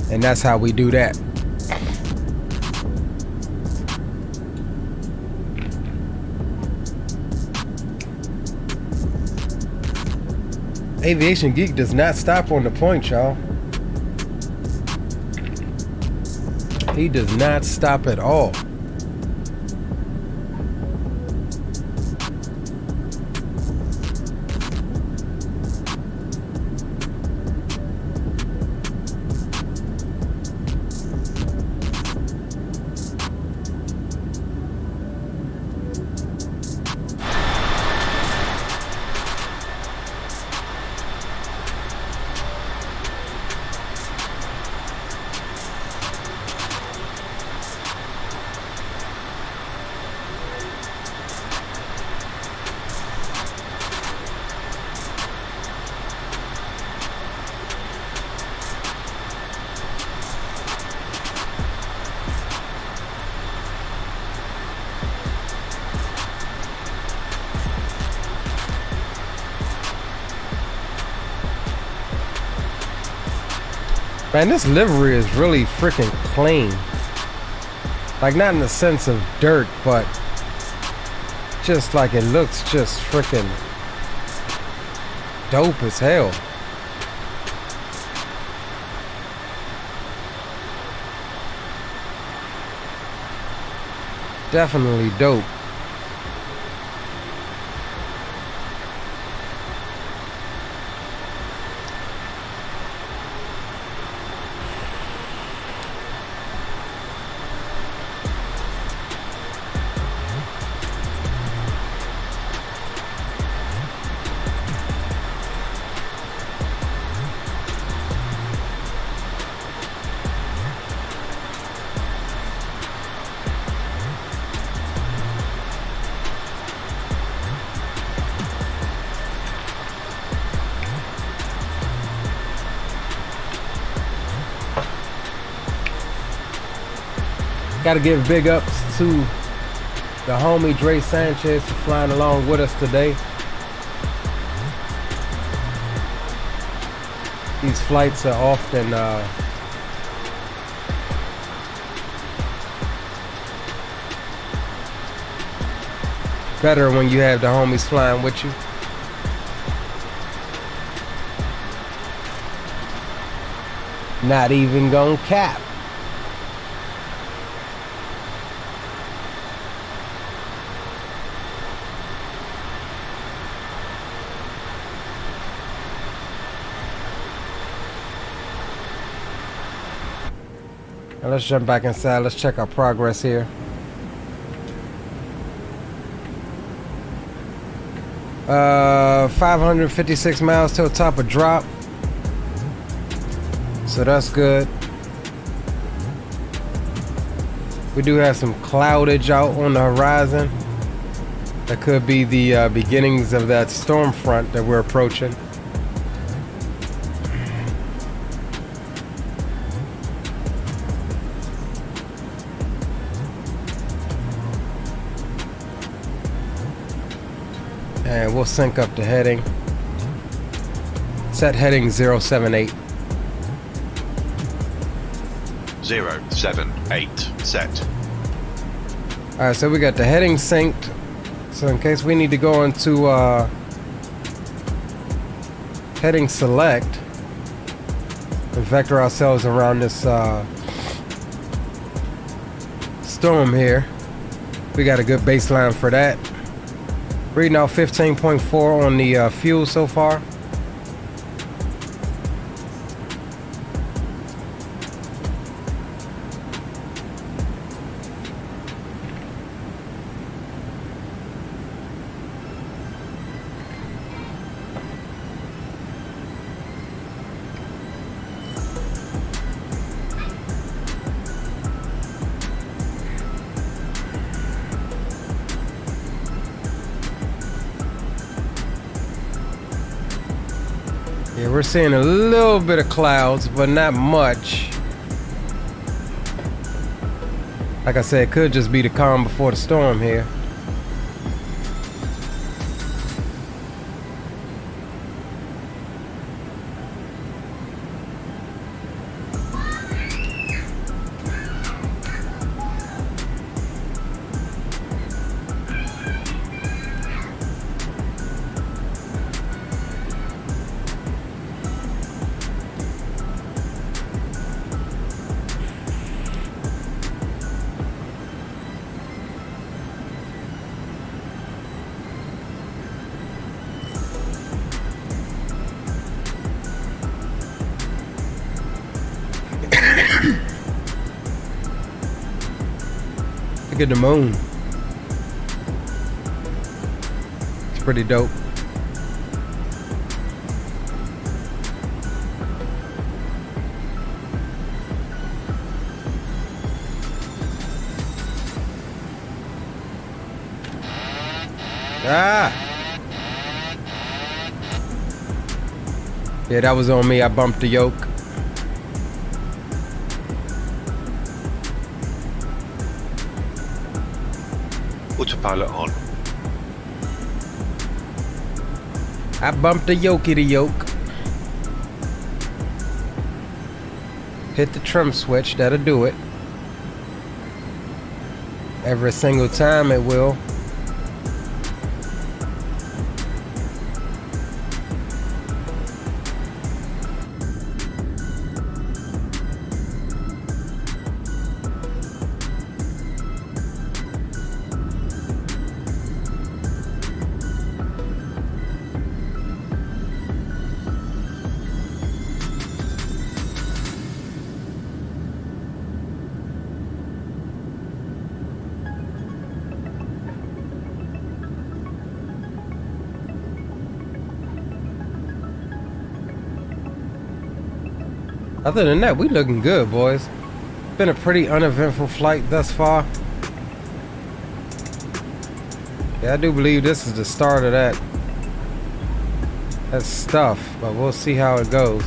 And that's how we do that. Aviation Geek does not stop on the point, y'all. He does not stop at all. Man, this livery is really freaking clean. Like, not in the sense of dirt, but just like it looks just freaking dope as hell. Definitely dope. Gotta give big ups to the homie Dre Sanchez for flying along with us today. These flights are often better when you have the homies flying with you. Not even gonna cap. Now let's jump back inside. Let's check our progress here. Uh, 556 miles till top of drop. So that's good. We do have some cloudage out on the horizon. That could be the beginnings of that storm front that we're approaching. And we'll sync up the heading. Set heading 078. 078 set. Alright, so we got the heading synced. So in case we need to go into heading select and vector ourselves around this storm here, we got a good baseline for that. Reading out 15.4 on the fuel so far. Yeah, we're seeing a little bit of clouds, but not much. Like I said, it could just be the calm before the storm here. Look at the moon. It's pretty dope. Ah! Yeah, that was on me. I bumped the yoke. Autopilot on. I bumped the yoke. Hit the trim switch, that'll do it. Every single time it will. Other than that, we looking good, boys. Been a pretty uneventful flight thus far. Yeah, I do believe this is the start of that stuff, but we'll see how it goes.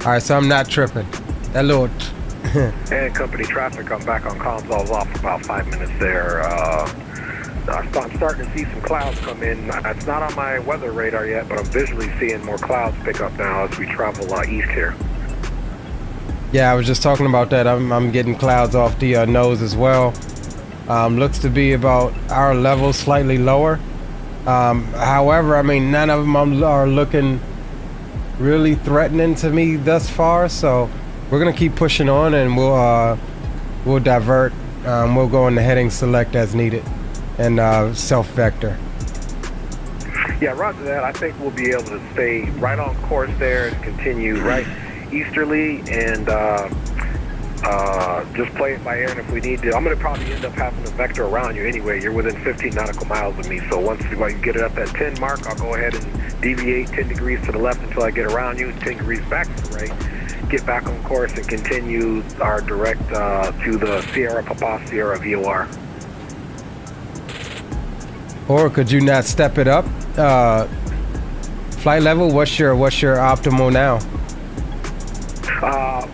All right, so I'm not tripping. That little. And company traffic, I'm back on comms. I was off for about 5 minutes there. I'm starting to see some clouds come in. It's not on my weather radar yet, but I'm visually seeing more clouds pick up now as we travel east here. Yeah, I was just talking about that. I'm getting clouds off the nose as well. Looks to be about our level, slightly lower. However, I mean, none of them are looking really threatening to me thus far. So we're gonna keep pushing on, and we'll divert. We'll go in the heading select as needed, and self-vector. Yeah, roger that. I think we'll be able to stay right on course there and continue right easterly, and just play it by ear. And if we need to, I'm going to probably end up having a vector around you anyway. You're within 15 nautical miles of me, so once you get it up that 10 mark, I'll go ahead and deviate 10 degrees to the left until I get around you, 10 degrees back to the right, get back on course, and continue our direct to the Sierra Papa Sierra VOR. Or could you not step it up? Flight level, what's your optimal now?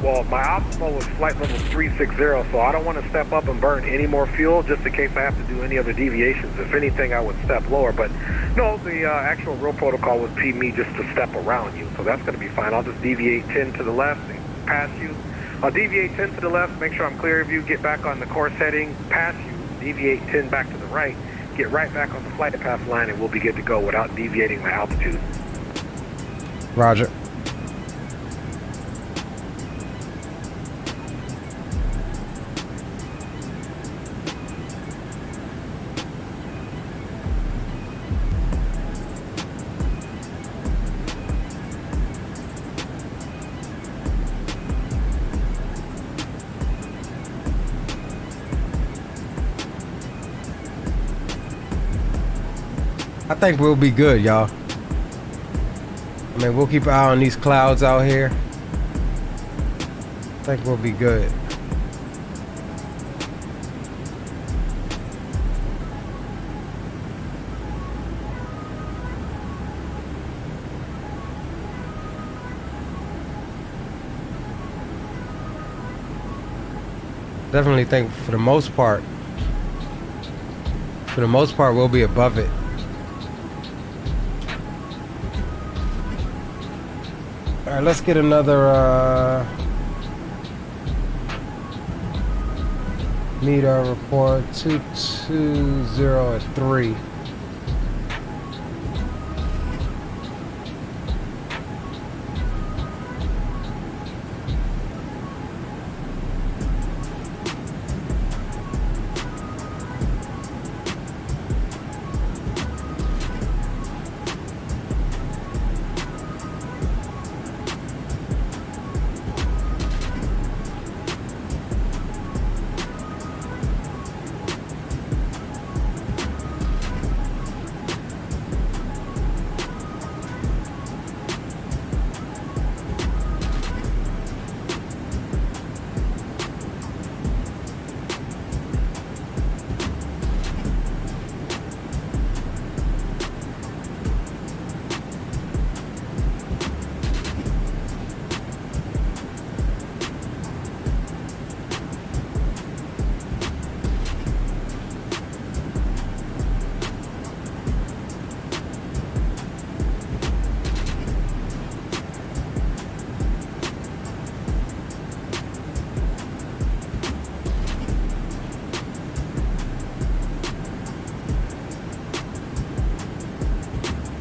Well, my optimal was flight level 360, so I don't want to step up and burn any more fuel just in case I have to do any other deviations. If anything, I would step lower, but no, the actual real protocol would be me just to step around you, so that's going to be fine. I'll just deviate 10 to the left and pass you. I'll deviate 10 to the left, make sure I'm clear of you, get back on the course heading, pass you, deviate 10 back to the right, get right back on the flight path line, and we'll be good to go without deviating my altitude. Roger. I think we'll be good, y'all. I mean, we'll keep an eye on these clouds out here. I think we'll be good. Definitely think for the most part, we'll be above it. All right, let's get another meter report 220 at 3.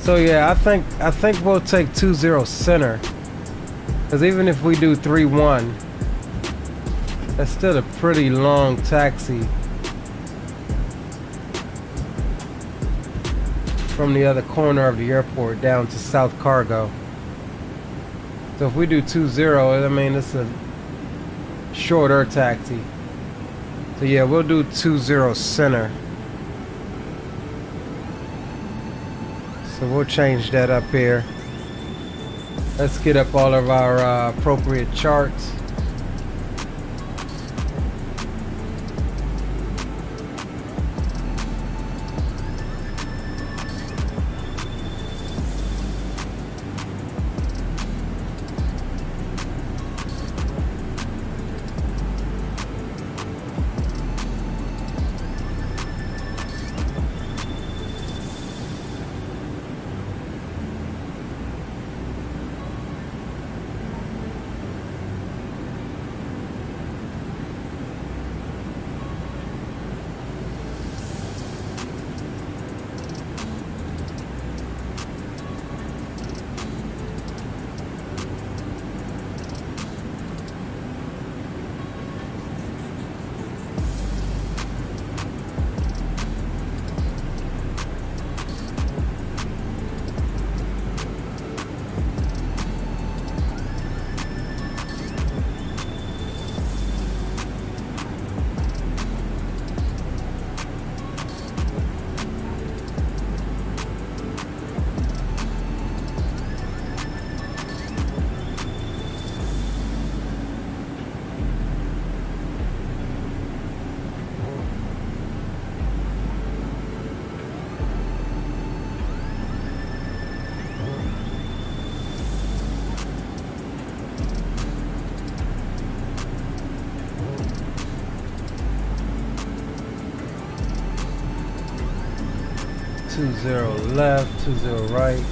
So yeah, I think we'll take 20 center, because even if we do 31, that's still a pretty long taxi from the other corner of the airport down to South Cargo. So if we do 20, I mean, it's a shorter taxi. So yeah, we'll do 20 center. So we'll change that up here. Let's get up all of our appropriate charts. 20 left, 20 right.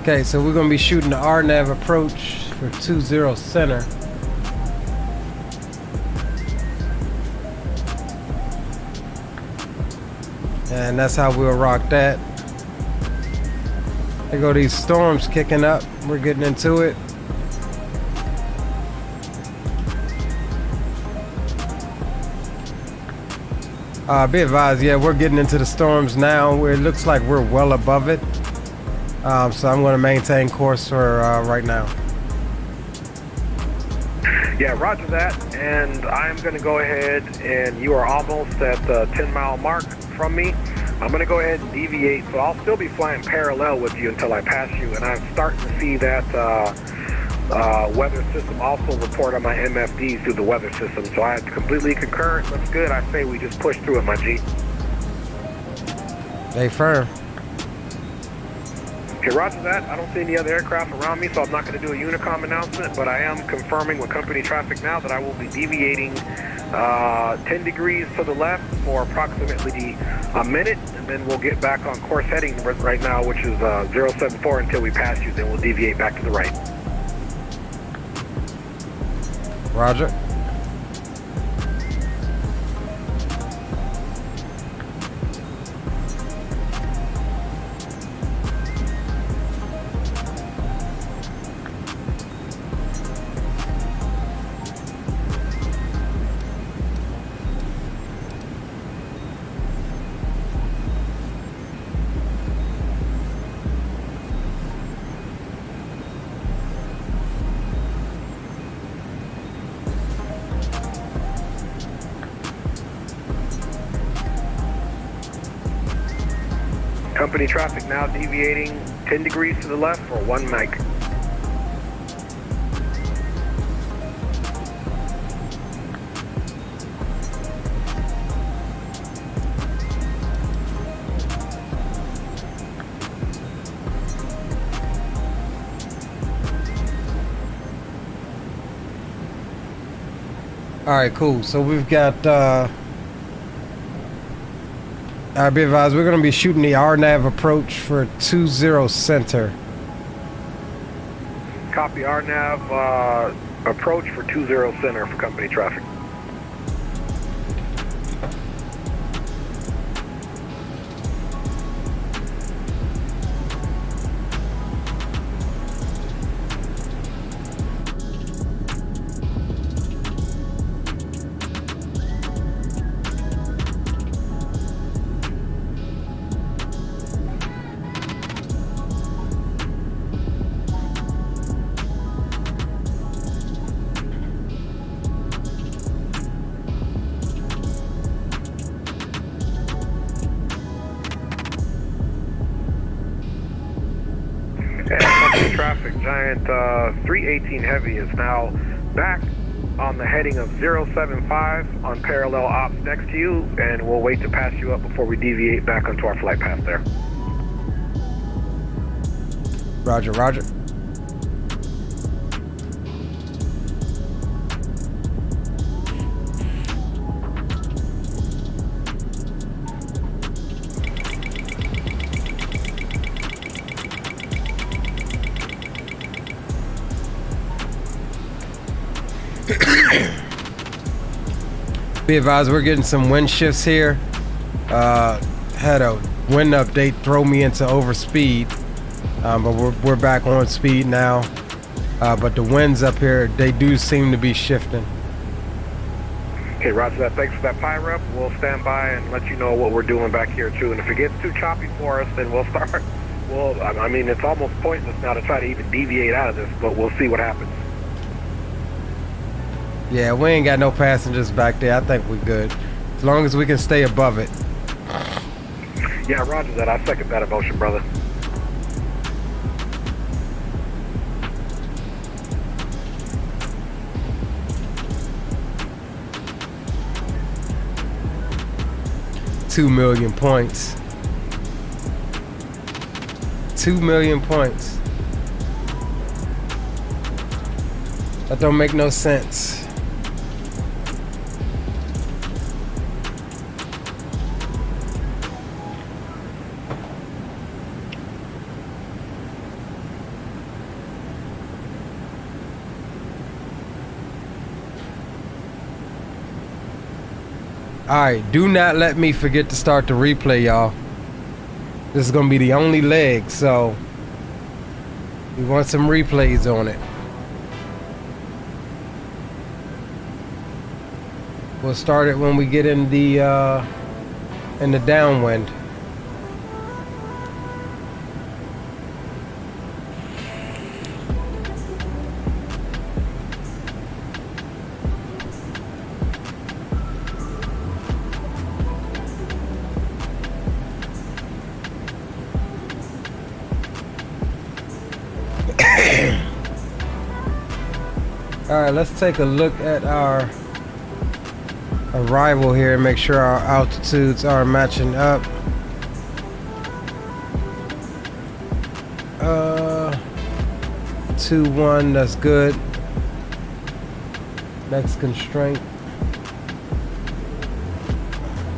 Okay, so we're gonna be shooting the RNAV approach for 20 center. And that's how we'll rock that. There go these storms kicking up. We're getting into it. Be advised, yeah, we're getting into the storms now where it looks like we're well above it. So I'm going to maintain course for right now. Yeah, roger that. And I'm going to go ahead, and you are almost at the 10-mile mark from me. I'm going to go ahead and deviate, so I'll still be flying parallel with you until I pass you. And I'm starting to see that weather system also report on my MFDs through the weather system. So I completely concur. Looks good. I say we just push through it, my G. Hey, firm. Okay, roger that. I don't see any other aircraft around me, so I'm not going to do a Unicom announcement, but I am confirming with company traffic now that I will be deviating 10 degrees to the left for approximately a minute, and then we'll get back on course heading right now, which is 074 until we pass you, then we'll deviate back to the right. Roger. Company traffic now deviating 10 degrees to the left for 1 mic. All right, cool. So we've got, be advised, we're going to be shooting the RNAV approach for 20 center. Copy RNAV approach for 20 center for company traffic. Traffic, Giant 318 Heavy is now back on the heading of 075 on parallel ops next to you, and we'll wait to pass you up before we deviate back onto our flight path there. Roger, roger. Be advised, we're getting some wind shifts here. Had a wind update throw me into overspeed, but we're back on speed now. but the winds up here, they do seem to be shifting. Okay, roger that. Thanks for that pie rep. We'll stand by and let you know what we're doing back here too. And if it gets too choppy for us, then we'll start. Well, I mean, it's almost pointless now to try to even deviate out of this, but we'll see what happens. Yeah, we ain't got no passengers back there. I think we're good. As long as we can stay above it. Yeah, roger that. I second that emotion, brother. $2 million points. 2 million points. That don't make no sense. Alright, do not let me forget to start the replay, y'all. This is gonna be the only leg, so we want some replays on it. We'll start it when we get in the downwind. Alright, let's take a look at our arrival here and make sure our altitudes are matching up. 2-1, that's good. Next constraint.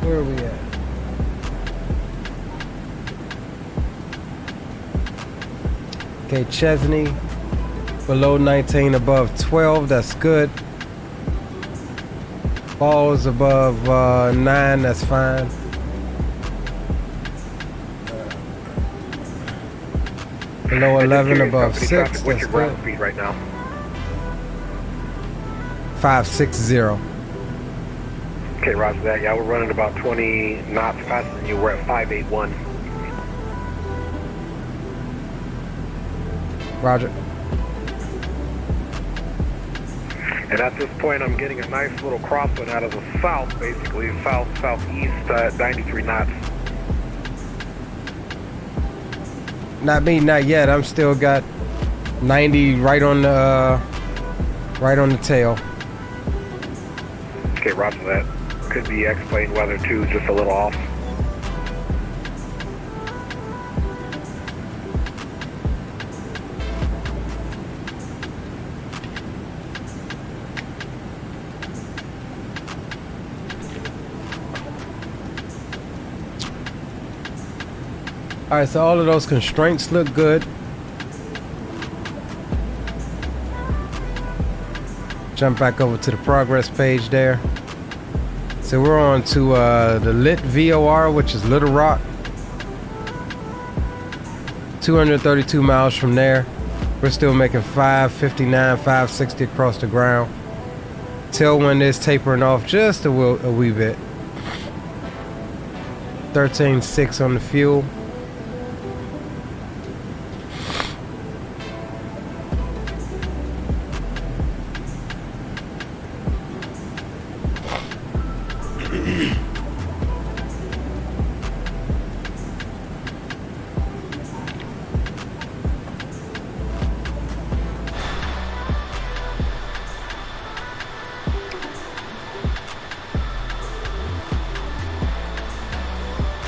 Where are we at? Okay, Chesney. Below 19, above 12, that's good. Balls above 9, that's fine. Below 11, above 6, that's what's your ground good. speed right now? 560. Okay, roger that. Yeah, we're running about 20 knots faster than you. We're at 581. Roger. And at this point, I'm getting a nice little crosswind out of the south, basically southeast at 93 knots. Not me, not yet. I'm still got 90 right on the tail. Okay, roger that. Could be X-plane weather too, just a little off. Alright, so all of those constraints look good. Jump back over to the progress page there. So we're on to the lit VOR, which is Little Rock. 232 miles from there. We're still making 559, 560 across the ground. Tailwind is tapering off just a wee bit. 13.6 on the fuel.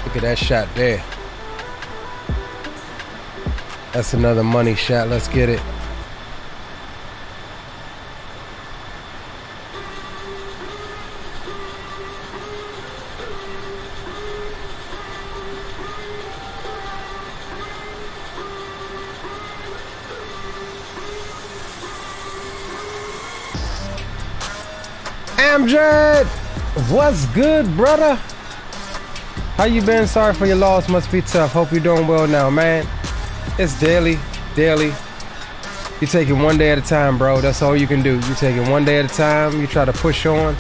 Look at that shot there. That's another money shot. Let's get it. Amjad, what's good, brother? How you been? Sorry for your loss. Must be tough. Hope you're doing well now, man. It's daily. You take it one day at a time, bro. That's all you can do. You take it one day at a time. You try to push on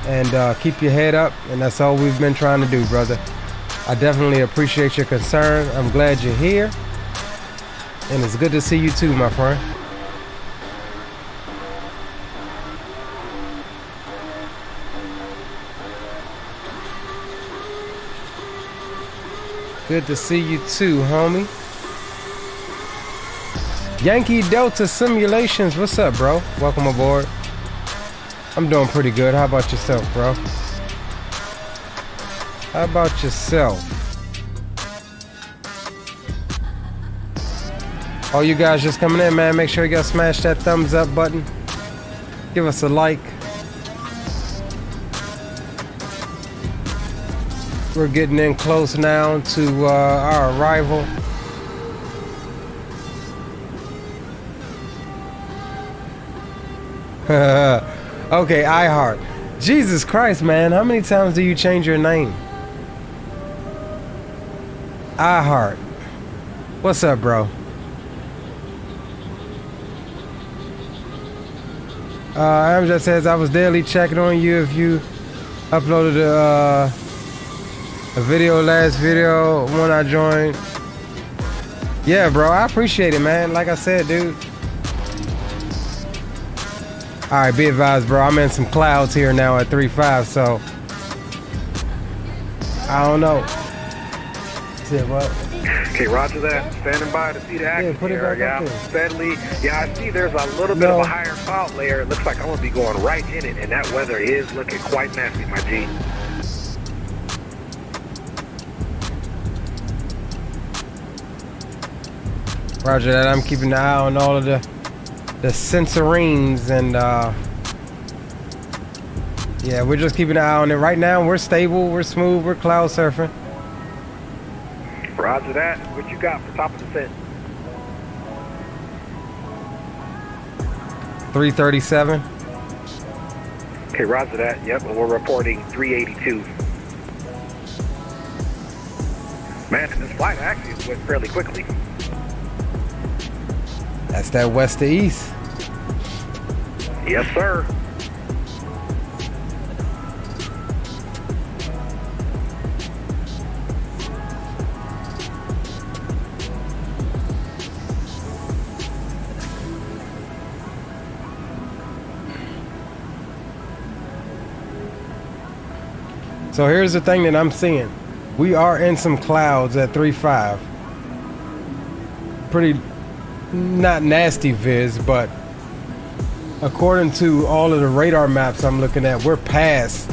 and keep your head up, and that's all we've been trying to do, brother. I definitely appreciate your concern. I'm glad you're here, and it's good to see you too, my friend. Good to see you too, homie. Yankee Delta Simulations, what's up, bro? Welcome aboard. I'm doing pretty good. How about yourself, bro? How about yourself? All you guys just coming in, man, make sure you guys smash that thumbs up button. Give us a like. We're getting in close now to our arrival. Okay, iHeart. Jesus Christ, man. How many times do you change your name? iHeart. What's up, bro? Amjad says, I was daily checking on you if you uploaded a video last video when I joined. Yeah, bro. I appreciate it, man. Like I said, dude. Alright, be advised, bro. I'm in some clouds here now at 3.5, so I don't know. Said what? Okay, roger that. Standing by to see the action. Yeah, put it back up there. Steadily. Yeah, I see there's a little bit of a higher cloud layer. It looks like I'm going to be going right in it, and that weather is looking quite nasty, my G. Roger that. I'm keeping an eye on all of the sensorines and yeah, we're just keeping an eye on it. Right now, we're stable, we're smooth, we're cloud surfing. Roger that. What you got for top of the set? 337. Okay, roger that. Yep, and we're reporting 382. Man, this flight actually went fairly quickly. That's that west to east. Yes, sir. So here's the thing that I'm seeing. We are in some clouds at 3.5. Pretty not nasty viz, but according to all of the radar maps I'm looking at, we're past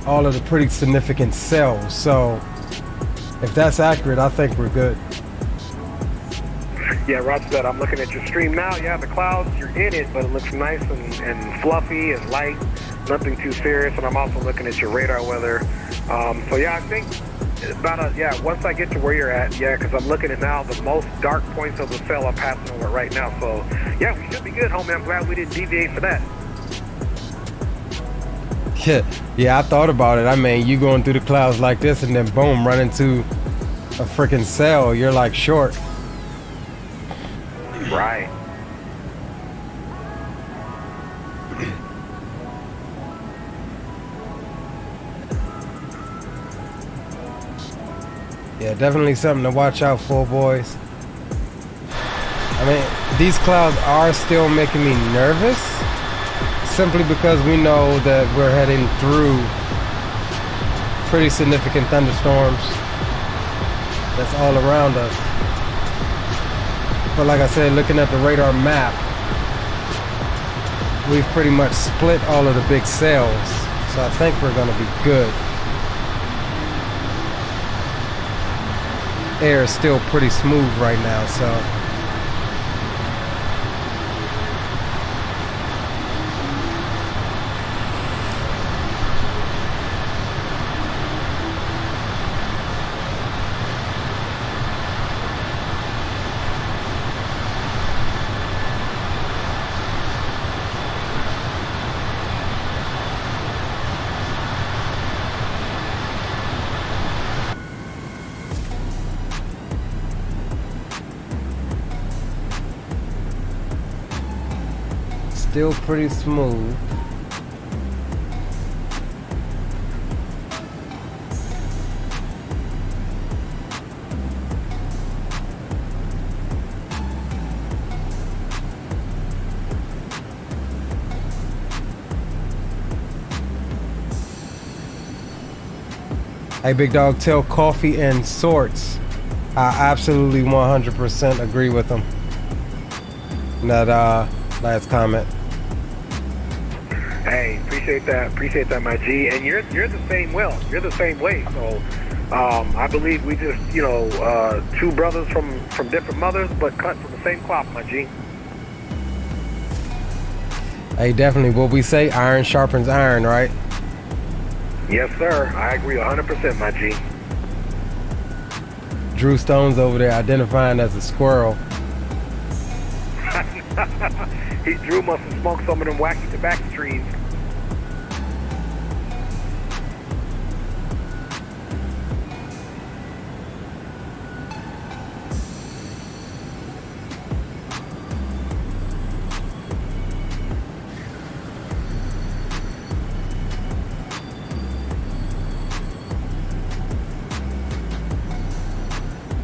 all of the pretty significant cells. So if that's accurate, I think we're good. Yeah, roger that. I'm looking at your stream now. Yeah, the clouds, you're in it, but it looks nice and fluffy and light. Nothing too serious. And I'm also looking at your radar weather. So yeah, I think about once I get to where you're at, yeah, because I'm looking at now the most dark points of the cell I'm passing over right now. So yeah, we should be good, homie. I'm glad we didn't deviate for that. Yeah, I thought about it. I mean, you going through the clouds like this and then boom, run into a freaking cell. You're like short. Right. Yeah, definitely something to watch out for, boys. I mean, these clouds are still making me nervous, simply because we know that we're heading through pretty significant thunderstorms that's all around us. But like I said, looking at the radar map, we've pretty much split all of the big cells, so I think we're gonna be good. Air is still pretty smooth right now, so still pretty smooth. Hey, big dog, tell Coffee and Sorts. I absolutely 100% agree with him. That last comment. Hey, appreciate that, my G. And you're the same you're the same way. So I believe we just, you know, two brothers from different mothers, but cut from the same cloth, my G. Hey, definitely. What we say, iron sharpens iron, right? Yes, sir. I agree 100%, my G. Drew Stone's over there identifying as a squirrel. Drew must have smoked some of them wacky tobacco trees.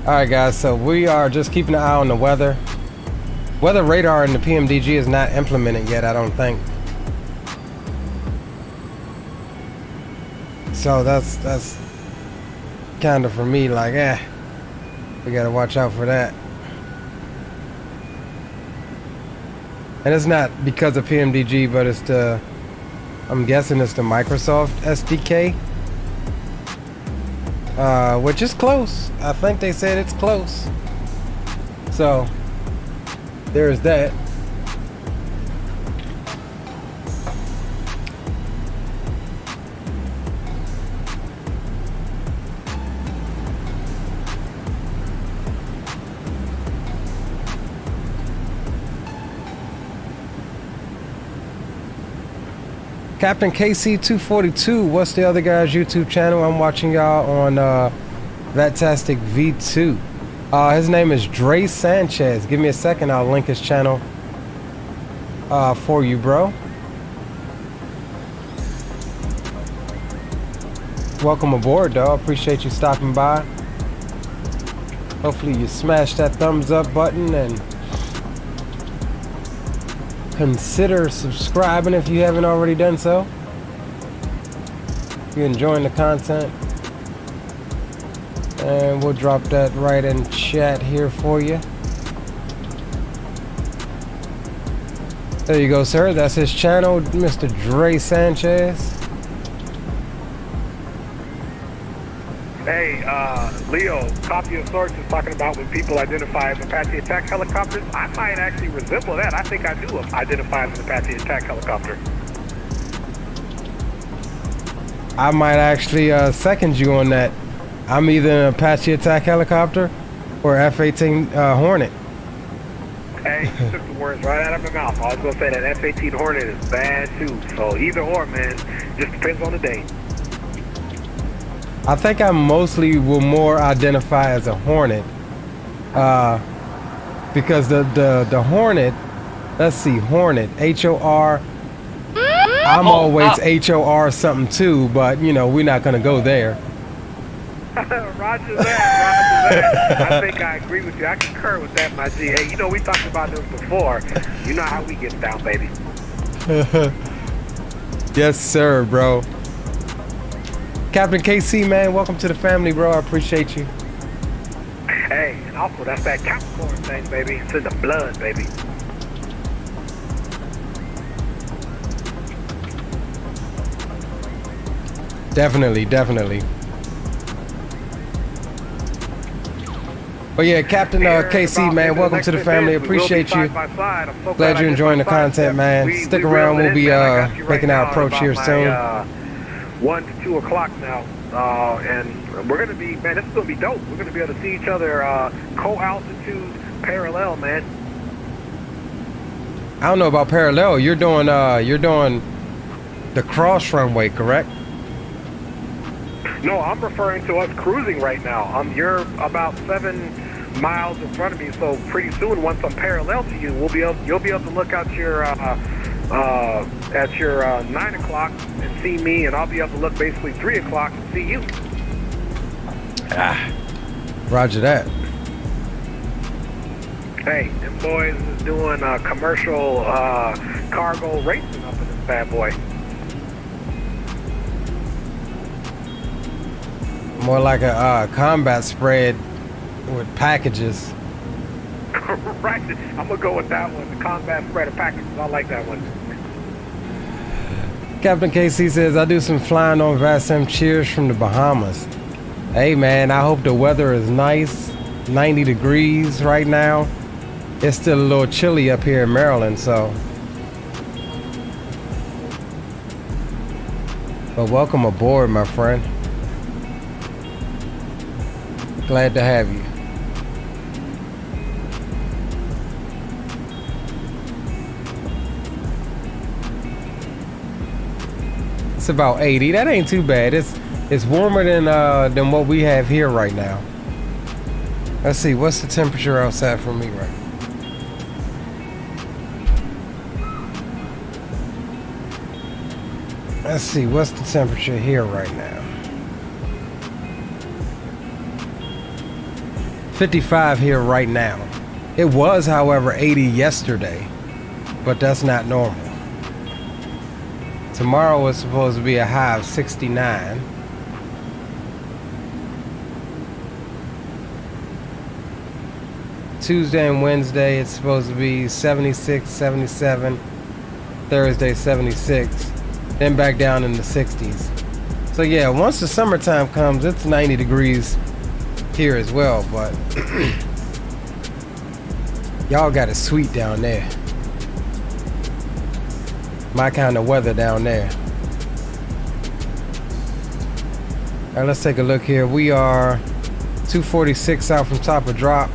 Alright guys, so we are just keeping an eye on the weather. Weather radar in the PMDG is not implemented yet, I don't think. So that's kind of for me like, we gotta watch out for that. And it's not because of PMDG, but it's the, I'm guessing it's the Microsoft SDK. Which is close. I think they said it's close. So there's that. Captain KC242, what's the other guy's YouTube channel? I'm watching y'all on Vatastic V2. His name is Dre Sanchez. Give me a second, I'll link his channel for you, bro. Welcome aboard, dog. Appreciate you stopping by. Hopefully you smash that thumbs up button and consider subscribing if you haven't already done so. If you're enjoying the content. And we'll drop that right in chat here for you. There you go, sir. That's his channel, Mr. Dre Sanchez. Hey, Leo, Copy of Sorts is talking about when people identify as Apache attack helicopters. I might actually resemble that. I think I do identify as an Apache attack helicopter. I might actually second you on that. I'm either an Apache attack helicopter or F-18 Hornet. Hey, you took the words right out of my mouth. I was going to say that F-18 Hornet is bad too. So either or, man. Just depends on the day. I think I mostly will more identify as a Hornet. Because the Hornet, let's see, Hornet, H-O-R. I'm always H-O-R something too, but you know, we're not going to go there. Roger that. I think I agree with you. I concur with that, my G. Hey, you know, we talked about this before. You know how we get down, baby. Yes, sir, bro. Captain KC, man, welcome to the family, bro. I appreciate you. Hey, and also that's that Capricorn thing, baby. It's in the blood, baby. Definitely, definitely. But yeah, Captain KC, man, welcome to the family. Appreciate you. Glad you're enjoying the content, man. Stick around. We'll be making our approach here soon. 1 to 2 o'clock now, and we're gonna be, man, this is gonna be dope. We're gonna be able to see each other co-altitude parallel, man. I don't know about parallel. You're doing the cross runway, correct? No, I'm referring to us cruising right now. You're about 7 miles in front of me, so pretty soon, once I'm parallel to you, you'll be able to look out your at your 9 o'clock and see me, and I'll be able to look basically 3 o'clock and see you. Roger that. Hey, them boys is doing commercial cargo racing up in this bad boy. More like a combat spread with packages. Right, I'm gonna go with that one. The combat spread of packages. I like that one. Captain KC says, I do some flying on VASM. Cheers from the Bahamas. Hey man, I hope the weather is nice. 90 degrees right now. It's still a little chilly up here in Maryland, so. But welcome aboard, my friend. Glad to have you. It's about 80. That ain't too bad. It's warmer than what we have here right now. Let's see, what's the temperature outside for me right now? Let's see, what's the temperature here right now? 55 here right now. It was, however, 80 yesterday, but that's not normal. Tomorrow is supposed to be a high of 69. Tuesday and Wednesday, it's supposed to be 76, 77. Thursday, 76. Then back down in the 60s. So yeah, once the summertime comes, it's 90 degrees here as well, but y'all got it sweet down there. My kind of weather down there. All right, let's take a look here. We are 246 out from top of drop.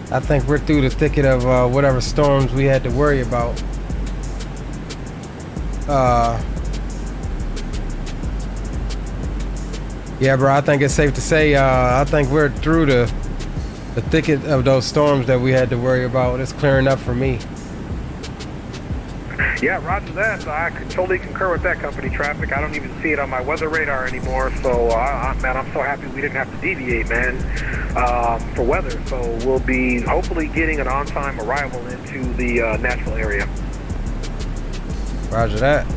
I think we're through the thicket of whatever storms we had to worry about. Yeah, bro, I think it's safe to say I think we're through the thicket of those storms that we had to worry about. It's clearing up for me. Yeah, roger that. I totally concur with that, company traffic. I don't even see it on my weather radar anymore. So, man, I'm so happy we didn't have to deviate, man, for weather. So we'll be hopefully getting an on-time arrival into the Nashville area. Roger that.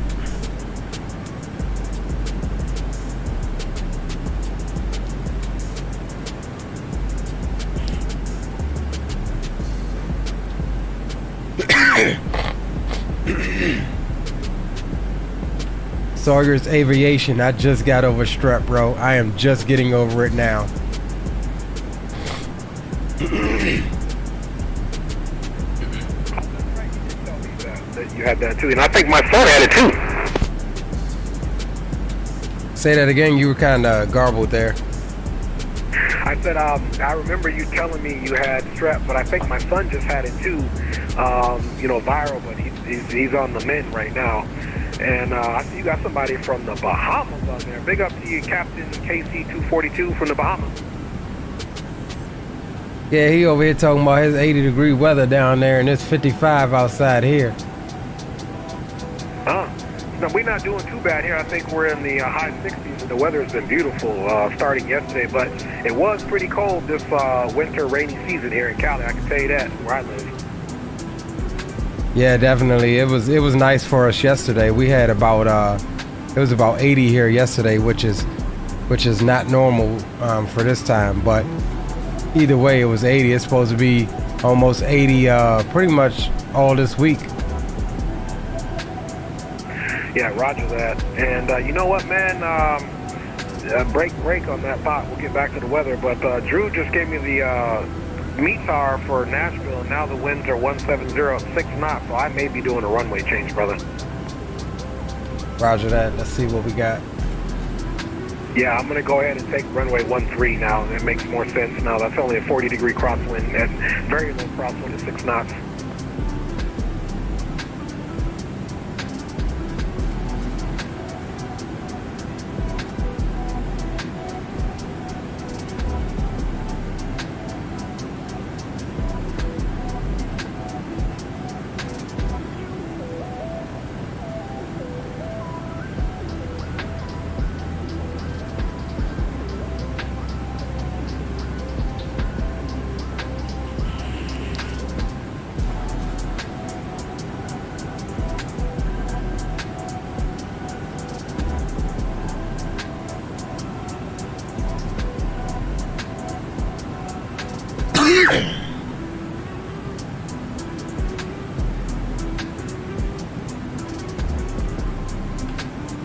Sawyer's Aviation. I just got over strep, bro. I am just getting over it now. You had that too, and I think my son had it too. Say that again. You were kind of garbled there. I said, I remember you telling me you had strep, but I think my son just had it too. You know, viral, but he's on the mend right now. And I see you got somebody from the Bahamas on there. Big up to you, Captain KC242 from the Bahamas. Yeah, he over here talking about his 80-degree weather down there, and it's 55 outside here. No, we're not doing too bad here. I think we're in the high 60s, and the weather has been beautiful starting yesterday. But it was pretty cold this winter rainy season here in Cali. I can tell you that, where I live. Yeah, definitely. It was nice for us yesterday. We had about it was about 80 here yesterday, which is not normal for this time. But either way, it was 80. It's supposed to be almost 80 pretty much all this week. Yeah, roger that. And you know what, man? Break on that thought. We'll get back to the weather. But Drew just gave me the METAR for Nashville, and now the winds are 170 6 knots. So I may be doing a runway change, brother. Roger that. Let's see what we got. Yeah, I'm going to go ahead and take runway 13 now. It makes more sense now. That's only a 40-degree crosswind and very low crosswind at 6 knots.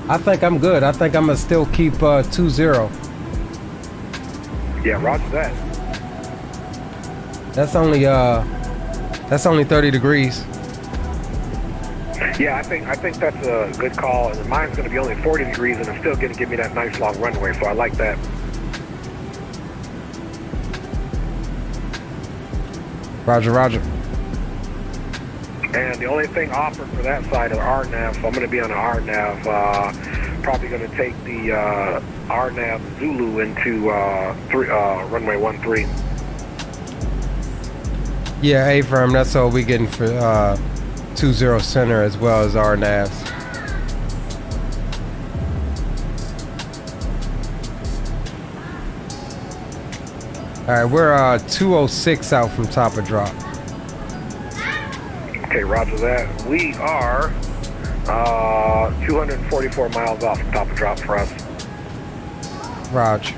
I think I'm good. I think I'm gonna still keep 2-0. Yeah, roger that. That's only 30 degrees. Yeah, I think that's a good call. And mine's going to be only 40 degrees, and it's still going to give me that nice long runway. So I like that. Roger, roger. And the only thing offered for that side is RNAV, so I'm going to be on an RNAV. Probably going to take the RNAV Zulu into runway 13. Yeah, A-firm, that's all we getting for 20 center as well as RNAVs. Alright, we're 206 out from top of drop. Okay, roger that. We are 244 miles off from top of drop for us. Roger.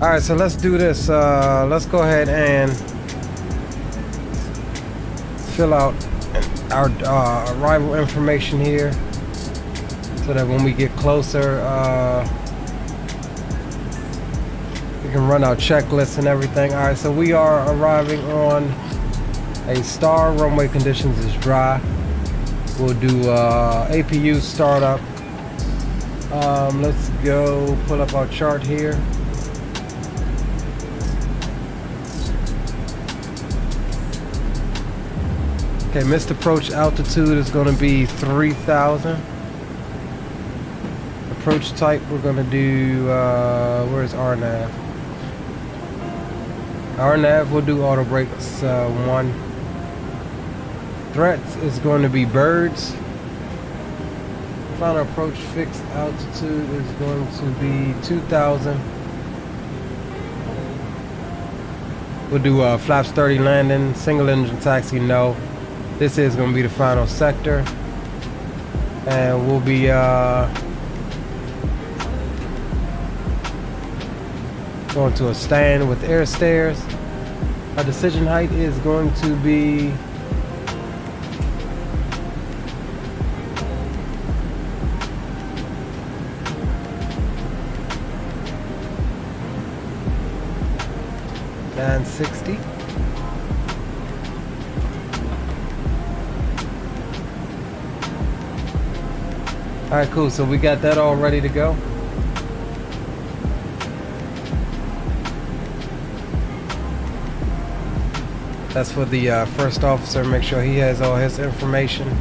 All right, so let's do this. Let's go ahead and fill out our arrival information here so that when we get closer, we can run our checklist and everything. All right, so we are arriving on a star. Runway conditions is dry. We'll do APU startup. Let's go pull up our chart here. Okay, missed approach altitude is going to be 3,000. Approach type, we're going to do, where's RNAV? RNAV, we'll do auto brakes 1. Threats is going to be birds. Final approach fixed altitude is going to be 2,000. We'll do flaps 30 landing, single engine taxi, no. This is going to be the final sector, and we'll be going to a stand with air stairs. Our decision height is going to be $960. Alright, cool. So we got that all ready to go. That's for the first officer. Make sure he has all his information.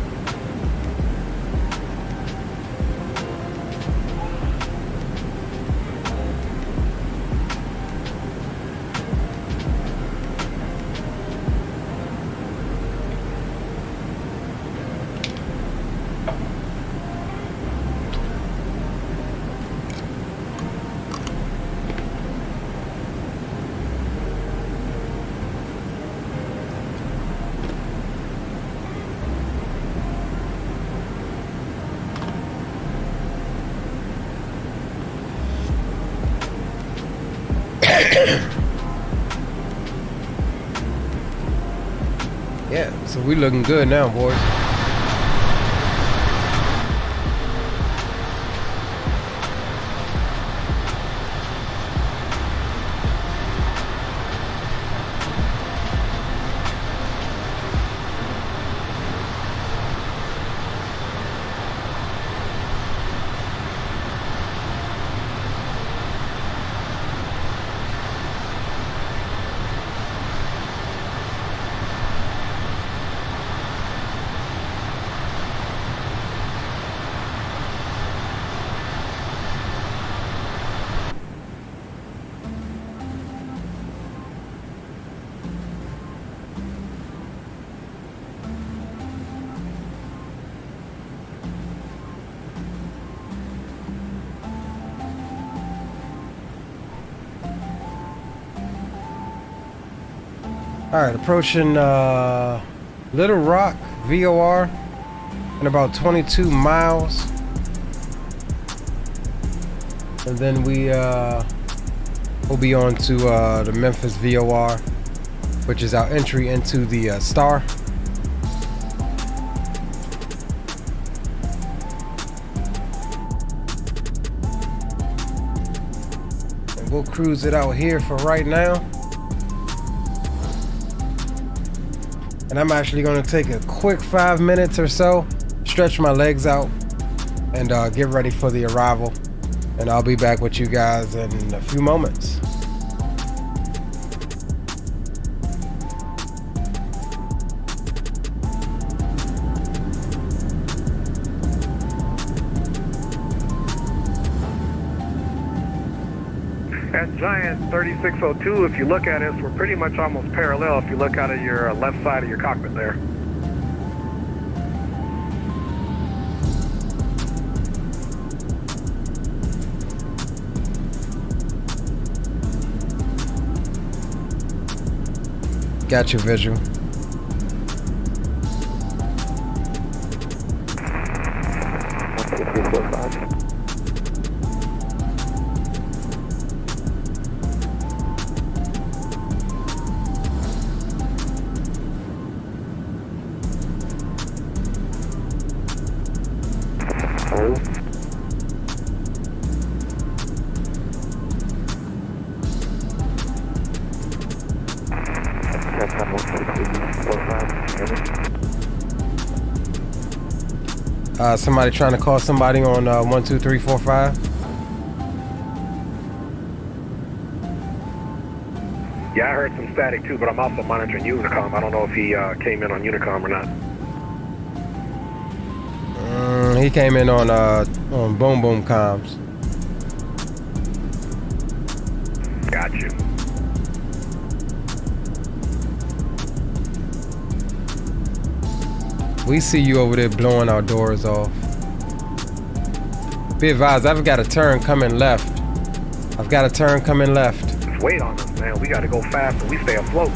Yeah, so we looking good now, boys. Alright, approaching Little Rock VOR in about 22 miles. And then we'll be on to the Memphis VOR, which is our entry into the Star. And we'll cruise it out here for right now. And I'm actually going to take a quick 5 minutes or so, stretch my legs out, and get ready for the arrival. And I'll be back with you guys in a few moments. At Giant 3602, if you look at us, we're pretty much almost parallel if you look out of your left side of your cockpit there. Got your visual. Somebody trying to call somebody on 12345. Yeah, I heard some static too, but I'm also monitoring Unicom. I don't know if he came in on Unicom or not. He came in on Boom Boom comms. Got you. We see you over there blowing our doors off. Be advised, I've got a turn coming left. I've got a turn coming left. Just wait on us, man. We got to go fast so we stay afloat.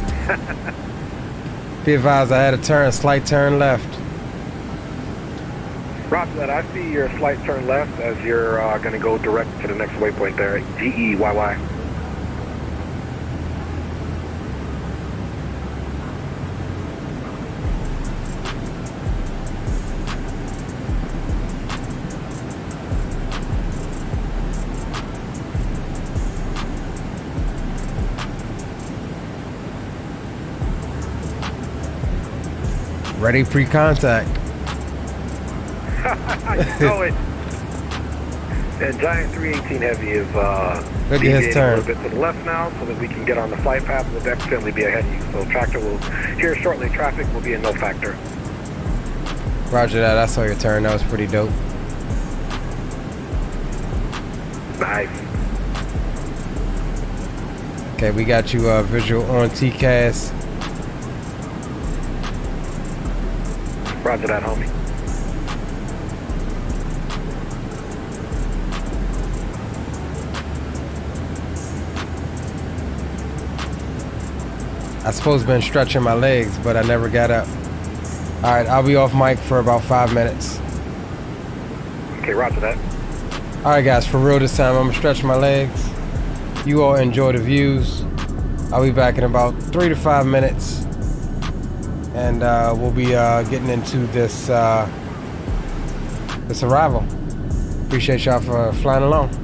Be advised, I had a turn, slight turn left. Roger that. I see your slight turn left as you're going to go direct to the next waypoint there. GEYY. Ready pre-contact. You know it. And Giant 318 Heavy is look at his turn. A little bit to the left now so that we can get on the flight path and we'll definitely be ahead of you. So tractor will, here shortly, traffic will be a no factor. Roger that. I saw your turn. That was pretty dope. Nice. Okay, we got you visual on TCAS. Roger that, homie. I suppose been stretching my legs, but I never got up. All right, I'll be off mic for about 5 minutes. Okay, roger that. All right, guys, for real this time, I'm gonna stretch my legs. You all enjoy the views. I'll be back in about 3 to 5 minutes. And we'll be getting into this this arrival. Appreciate y'all for flying along.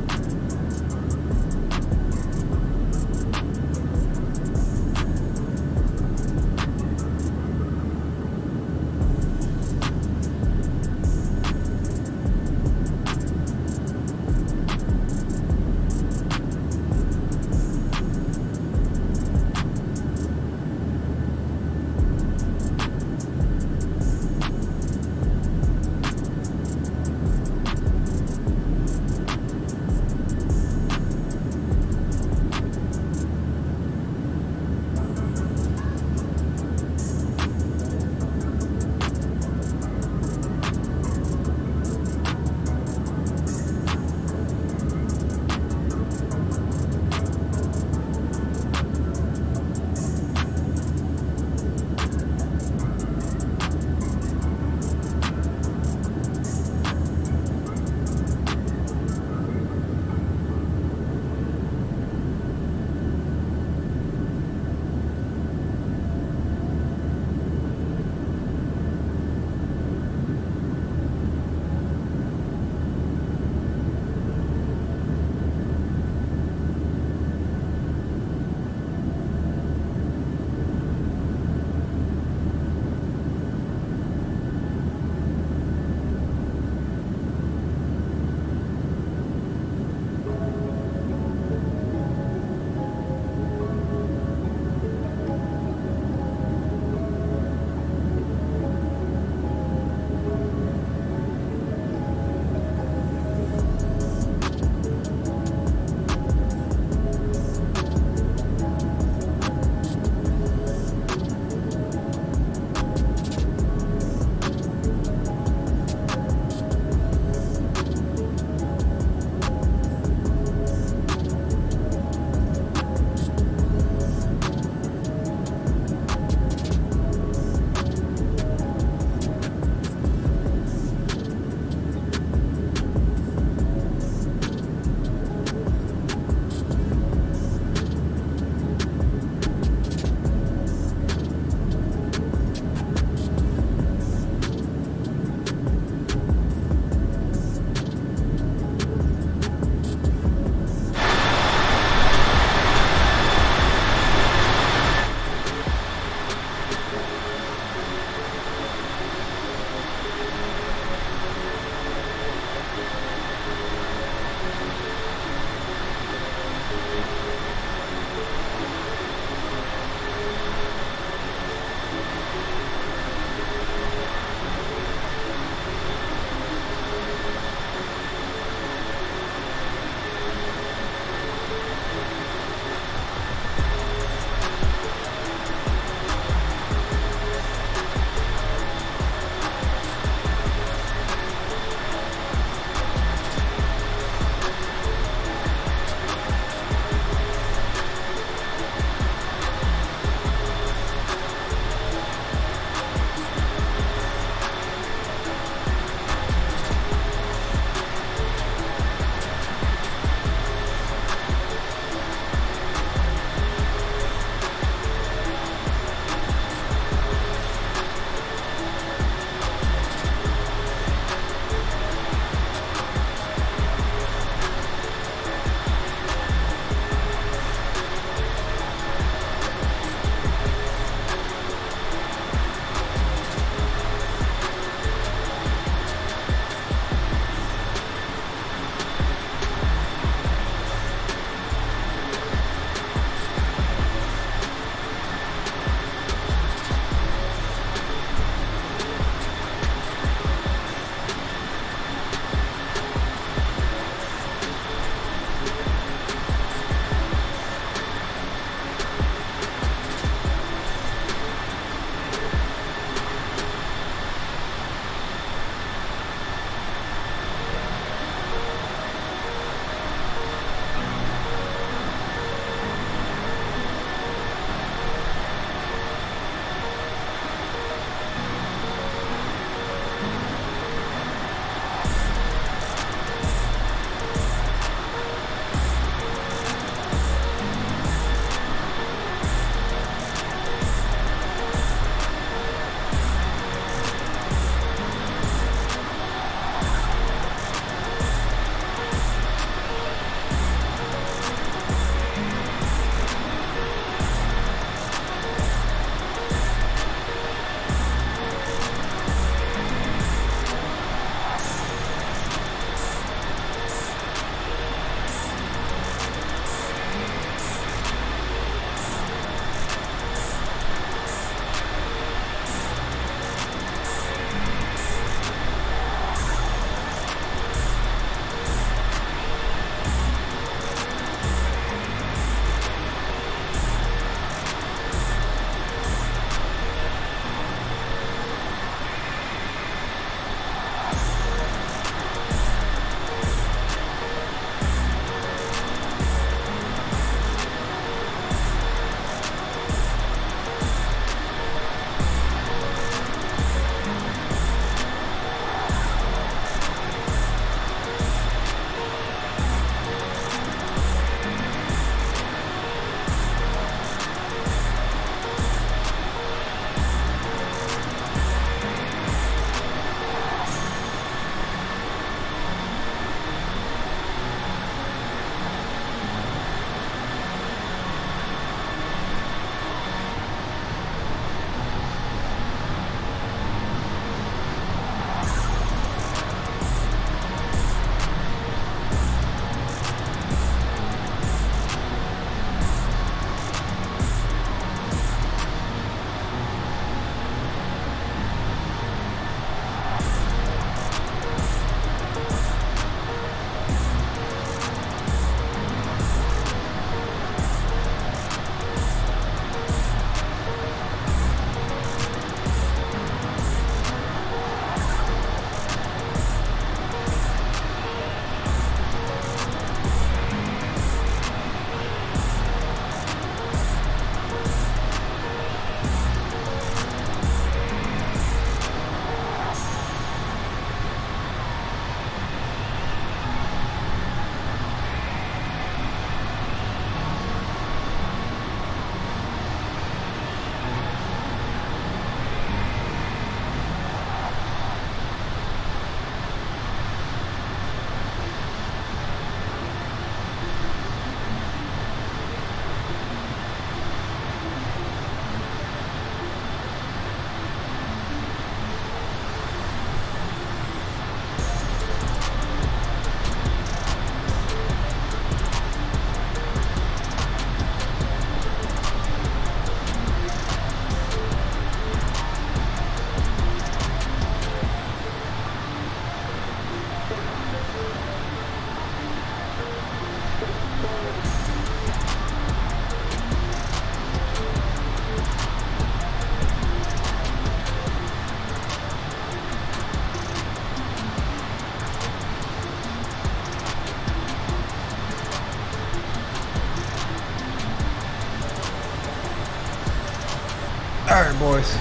Alright, boys.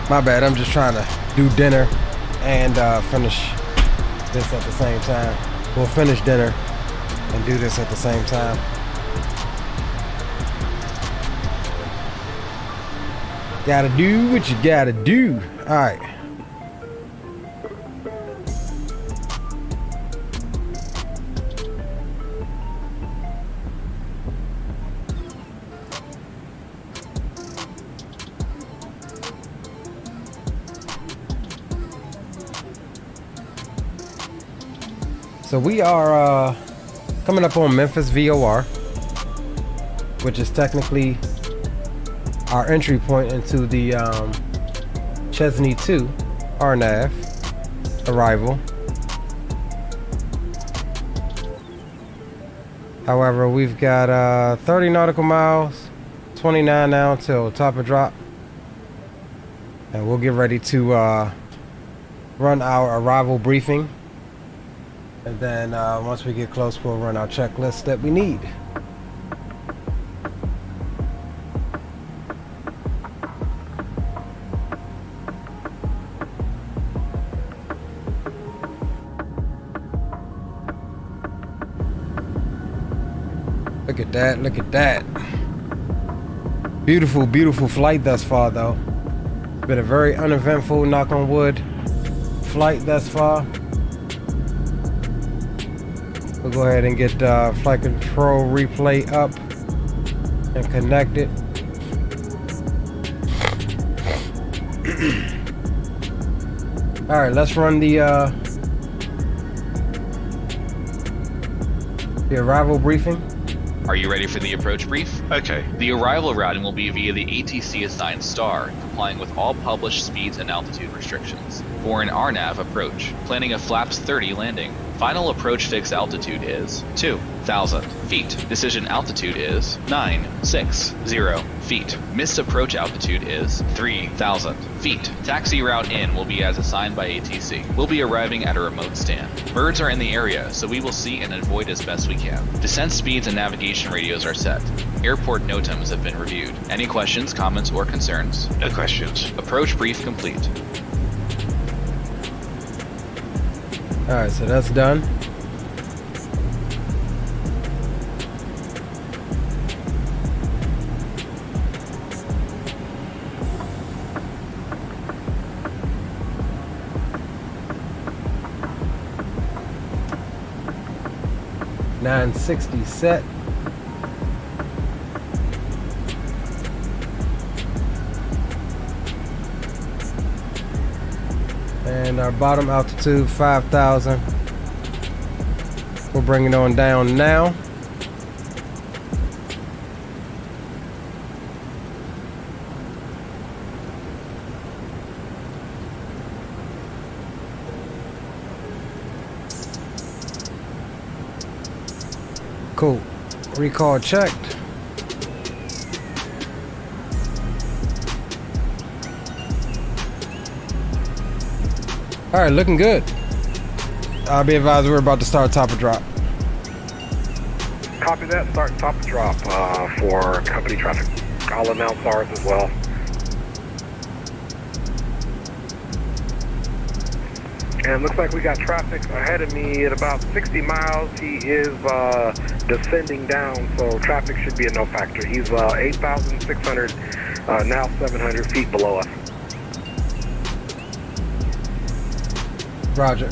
My bad, I'm just trying to do dinner and finish this at the same time. We'll finish dinner and do this at the same time. Gotta do what you gotta do. Alright. So we are coming up on Memphis VOR, which is technically our entry point into the Chesney 2 RNAV arrival. However, we've got 30 nautical miles, 29 now till top of drop, and we'll get ready to run our arrival briefing. And then once we get close, we'll run our checklist that we need. Look at that, look at that. Beautiful, beautiful flight thus far though. It's been a very uneventful, knock on wood, flight thus far. We'll go ahead and get flight control replay up and connected. All right, let's run the arrival briefing. Are you ready for the approach brief? Okay. The arrival routing will be via the ATC assigned star, complying with all published speeds and altitude restrictions. For an RNAV approach, planning a flaps 30 landing. Final approach fixed altitude is 2,000 feet. Decision altitude is 960 feet. Missed approach altitude is 3,000 feet. Taxi route in will be as assigned by ATC. We'll be arriving at a remote stand. Birds are in the area, so we will see and avoid as best we can. Descent speeds and navigation radios are set. Airport NOTAMs have been reviewed. Any questions, comments, or concerns? No questions. Approach brief complete. Alright, so that's done. $960 set. And our bottom altitude 5,000. We'll bring it on down now. Cool. Recall checked. All right, looking good. I'll be advised we're about to start top of drop. Copy that. Start top of drop for company traffic. I'll announce ours as well. And looks like we got traffic ahead of me at about 60 miles. He is descending down, so traffic should be a no factor. He's 8,600, now 700 feet below us. Roger.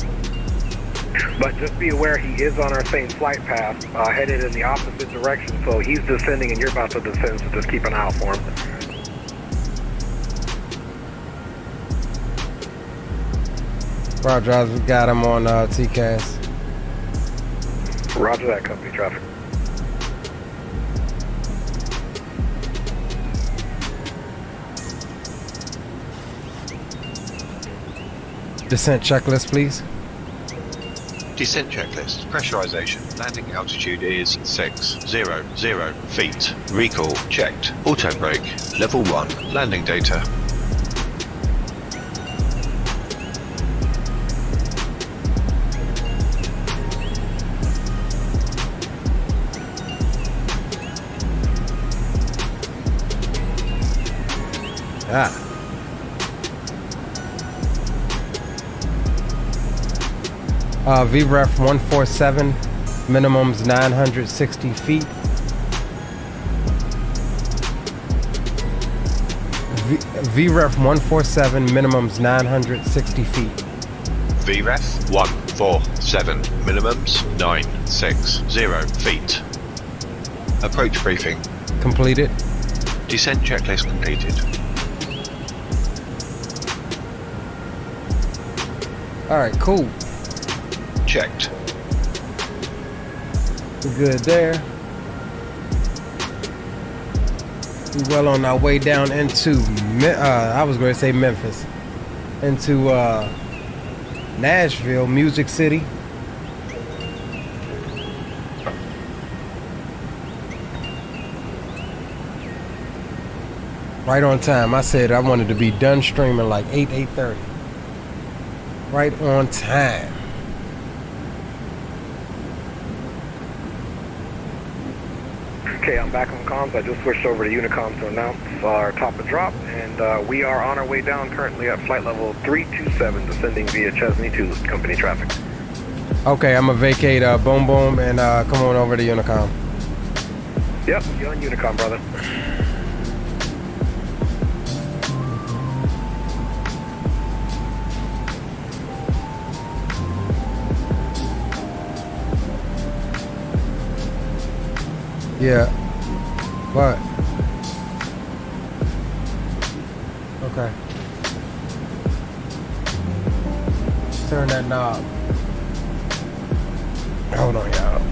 But just be aware he is on our same flight path, headed in the opposite direction, so he's descending and you're about to descend, so just keep an eye out for him. Roger, I've got him on TCAS. Roger that, company traffic. Descent checklist, please. Descent checklist. Pressurization. Landing altitude is 600 feet. Recall checked. Auto brake. Level 1. Landing data. VREF 147, minimum's 960 feet. VREF 147, minimum's 960 feet. VREF 147, minimums 960 feet. Approach briefing Completed. Descent checklist completed. Alright, cool. Checked. We're good there. We're well on our way down into, I was going to say Memphis, into Nashville, Music City. Right on time. I said I wanted to be done streaming like 8:30. Right on time. Okay, I'm back on comms. I just switched over to Unicom to announce our top of drop, and we are on our way down currently at flight level 327, descending via Chesney to company traffic. Okay, I'm gonna vacate Boom Boom and come on over to Unicom. Yep, you're on Unicom, brother. Yeah. What? Okay. Turn that knob. Hold on, y'all.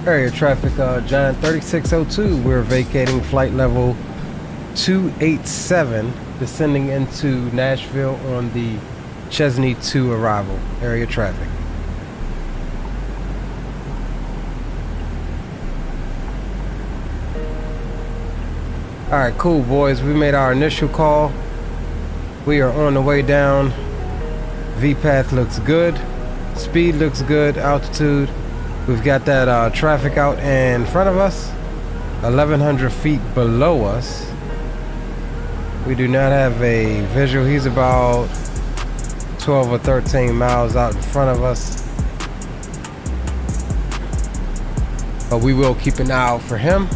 Area traffic, John 3602. We're vacating flight level 287, descending into Nashville on the Chesney 2 arrival. Area traffic. Alright, cool, boys. We made our initial call. We are on the way down. VPath looks good. Speed looks good. Altitude. We've got that traffic out in front of us, 1,100 feet below us. We do not have a visual. He's about 12 or 13 miles out in front of us. But we will keep an eye out for him.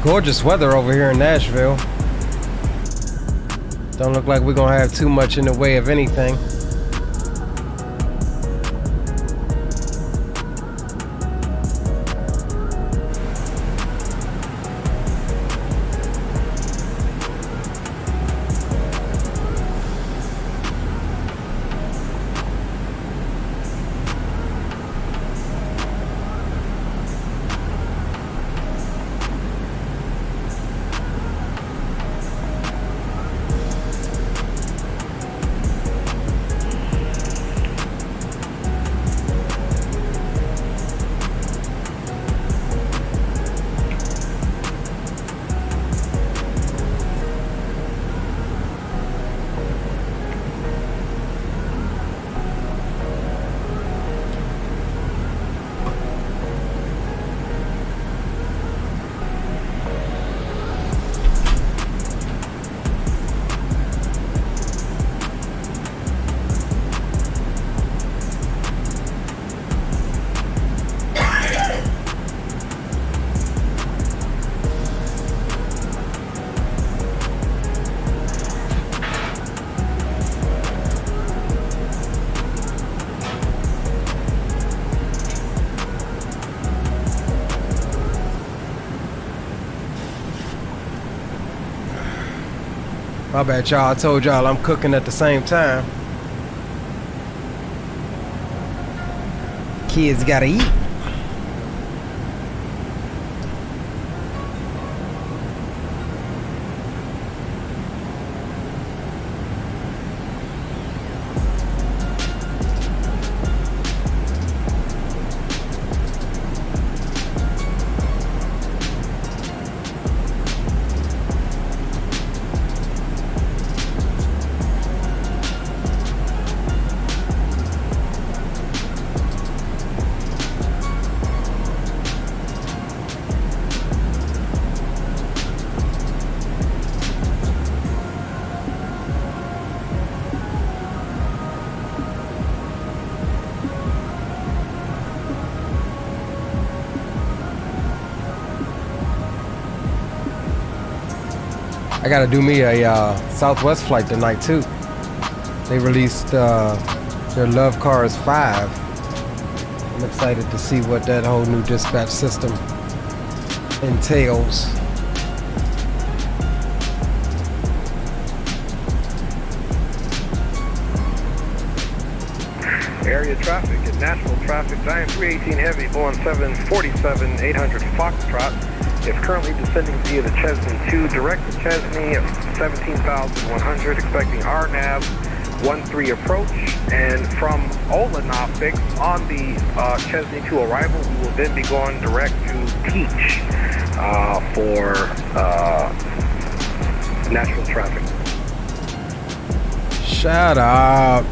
Gorgeous weather over here in Nashville. Don't look like we're gonna have too much in the way of anything. My bad, y'all. I told y'all I'm cooking at the same time. Kids gotta eat. I gotta do me a Southwest flight tonight too. They released their Love Cars 5. I'm excited to see what that whole new dispatch system entails. Area traffic at Nashville traffic, Giant 318 Heavy, Boeing 747-800 Foxtrot. Is currently descending via the Chesney 2, direct to Chesney at 17,100, expecting RNAV 13 approach, and from Olanovic on the Chesney 2 arrival, we will then be going direct to Teach for Nashville traffic. Shut up.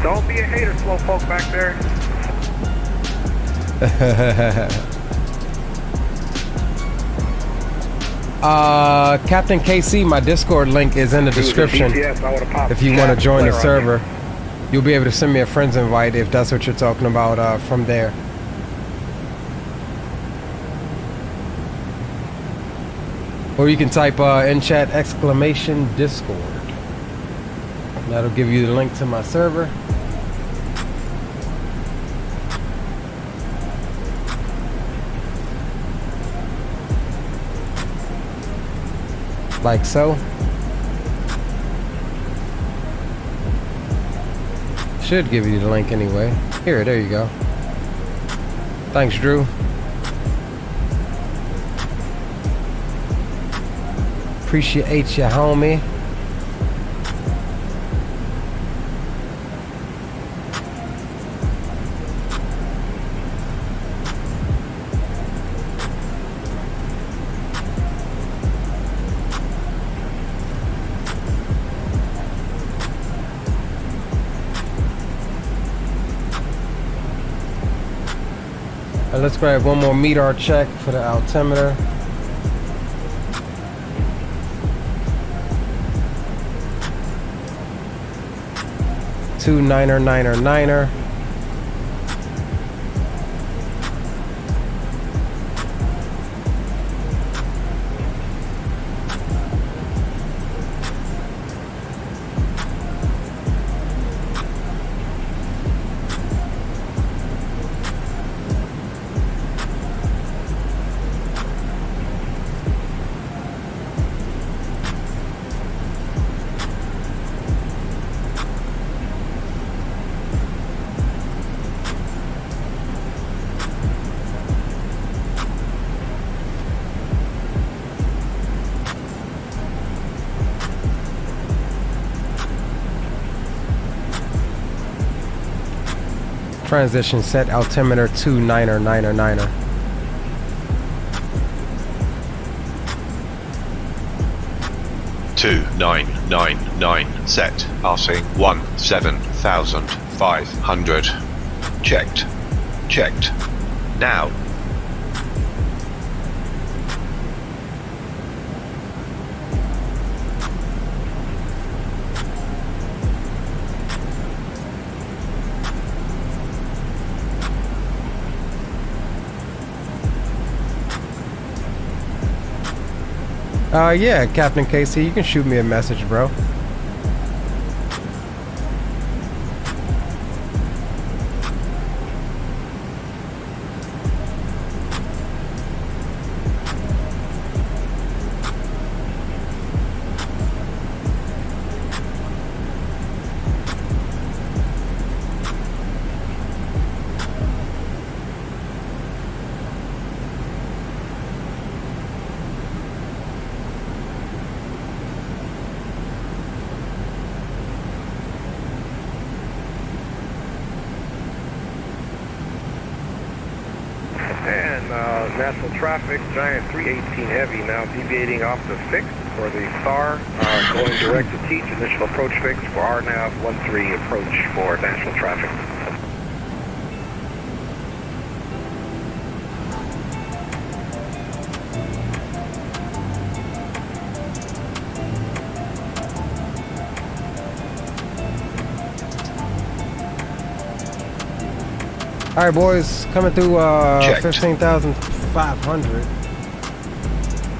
Don't be a hater, slowpoke back there. Captain KC, my Discord link is in the description. If you want to join the server, you'll be able to send me a friend's invite if that's what you're talking about from there. Or you can type in chat !Discord. That'll give you the link to my server. Like so. Should give you the link anyway. Here, there you go. Thanks, Drew. Appreciate you, homie. Let's grab one more METAR check for the altimeter. Two niner. Transition set altimeter 2999. Two 999 set, passing 17,500. Checked. Now. Yeah, Captain KC, you can shoot me a message, bro. Nashville traffic, Giant 318 heavy now deviating off the fix for the STAR, going direct to Teach, initial approach fix for RNAV 13 approach for Nashville traffic. All right, boys, coming through 15,500.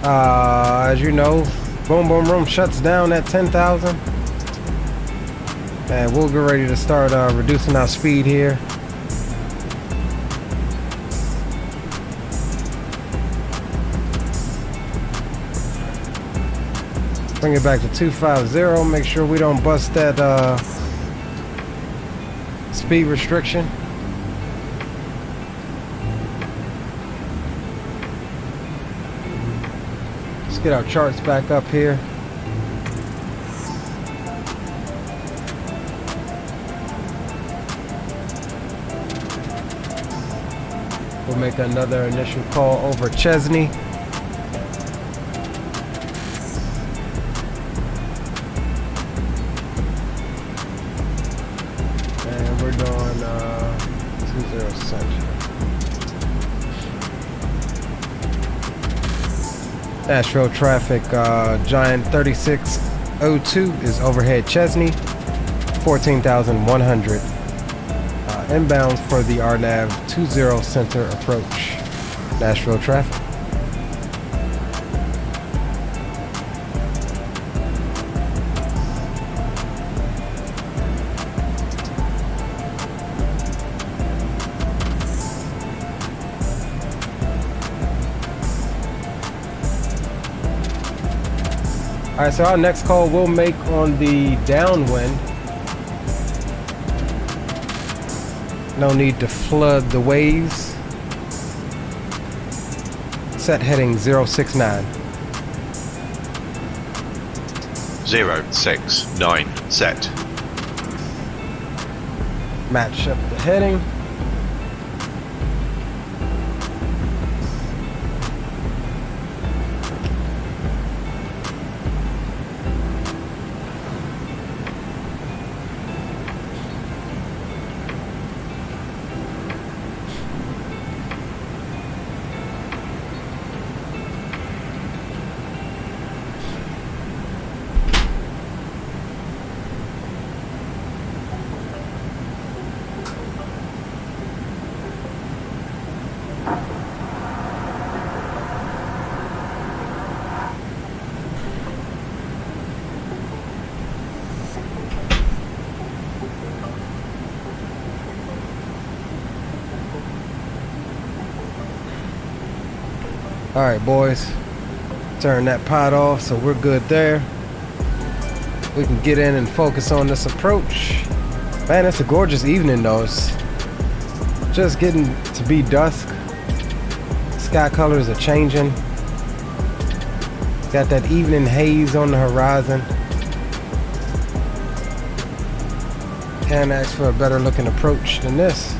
As you know, Boom Boom Room shuts down at 10,000. And we'll get ready to start reducing our speed here. Bring it back to 250. Make sure we don't bust that speed restriction. Let's get our charts back up here. We'll make another initial call over Chesney. And we're doing 20 Central. Nashville traffic, Giant 3602 is overhead Chesney, 14,100. Inbound for the RNAV 20 Center approach. Nashville traffic. Alright, so our next call we'll make on the downwind. No need to flood the waves. Set heading 069. 069 set. Match up the heading. Alright, boys, turn that pod off so we're good there. We can get in and focus on this approach. Man, it's a gorgeous evening though. It's just getting to be dusk. Sky colors are changing. Got that evening haze on the horizon. Can't ask for a better looking approach than this.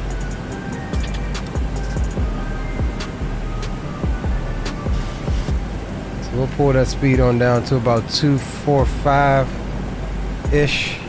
We'll pull that speed on down to about 245-ish.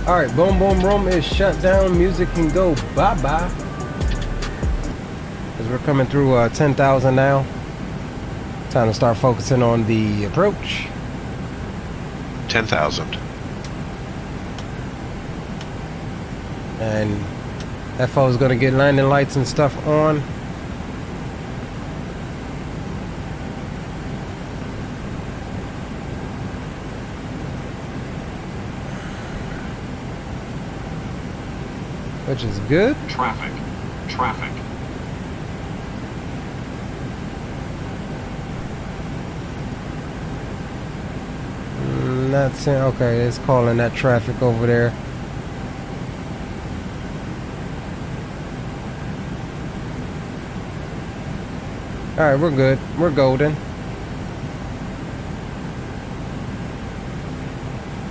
Alright, boom boom room is shut down. Music can go bye-bye. As we're coming through 10,000 now. Time to start focusing on the approach. 10,000. And FO is going to get landing lights and stuff on. Which is good. Traffic. Traffic. That's it. Okay, it's calling that traffic over there. Alright, we're good. We're golden.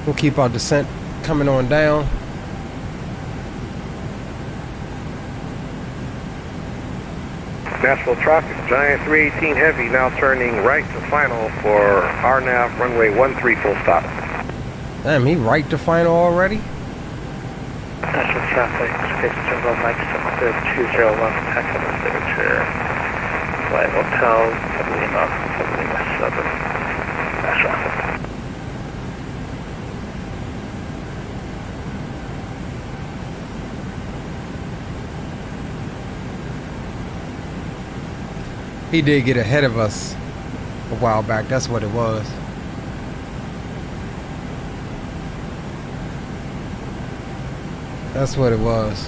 We'll keep our descent coming on down. Nashville traffic, Giant 318 Heavy now turning right to final for RNAV runway 13 full stop. Damn, he right to final already? Nashville traffic, space general Mike 201, taxi to signature. Flight Hotel, 7 Nashville. He did get ahead of us a while back. That's what it was. That's what it was.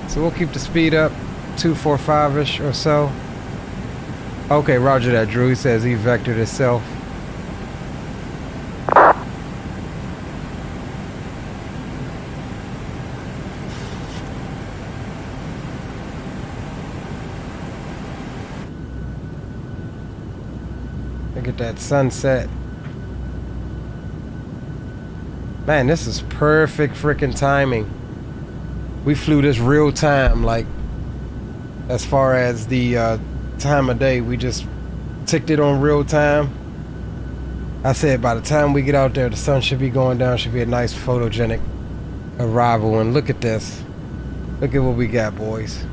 So we'll keep the speed up 245-ish or so. Okay, roger that, Drew. He says he vectored itself. Look at that sunset. Man, this is perfect freaking timing. We flew this real time, like, as far as the time of day, we just ticked it on real time. I said by the time we get out there, the sun should be going down, should be a nice photogenic arrival. And look at this. Look at what we got, boys.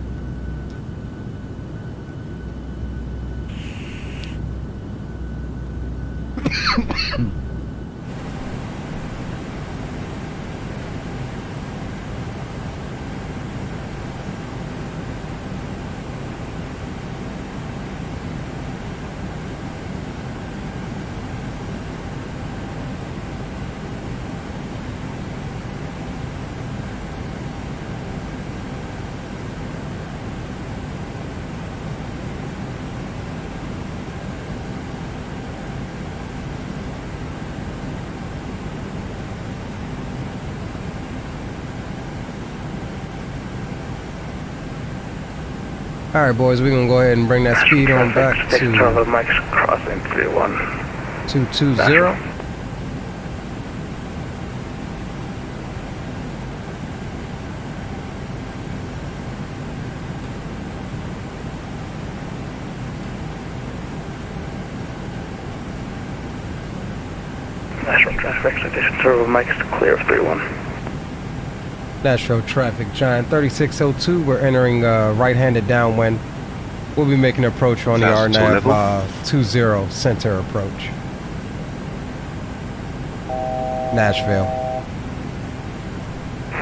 Alright, boys, we're going to go ahead and bring that speed on back to 220. Nashville traffic, expectation turbo Mike's clear of 31. Nashville traffic, Giant 3602. We're entering right-handed downwind. We'll be making an approach on the RNAV 20 center approach. Nashville.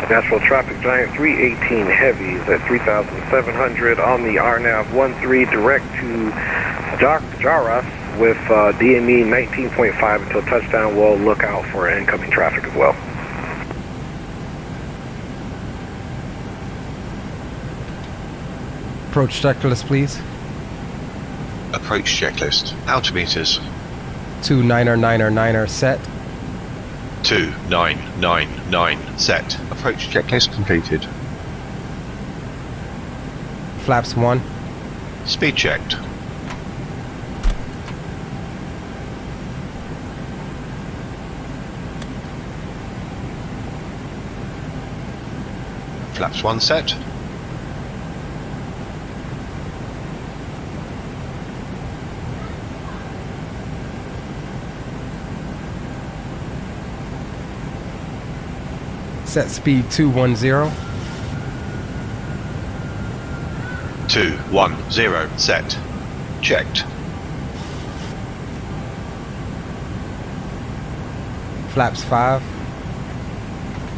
Nashville traffic, Giant 318 Heavies at 3,700 on the RNAV 13 direct to Aorus with DME 19.5 until touchdown. We'll look out for incoming traffic as well. Approach checklist, please. Approach checklist. Altimeters. 29er set. 2999 set. Approach checklist completed. Flaps 1. Speed checked. Flaps 1 set. Set speed 210. 210 set. Checked. Flaps 5.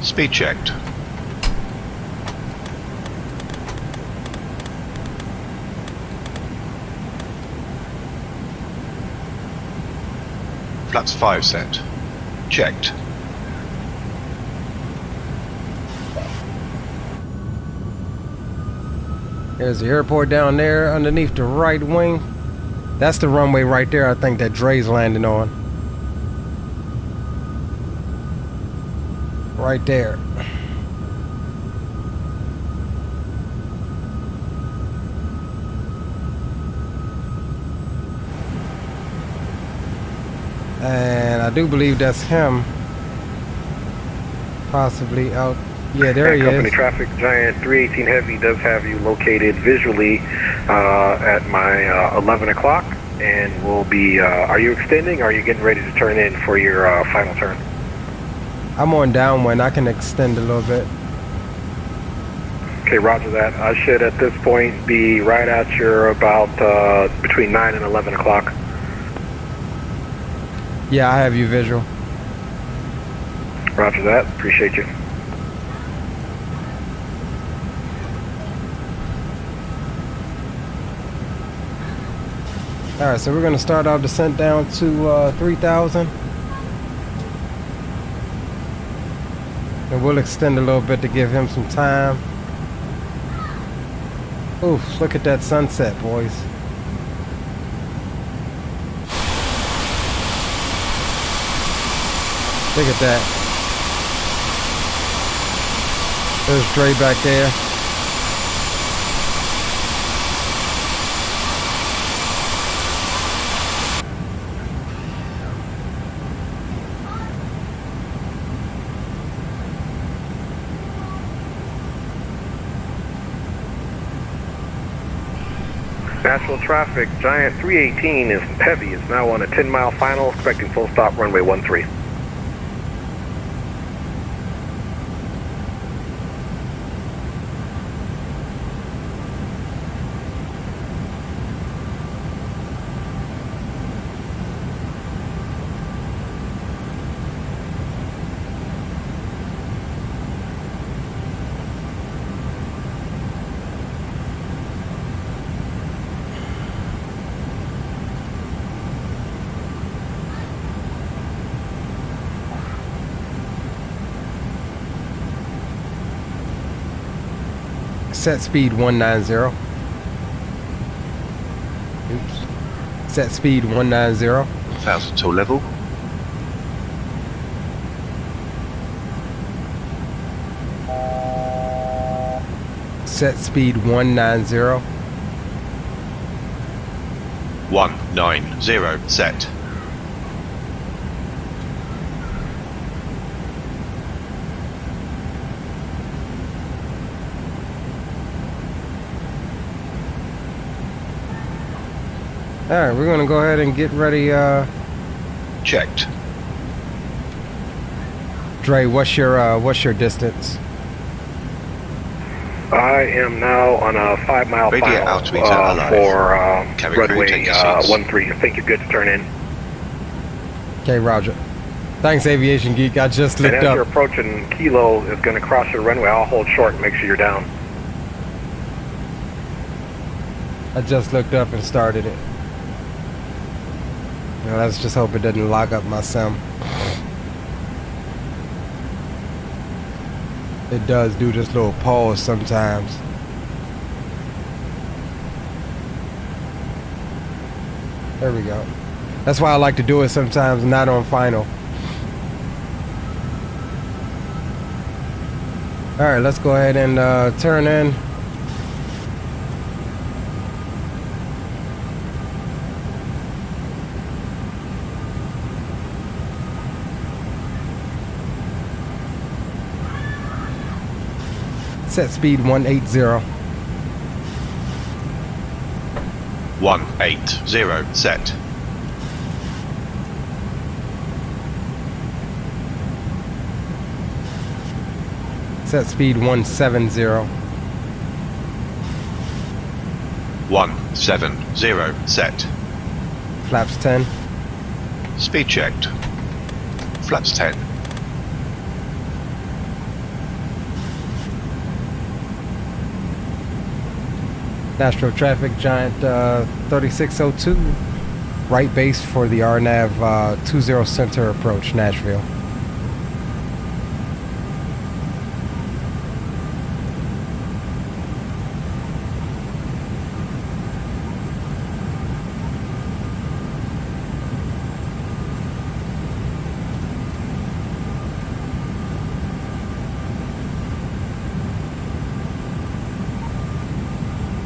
Speed checked. Flaps 5 set. Checked. There's the airport down there underneath the right wing. That's the runway right there, I think, that Dre's landing on. Right there. And I do believe that's him. Possibly out. Yeah, there he Company is. traffic, Giant 318 Heavy does have you located visually at my 11 o'clock, and we'll be, are you extending or are you getting ready to turn in for your final turn? I'm on downwind. I can extend a little bit. Okay, roger that. I should at this point be right at your about between 9 and 11 o'clock. Yeah, I have you visual. Roger that. Appreciate you. Alright, so we're going to start our descent down to 3,000. And we'll extend a little bit to give him some time. Oof, look at that sunset, boys. Look at that. There's Dre back there. Nashville traffic, Giant 318 is heavy. It's now on a 10-mile final, expecting full stop runway 13. Set speed 190. Oops. Set speed 190. 1000 till level. Set speed 190. 190 set. Alright, we're gonna go ahead and get ready. Checked. Dre, what's your distance? I am now on a 5-mile Radio final altimeter alive. for Cabin crew, runway take your seats. 13. I think you're good to turn in. Okay, Roger. Thanks, Aviation Geek. I just And looked as you're up. approaching, Kilo is going to cross your runway. I'll hold short and make sure you're down. I just looked up and started it. Now, let's just hope it doesn't lock up my sim. It does do this little pause sometimes. There we go. That's why I like to do it sometimes, not on final. Alright, let's go ahead and turn in. Set speed 180. 180 set. Set speed 170. 170 set. Flaps 10. Speed checked. Flaps 10. Nashville traffic, Giant 3602. Right base for the RNAV 20 center approach, Nashville.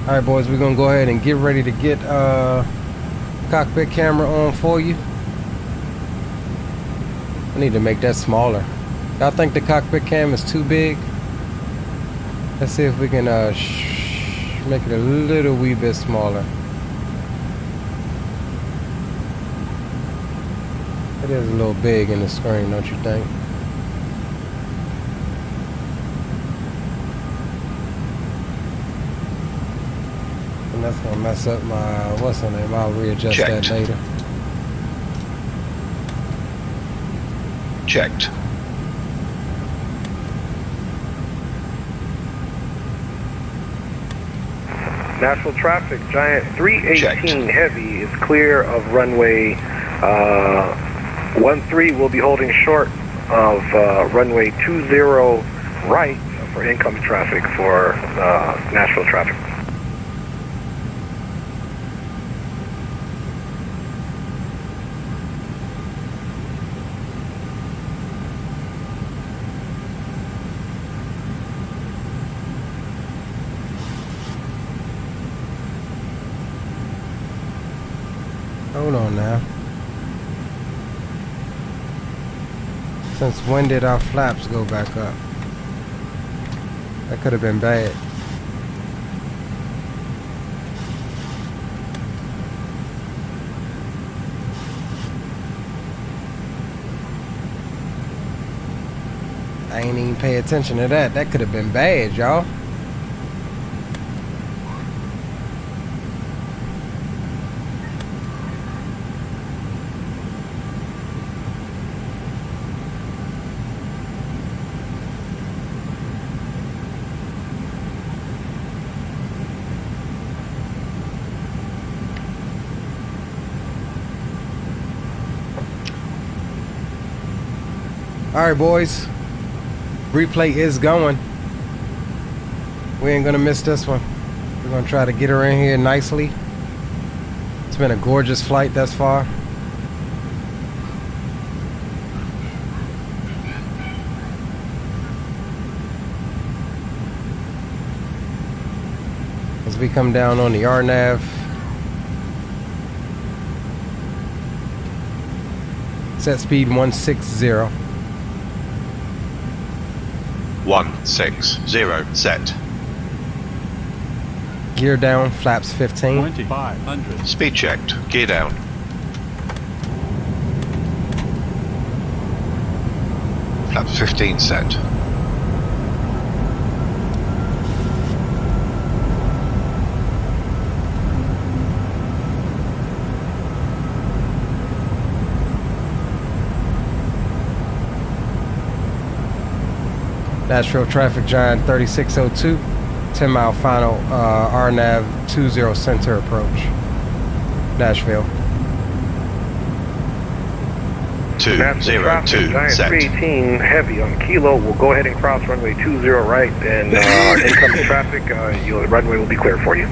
Alright boys, we're gonna go ahead and get ready to get cockpit camera on for you. I need to make that smaller. Y'all think the cockpit cam is too big? Let's see if we can make it a little wee bit smaller. It is a little big in the screen, don't you think? And that's gonna mess up my, what's her name? I'll readjust that later. Checked. Nashville traffic, Giant 318 heavy is clear of runway 13. We'll be holding short of runway 20 right for incoming traffic for Nashville traffic. Hold on now. Since when did our flaps go back up? That could have been bad. I ain't even pay attention to that. That could have been bad, y'all. Alright boys, replay is going. We ain't gonna miss this one. We're gonna try to get her in here nicely. It's been a gorgeous flight thus far. As we come down on the RNAV. Set speed 160. 160 set. Gear down, flaps 15. 2500. Speed checked. Gear down. Flaps 15 set. Nashville traffic, Giant 3602, 10 mile final RNAV 20 center approach. Nashville. 202 Giant set. 318 heavy on Kilo. We'll go ahead and cross runway 20 right, and incoming traffic, the runway will be clear for you.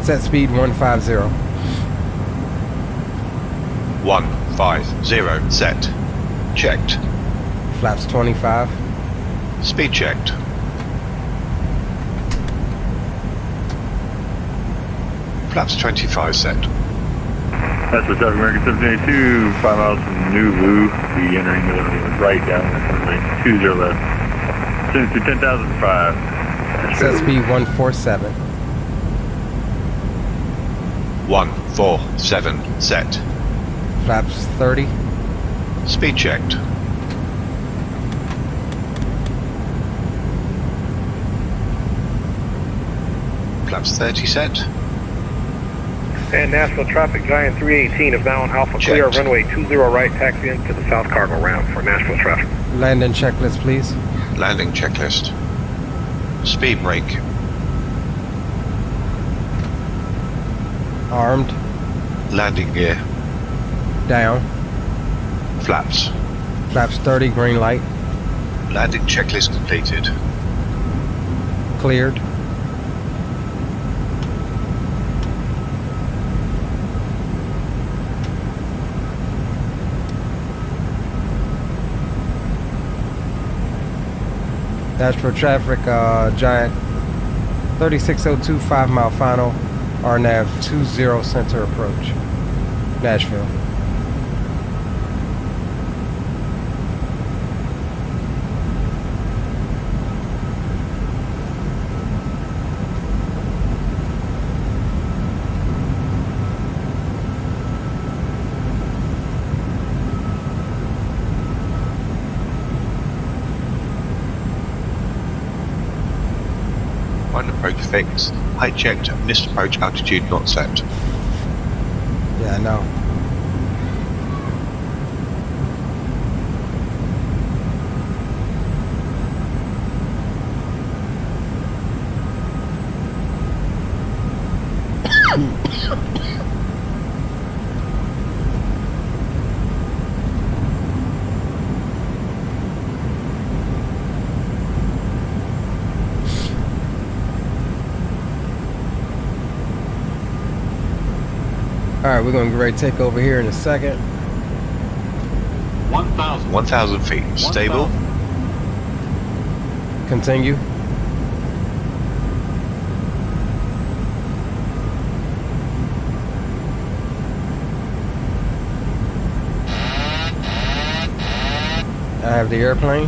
Set speed 150. 150 set. Checked. Flaps 25. Speed checked. Flaps 25 set. That's for South American 782, 5 miles from New Vu. Be entering right down runway 20 left. Send to 10,005. Set speed 147. 147 set. Flaps 30. Speed checked. Flaps 30 set. And Nashville traffic, Giant 318 is now on Alpha Clear, runway 20 right, taxi into the south cargo ramp for Nashville traffic. Landing checklist, please. Landing checklist. Speed brake. Armed. Landing gear. Down. Flaps. Flaps 30, green light. Landing checklist completed. Cleared. Nashville traffic, Giant 3602, 5 mile final, RNAV 20 center approach, Nashville. Approach fixed. Height checked. Missed approach altitude not set. Yeah, I know. Alright, we're going to get ready to take over here in a second. 1,000 feet. Stable. Continue. I have the airplane.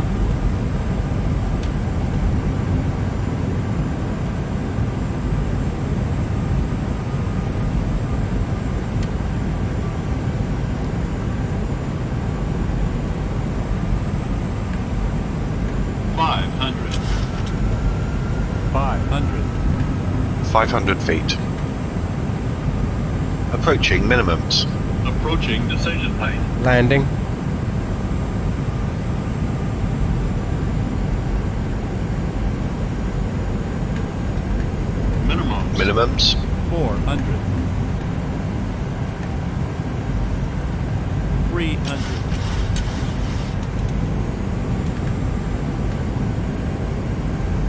Five hundred feet. Approaching minimums. Approaching decision height. Landing. Minimums. 400. 300.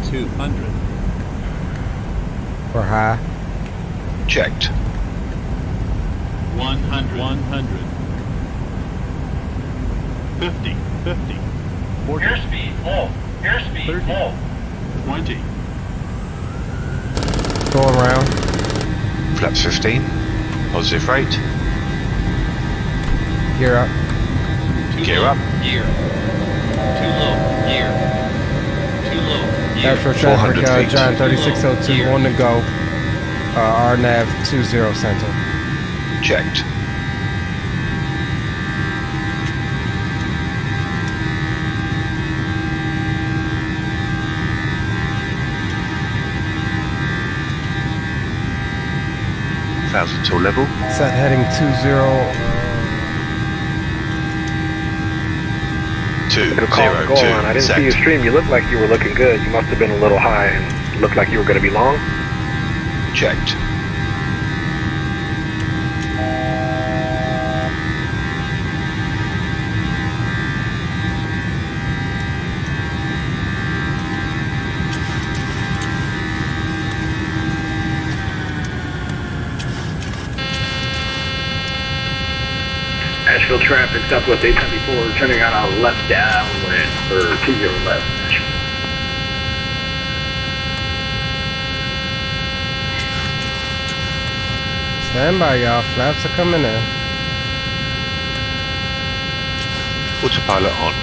200. For high. Checked. 100. 100. 50. 50. 40. Airspeed full. Airspeed 30. full. 20. Go around. Flaps 15. Positive rate. Gear up. Gear up. Gear. Too low. Gear. Too low. Gear. Nashville traffic, 400 feet. Giant 3602 on the go. RNAV 20 center. Checked. Thousand till level. Set heading It'll call and go on. I didn't see you stream. You looked like you were looking good. You must have been a little high and looked like you were going to be long. Checked. Nashville traffic, Southwest 874, turning on a left downwind for 20 left. Stand by, y'all. Flaps are coming in. Autopilot on.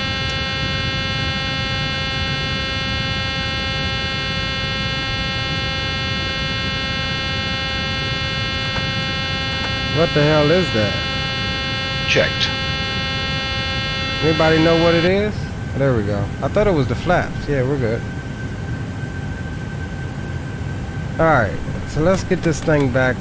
What the hell is that? Checked. Anybody know what it is? Oh, there we go. I thought it was the flaps. Yeah, we're good. Alright, so let's get this thing back.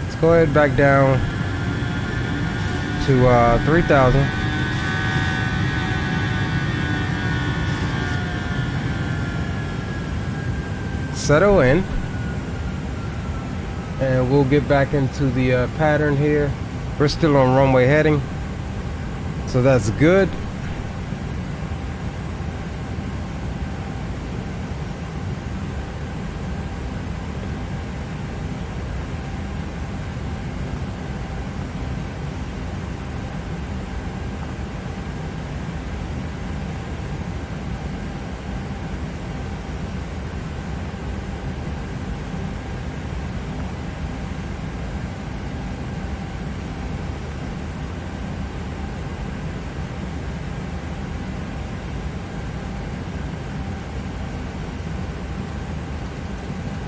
Let's go ahead back down to 3,000. Settle in, and we'll get back into the pattern here. We're still on runway heading, so that's good.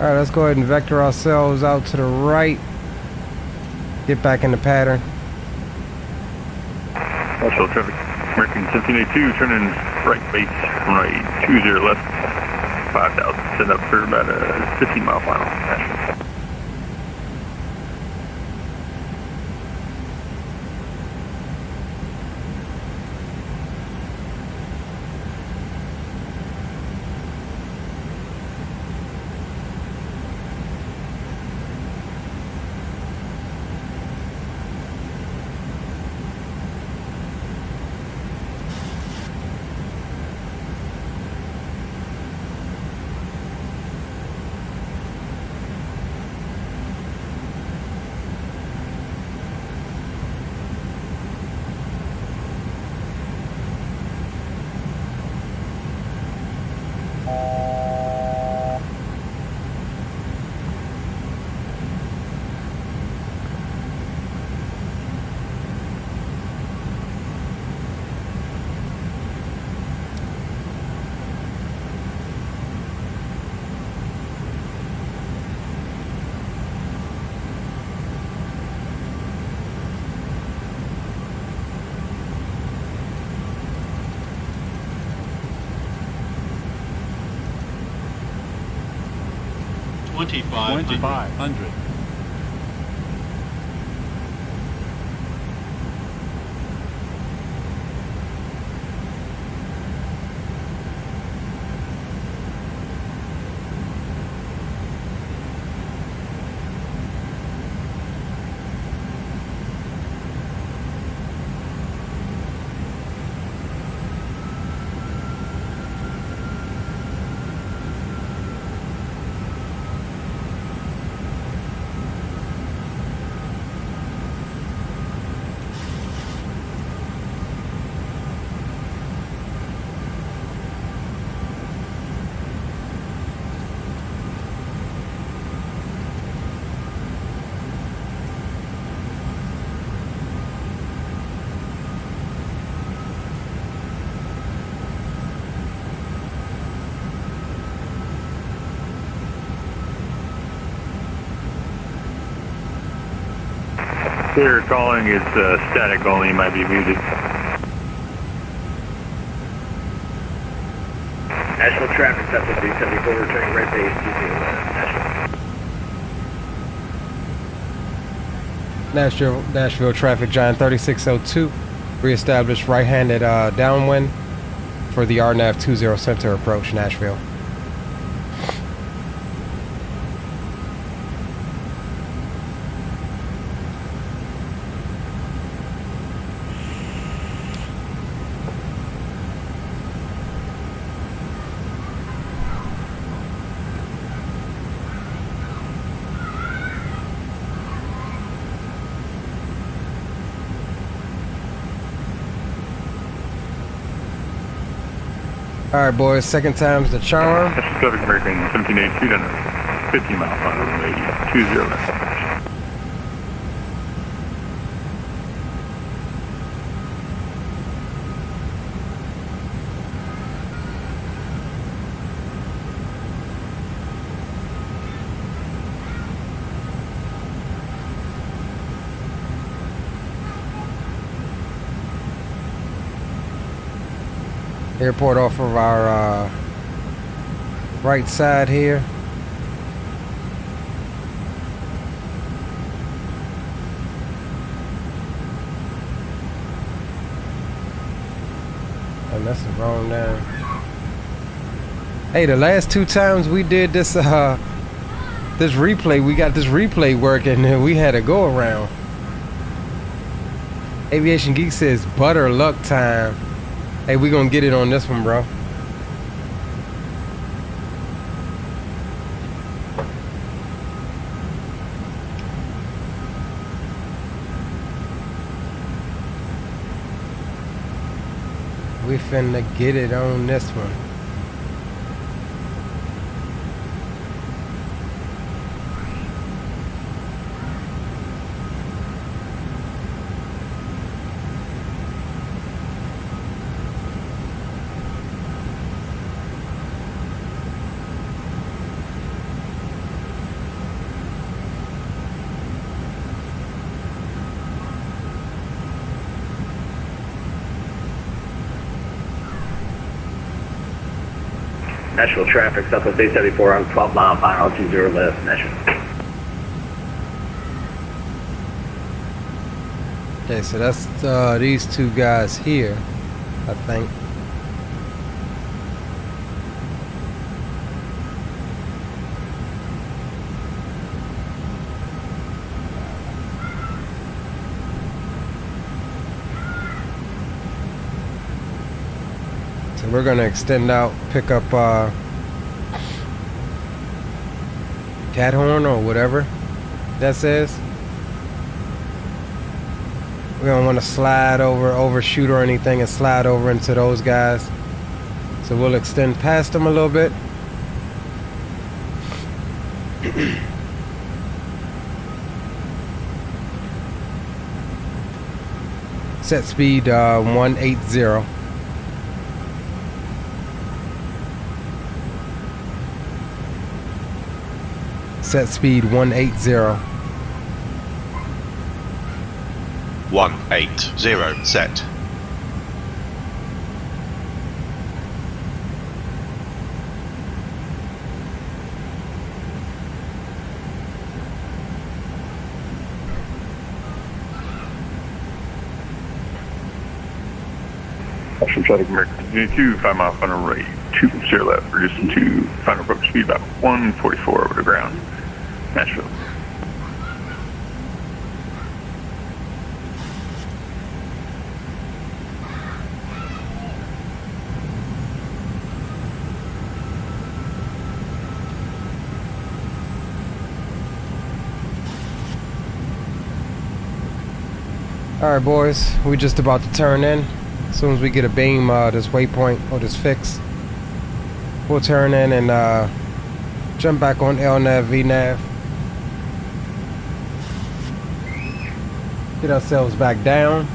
Alright, let's go ahead and vector ourselves out to the right. Get back in the pattern. Nashville traffic, American 1782, turning right base, right 20 left, 5,000, set up for about a 15-mile final. Nashville. $2,500. Clear calling, it's static only, you might be muted. Nashville traffic, that's a 374, returning right base, 20 Nashville traffic, Giant 3602. Reestablished right-handed downwind for the RNAV 20 center approach, Nashville. All right, boys. Second time's the charm. Traffic, American 1782 down there. 15 mile final runway 20 left. Airport off of our right side here. And that's the wrong down. Hey, the last 2 times we did this this replay, we got this replay working and we had a go around. Aviation Geek says butter luck time. Hey, we gonna get it on this one, bro. We finna get it on this one. Nashville traffic, Southwest 874 on 12 mile final, 20 left, Nashville. Okay, so that's these 2 guys here, I think. So we're gonna extend out, pick up cat horn or whatever that says. We don't want to slide over, overshoot or anything and slide over into those guys. So we'll extend past them a little bit. Set speed 180. Set speed 180. 180 set. From traffic American 2, 5 mile final rate 20 left, reducing to final approach speed about 144 over the ground. Nashville. Alright boys, we just about to turn in. As soon as we get a beam, this waypoint or this fix, we'll turn in and jump back on LNAV, VNAV. Get ourselves back down.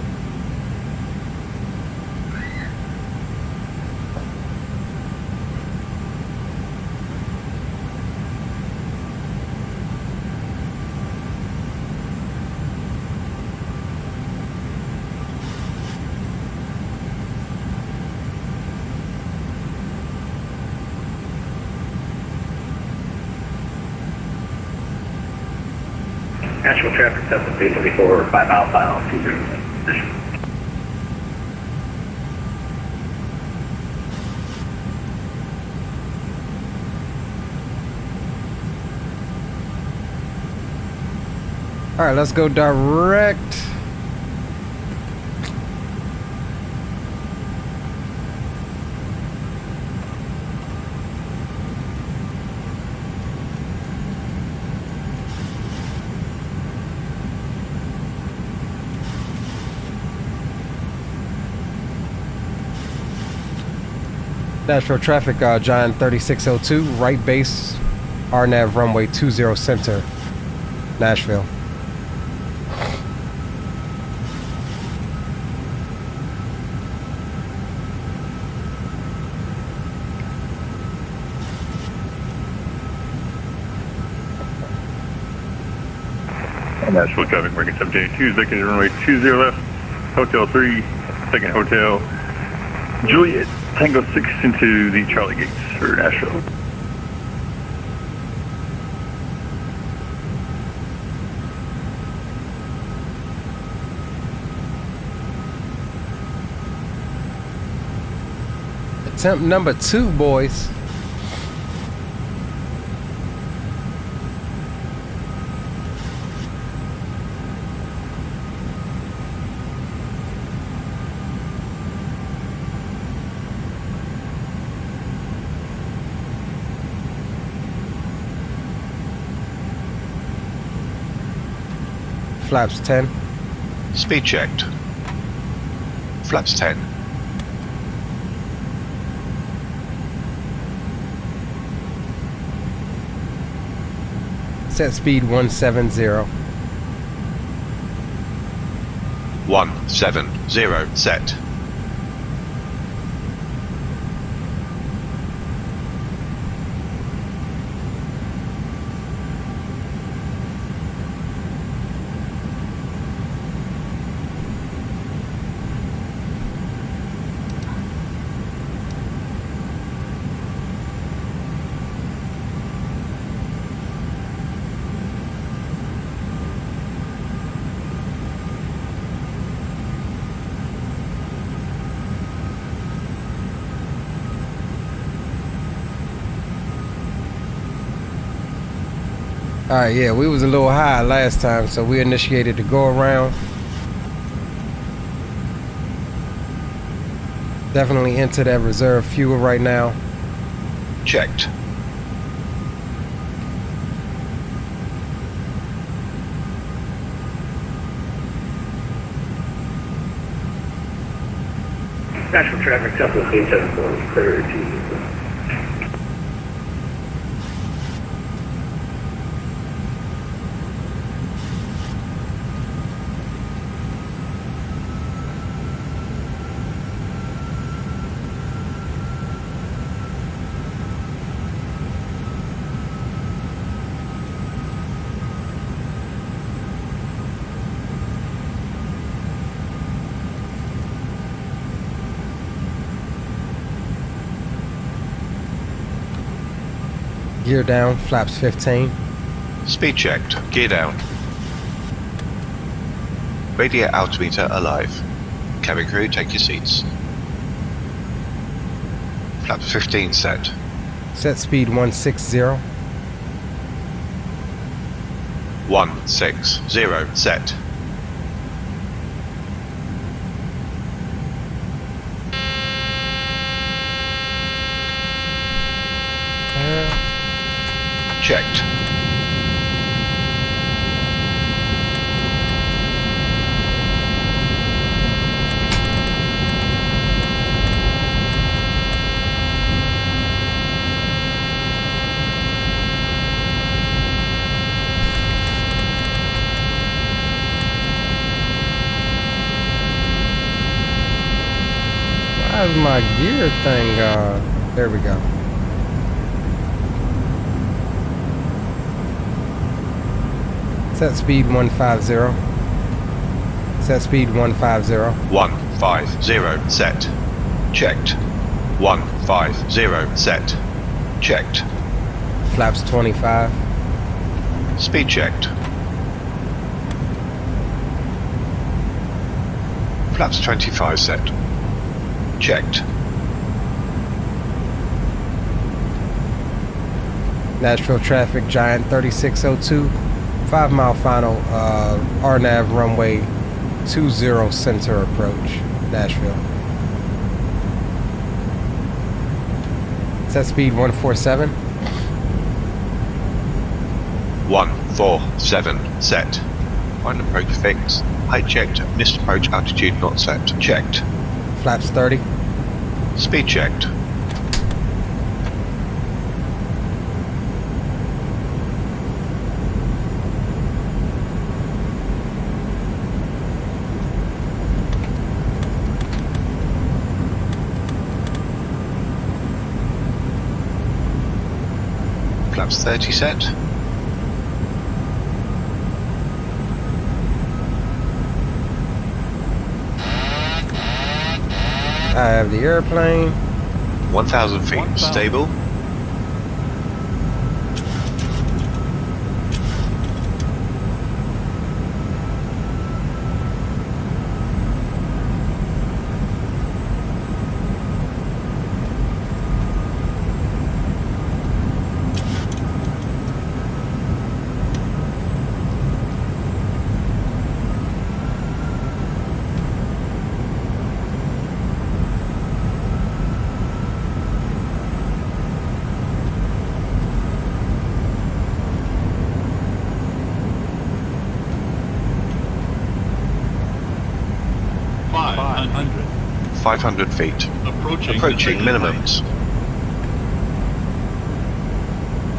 Nashville traffic, Southwest 874, 5 mile final, 20 left, Nashville. All right, let's go direct. Nashville traffic, Giant 3602, right base RNAV runway 20 center, Nashville. Nashville traffic, American 782, second runway 20 left, Hotel 3, second Hotel, Juliet, Tango 6 into the Charlie gates for Nashville. Attempt number 2, boys. Flaps 10. Speed checked. Flaps 10. Set speed 170. 170 set. Alright, yeah, we was a little high last time, so we initiated the go around. Definitely into that reserve fuel right now. Checked. National traffic, Southwest 874, clear to Gear down, flaps 15. Speed checked. Gear down. Radio altimeter alive. Cabin crew, take your seats. Flaps 15 set. Set speed 160. 160 set. Checked. How's my gear thing? There we go. Set speed 150. Set speed 150. 150 set. Checked. 150 set. Checked. Flaps 25. Speed checked. Flaps 25 set. Checked. Nashville traffic, Giant 3602. 5 mile final, RNAV runway 20 center approach, Nashville. Set speed 147. 147 set. Final approach fixed. Height checked. Missed approach altitude not set. Checked. Flaps 30. Speed checked. Flaps 30 set. I have the airplane. 1,000 feet, stable. $500. 500 feet. Approaching minimums.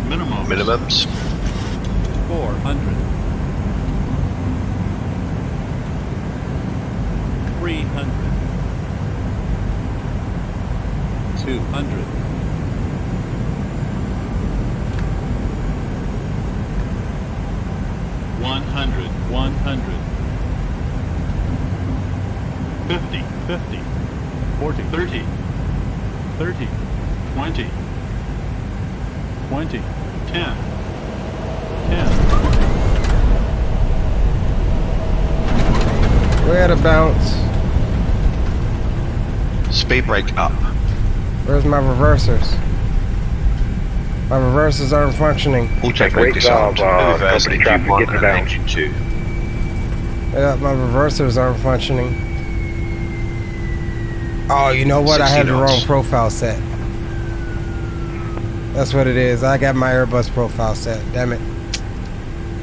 Minimums. 400. 300. 200. 100. 100. 50, 50, 40, 30, 30, 20, 20, 10, 10. We're at a bounce. Speed brake up. Where's my reversers? My reversers aren't functioning. Auto brake disarmed. Reverse engine 1 and engine 2. Yeah, my reversers aren't functioning. Oh, you know what? I had the wrong profile set. That's what it is. I got my Airbus profile set. Damn it.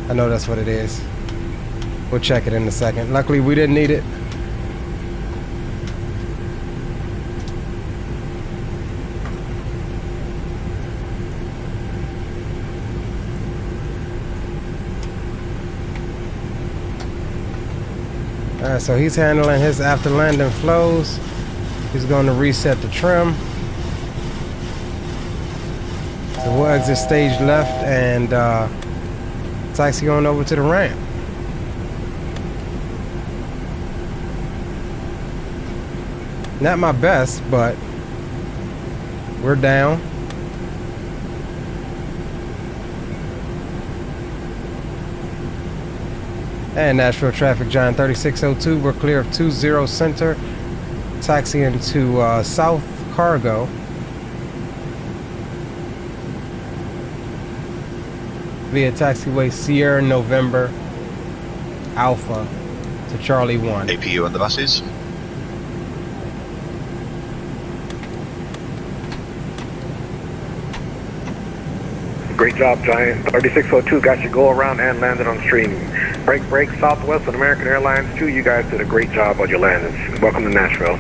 I know that's what it is. We'll check it in a second. Luckily, we didn't need it. Alright, so he's handling his after landing flows. He's going to reset the trim. So we'll exit stage left and taxi on over to the ramp. Not my best, but we're down. And Nashville traffic, John 3602. We're clear of 20 center. Taxi into South Cargo. Via taxiway Sierra November Alpha to Charlie 1. APU on the buses. Great job, Giant. 3602 got you go around and landed on stream. Break, Southwest and American Airlines 2. You guys did a great job on your landings. Welcome to Nashville.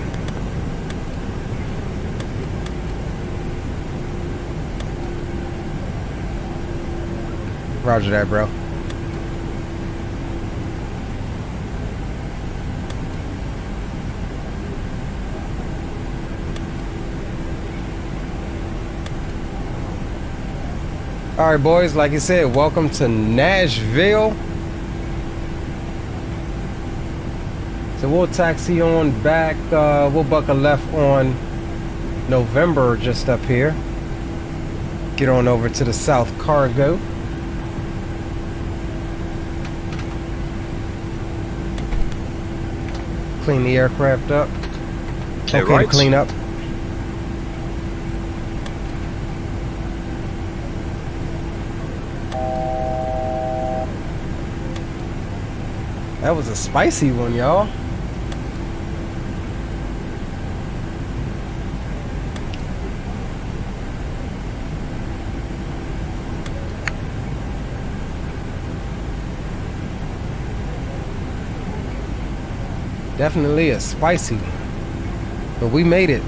Roger that, bro. All right, boys, like you said, welcome to Nashville. So we'll taxi on back. We'll buck a left on November just up here. Get on over to the South Cargo. Clean the aircraft up. Clear okay right. To clean up. That was a spicy one, y'all. Definitely a spicy one. But we made it.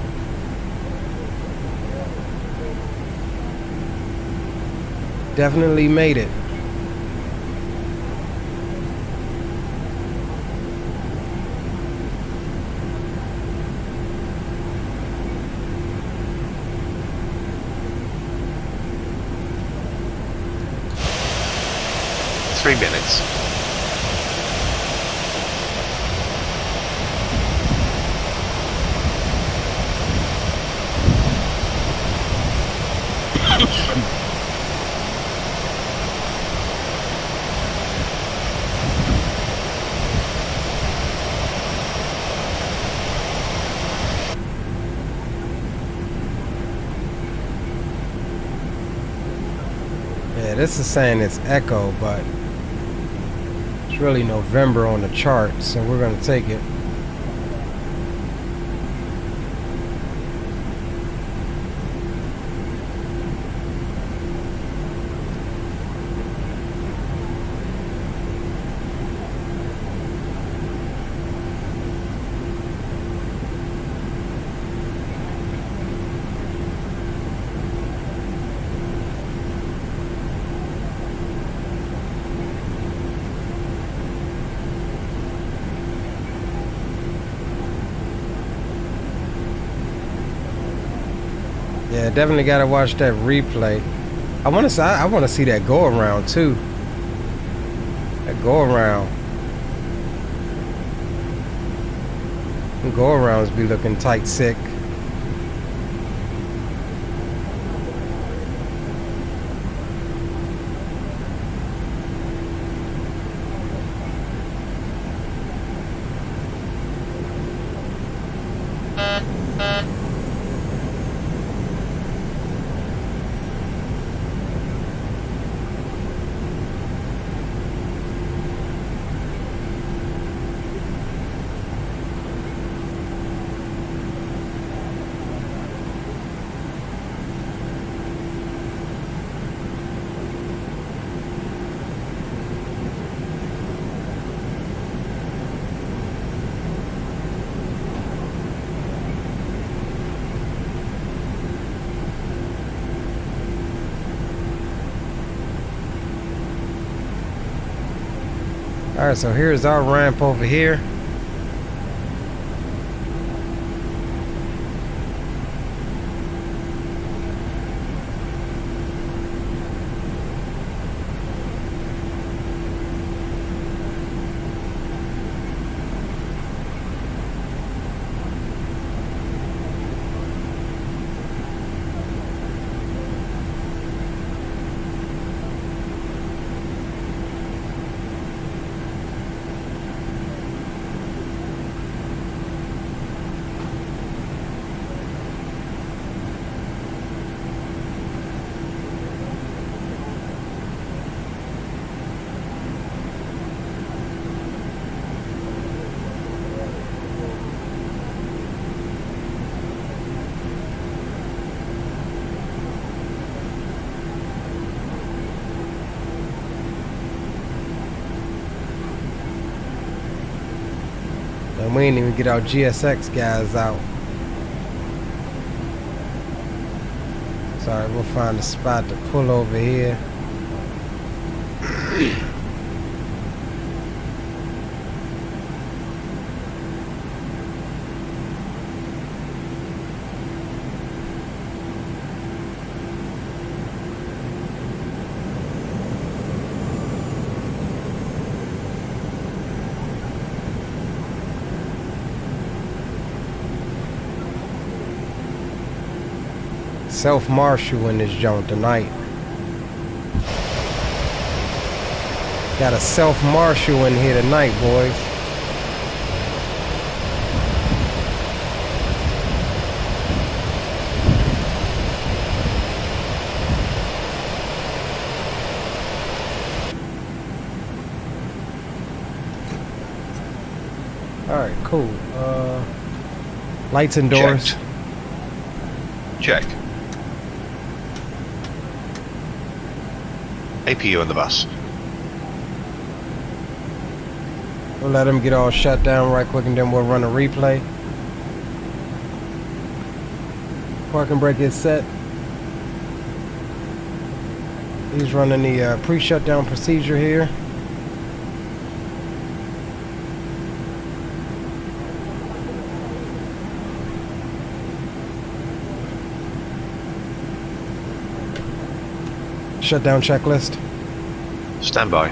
Definitely made it. 3 minutes. Yeah, this is saying it's Echo, but it's really November on the chart, so we're going to take it. Yeah, definitely gotta watch that replay. I want to see that go around too. That go around. Go arounds be looking tight sick. Alright, so here's our ramp over here. And we ain't even get our GSX guys out. Sorry, we'll find a spot to pull over here. Self-marshal in this joint tonight. Got a self-marshal in here tonight, boys. Alright, cool. Lights and doors. Check. APU on the bus. We'll let them get all shut down right quick and then we'll run a replay. Parking brake is set. He's running the pre-shutdown procedure here. Shutdown checklist. Stand by.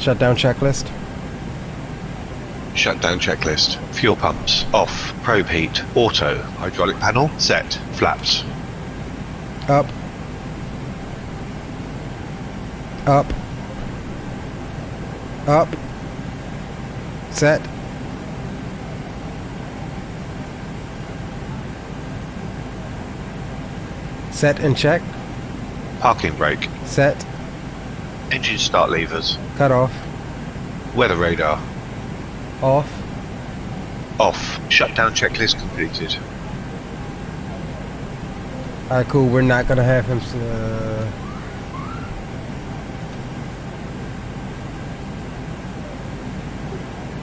Shutdown checklist. Shutdown checklist. Fuel pumps off. Probe heat. Auto. Hydraulic panel set. Flaps. Up. Up. Up. Set. Set and check. Parking brake. Set. Engine start levers. Cut off. Weather radar. Off. Off. Shutdown checklist completed. Alright, cool. We're not gonna have him.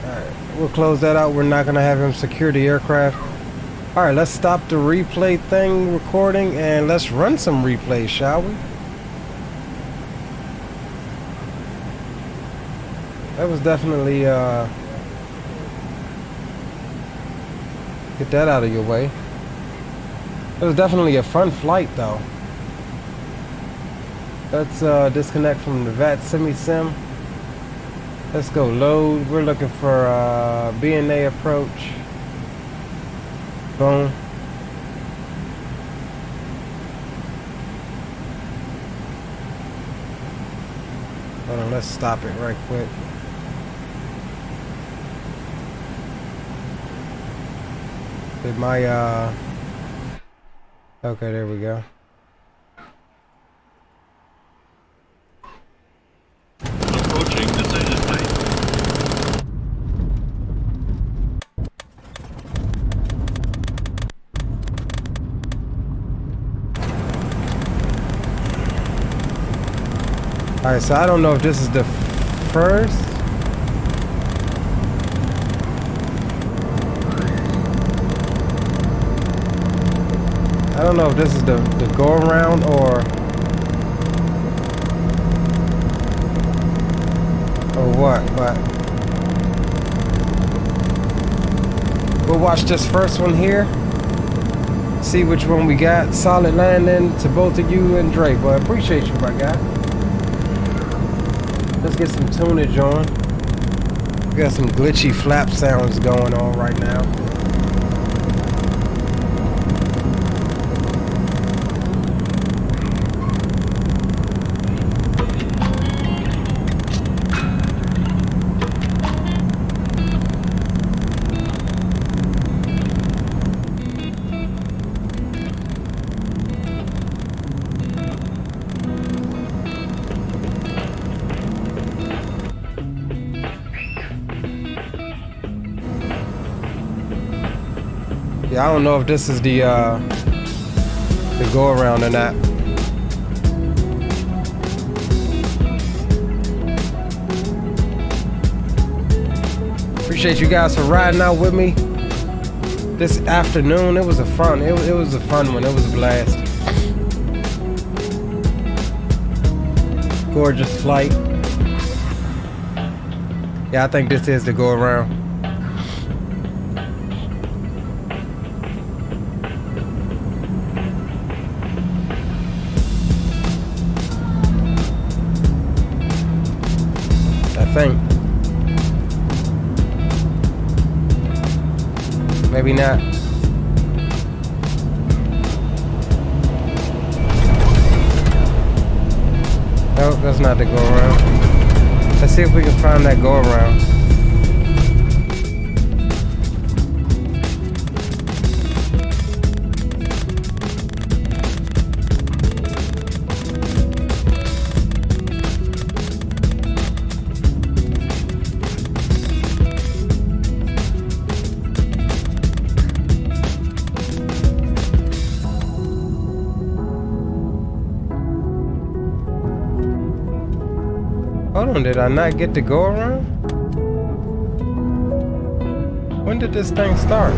Alright, we'll close that out. We're not gonna have him secure the aircraft. Alright, let's stop the replay thing recording and let's run some replays, shall we? That was definitely, get that out of your way. It was definitely a fun flight, though. Let's disconnect from the VAT semi-sim. Let's go load. We're looking for B&A approach. Boom. Hold on, let's stop it right quick. Did my okay, there we go. Approaching decision height. Alright, so I don't know if this is the first. I don't know if this is the go around or what, but we'll watch this first one here. See which one we got. Solid landing to both of you and Dre, but appreciate you, my guy. Let's get some tunage on. We got some glitchy flap sounds going on right now. Yeah, I don't know if this is the go around or not. Appreciate you guys for riding out with me this afternoon. It was a fun. It was a fun one. It was a blast. Gorgeous flight. Yeah, I think this is the go around. Think. Maybe not. Nope, that's not the go around. Let's see if we can find that go around. Hold on, did I not get to go around? When did this thing start?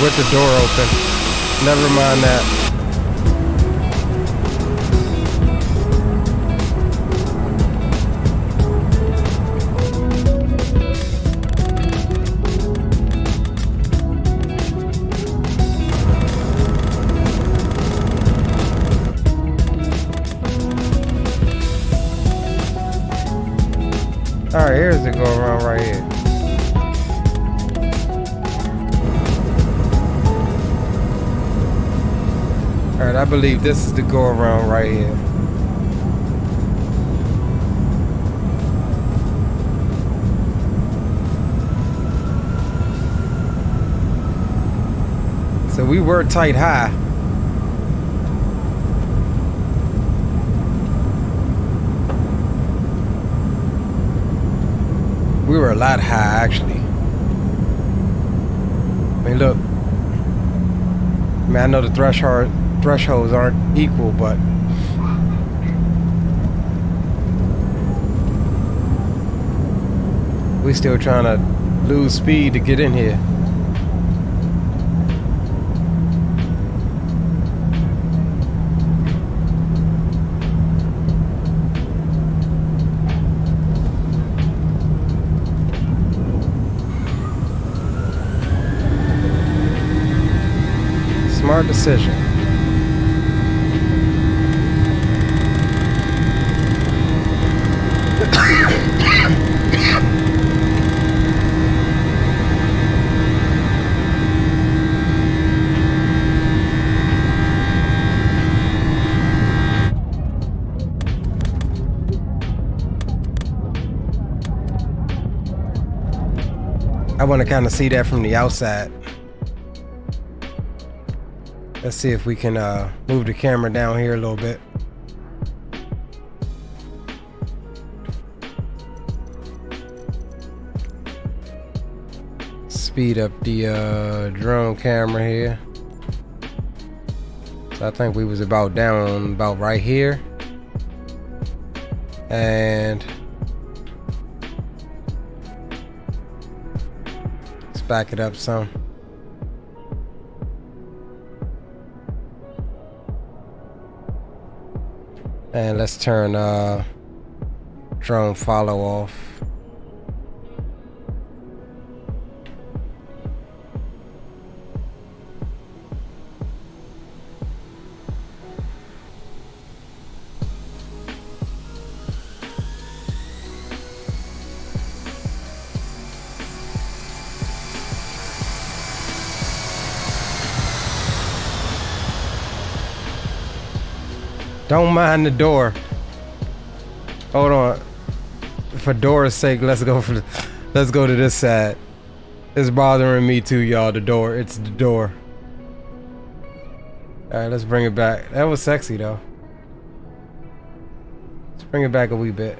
With the door open. Never mind that. go around right here. Alright, I believe this is the go around right here. So we were tight high. We were a lot high actually. I mean, look. I mean, I know the thresholds aren't equal, but we still trying to lose speed to get in here. Smart decision. I want to kind of see that from the outside. Let's see if we can move the camera down here a little bit. Speed up the drone camera here. So I think we was about down about right here. And let's back it up some. And let's turn drone follow off. Don't mind the door. Hold on. For door's sake, let's go to this side. It's bothering me too, y'all. The door. It's the door. Alright, let's bring it back. That was sexy though. Let's bring it back a wee bit.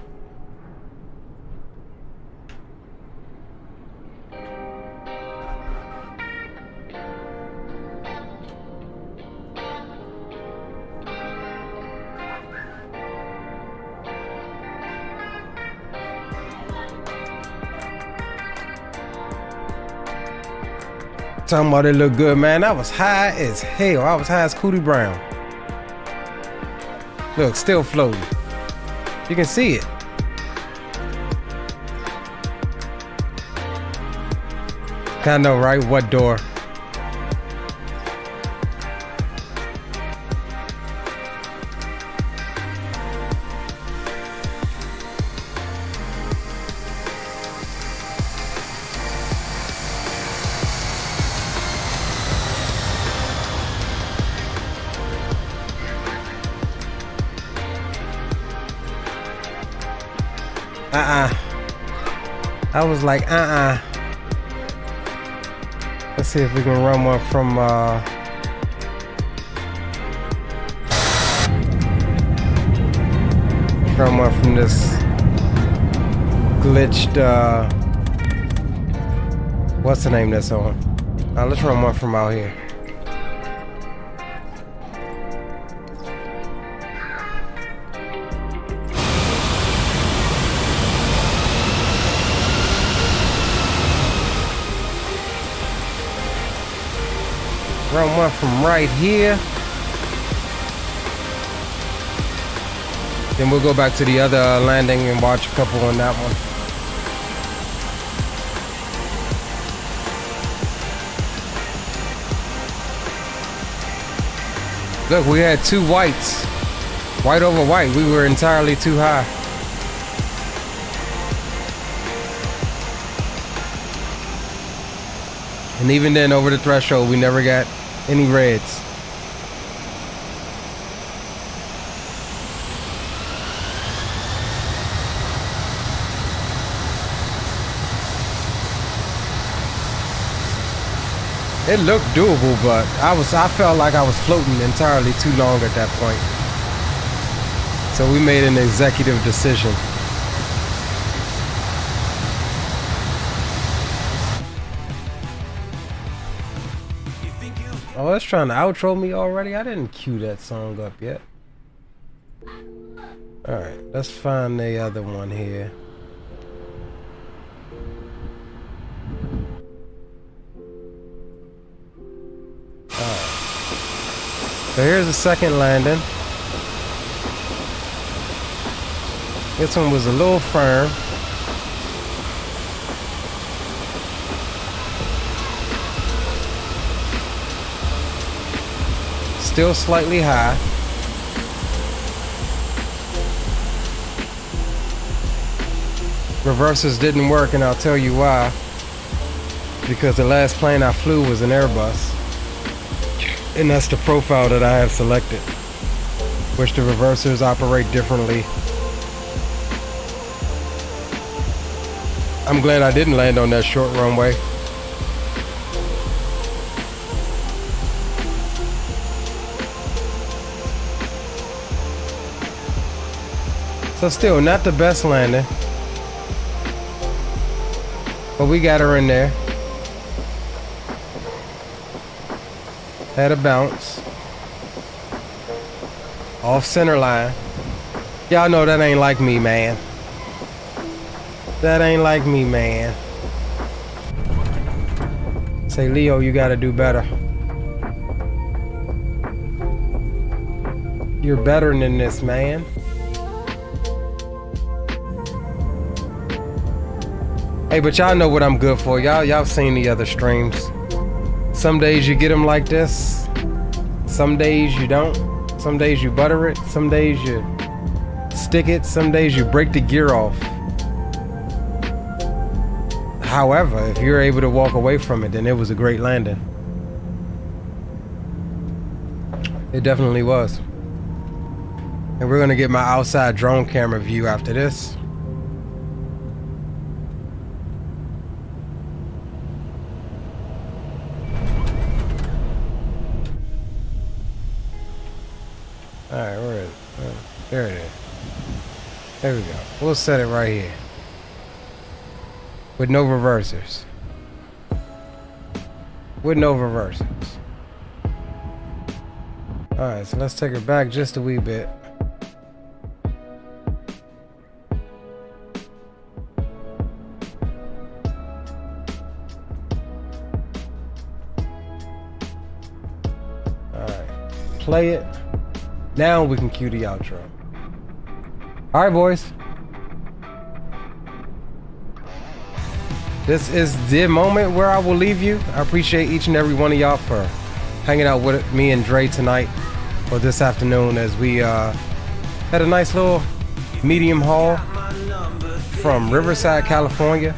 Talking about it look good, man. I was high as hell. I was high as Cootie Brown. Look, still floating. You can see it. I know, right? What door? I was like, Let's see if we can run one from, this glitched, what's the name that's on? Let's run one from out here. Run one from right here. Then we'll go back to the other landing and watch a couple on that one. Look, we had two whites. White over white. We were entirely too high. And even then, over the threshold, we never got any reds. It looked doable, but I felt like I was floating entirely too long at that point. So we made an executive decision. Oh, it's trying to outro me already? I didn't cue that song up yet. Alright, let's find the other one here. Alright. So here's the second landing. This one was a little firm. Still slightly high. Reversers didn't work, and I'll tell you why. Because the last plane I flew was an Airbus. And that's the profile that I have selected, which the reversers operate differently. I'm glad I didn't land on that short runway. So still not the best landing, but we got her in there. Had a bounce. Off center line. Y'all know that ain't like me, man. That ain't like me, man. Say, Leo, you gotta do better. You're better than this, man. Hey, but y'all know what I'm good for. Y'all seen the other streams. Some days you get them like this. Some days you don't. Some days you butter it. Some days you stick it. Some days you break the gear off. However, if you're able to walk away from it, then it was a great landing. It definitely was. And we're gonna get my outside drone camera view after this. Alright, where is it? There it is. There we go. We'll set it right here. With no reversers. With no reversers. Alright, so let's take it back just a wee bit. Alright. Play it. Now we can cue the outro. Alright, boys. This is the moment where I will leave you. I appreciate each and every one of y'all for hanging out with me and Dre tonight, or this afternoon, as we had a nice little medium haul from Riverside, California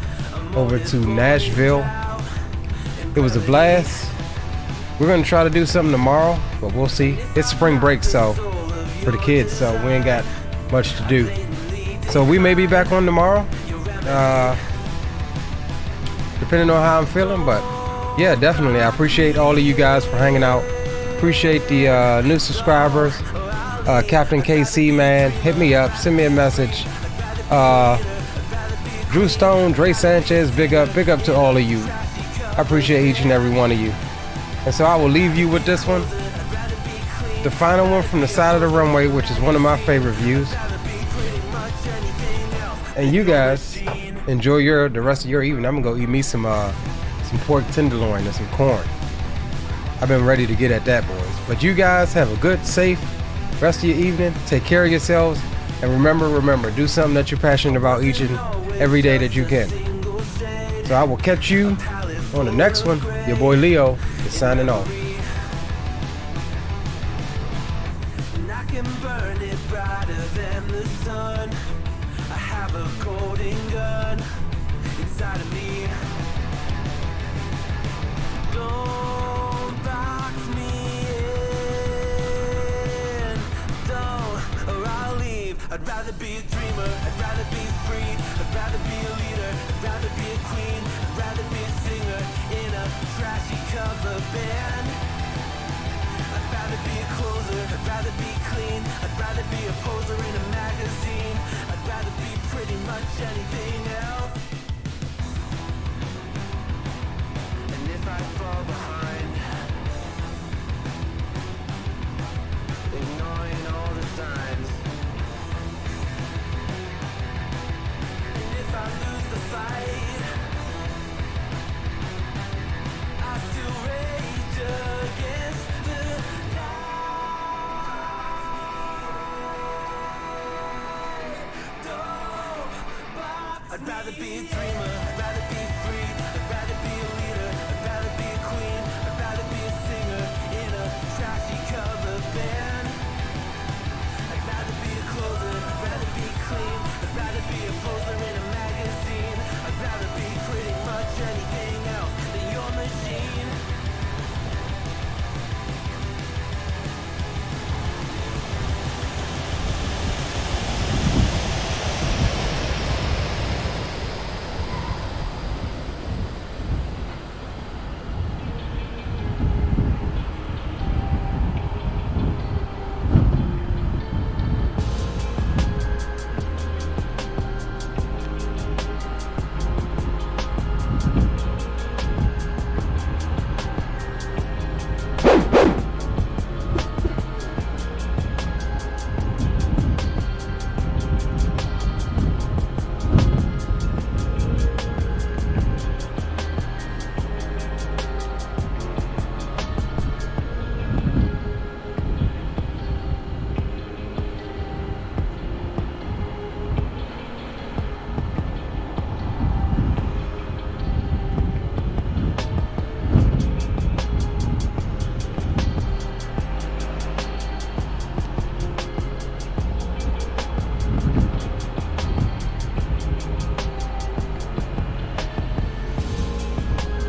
over to Nashville. It was a blast. We're gonna try to do something tomorrow, but we'll see. It's spring break, so for the kids, so we ain't got much to do. So we may be back on tomorrow, depending on how I'm feeling. But yeah, definitely, I appreciate all of you guys for hanging out. Appreciate the new subscribers. Captain KC, man, hit me up, send me a message. Drew Stone, Dre Sanchez, big up to all of you. I appreciate each and every one of you. And so I will leave you with this one. The final one from the side of the runway, which is one of my favorite views. And you guys enjoy the rest of your evening. I'm gonna go eat me some pork tenderloin and some corn. I've been ready to get at that, boys. But you guys have a good, safe rest of your evening. Take care of yourselves. And remember, do something that you're passionate about each and every day that you can. So I will catch you on the next one. Your boy Leo is signing off. Don't box me in. Don't, or I'll leave. I'd rather be a dreamer. I'd rather be free. I'd rather be a leader. I'd rather be a queen. I'd rather be a singer in a trashy cover band. I'd rather be a closer. I'd rather be clean. I'd rather be a poser in a magazine. I'd rather be pretty much anything else. And if I fall behind, ignoring all the signs, and if I lose the fight, I still rage against the light. I'd rather be a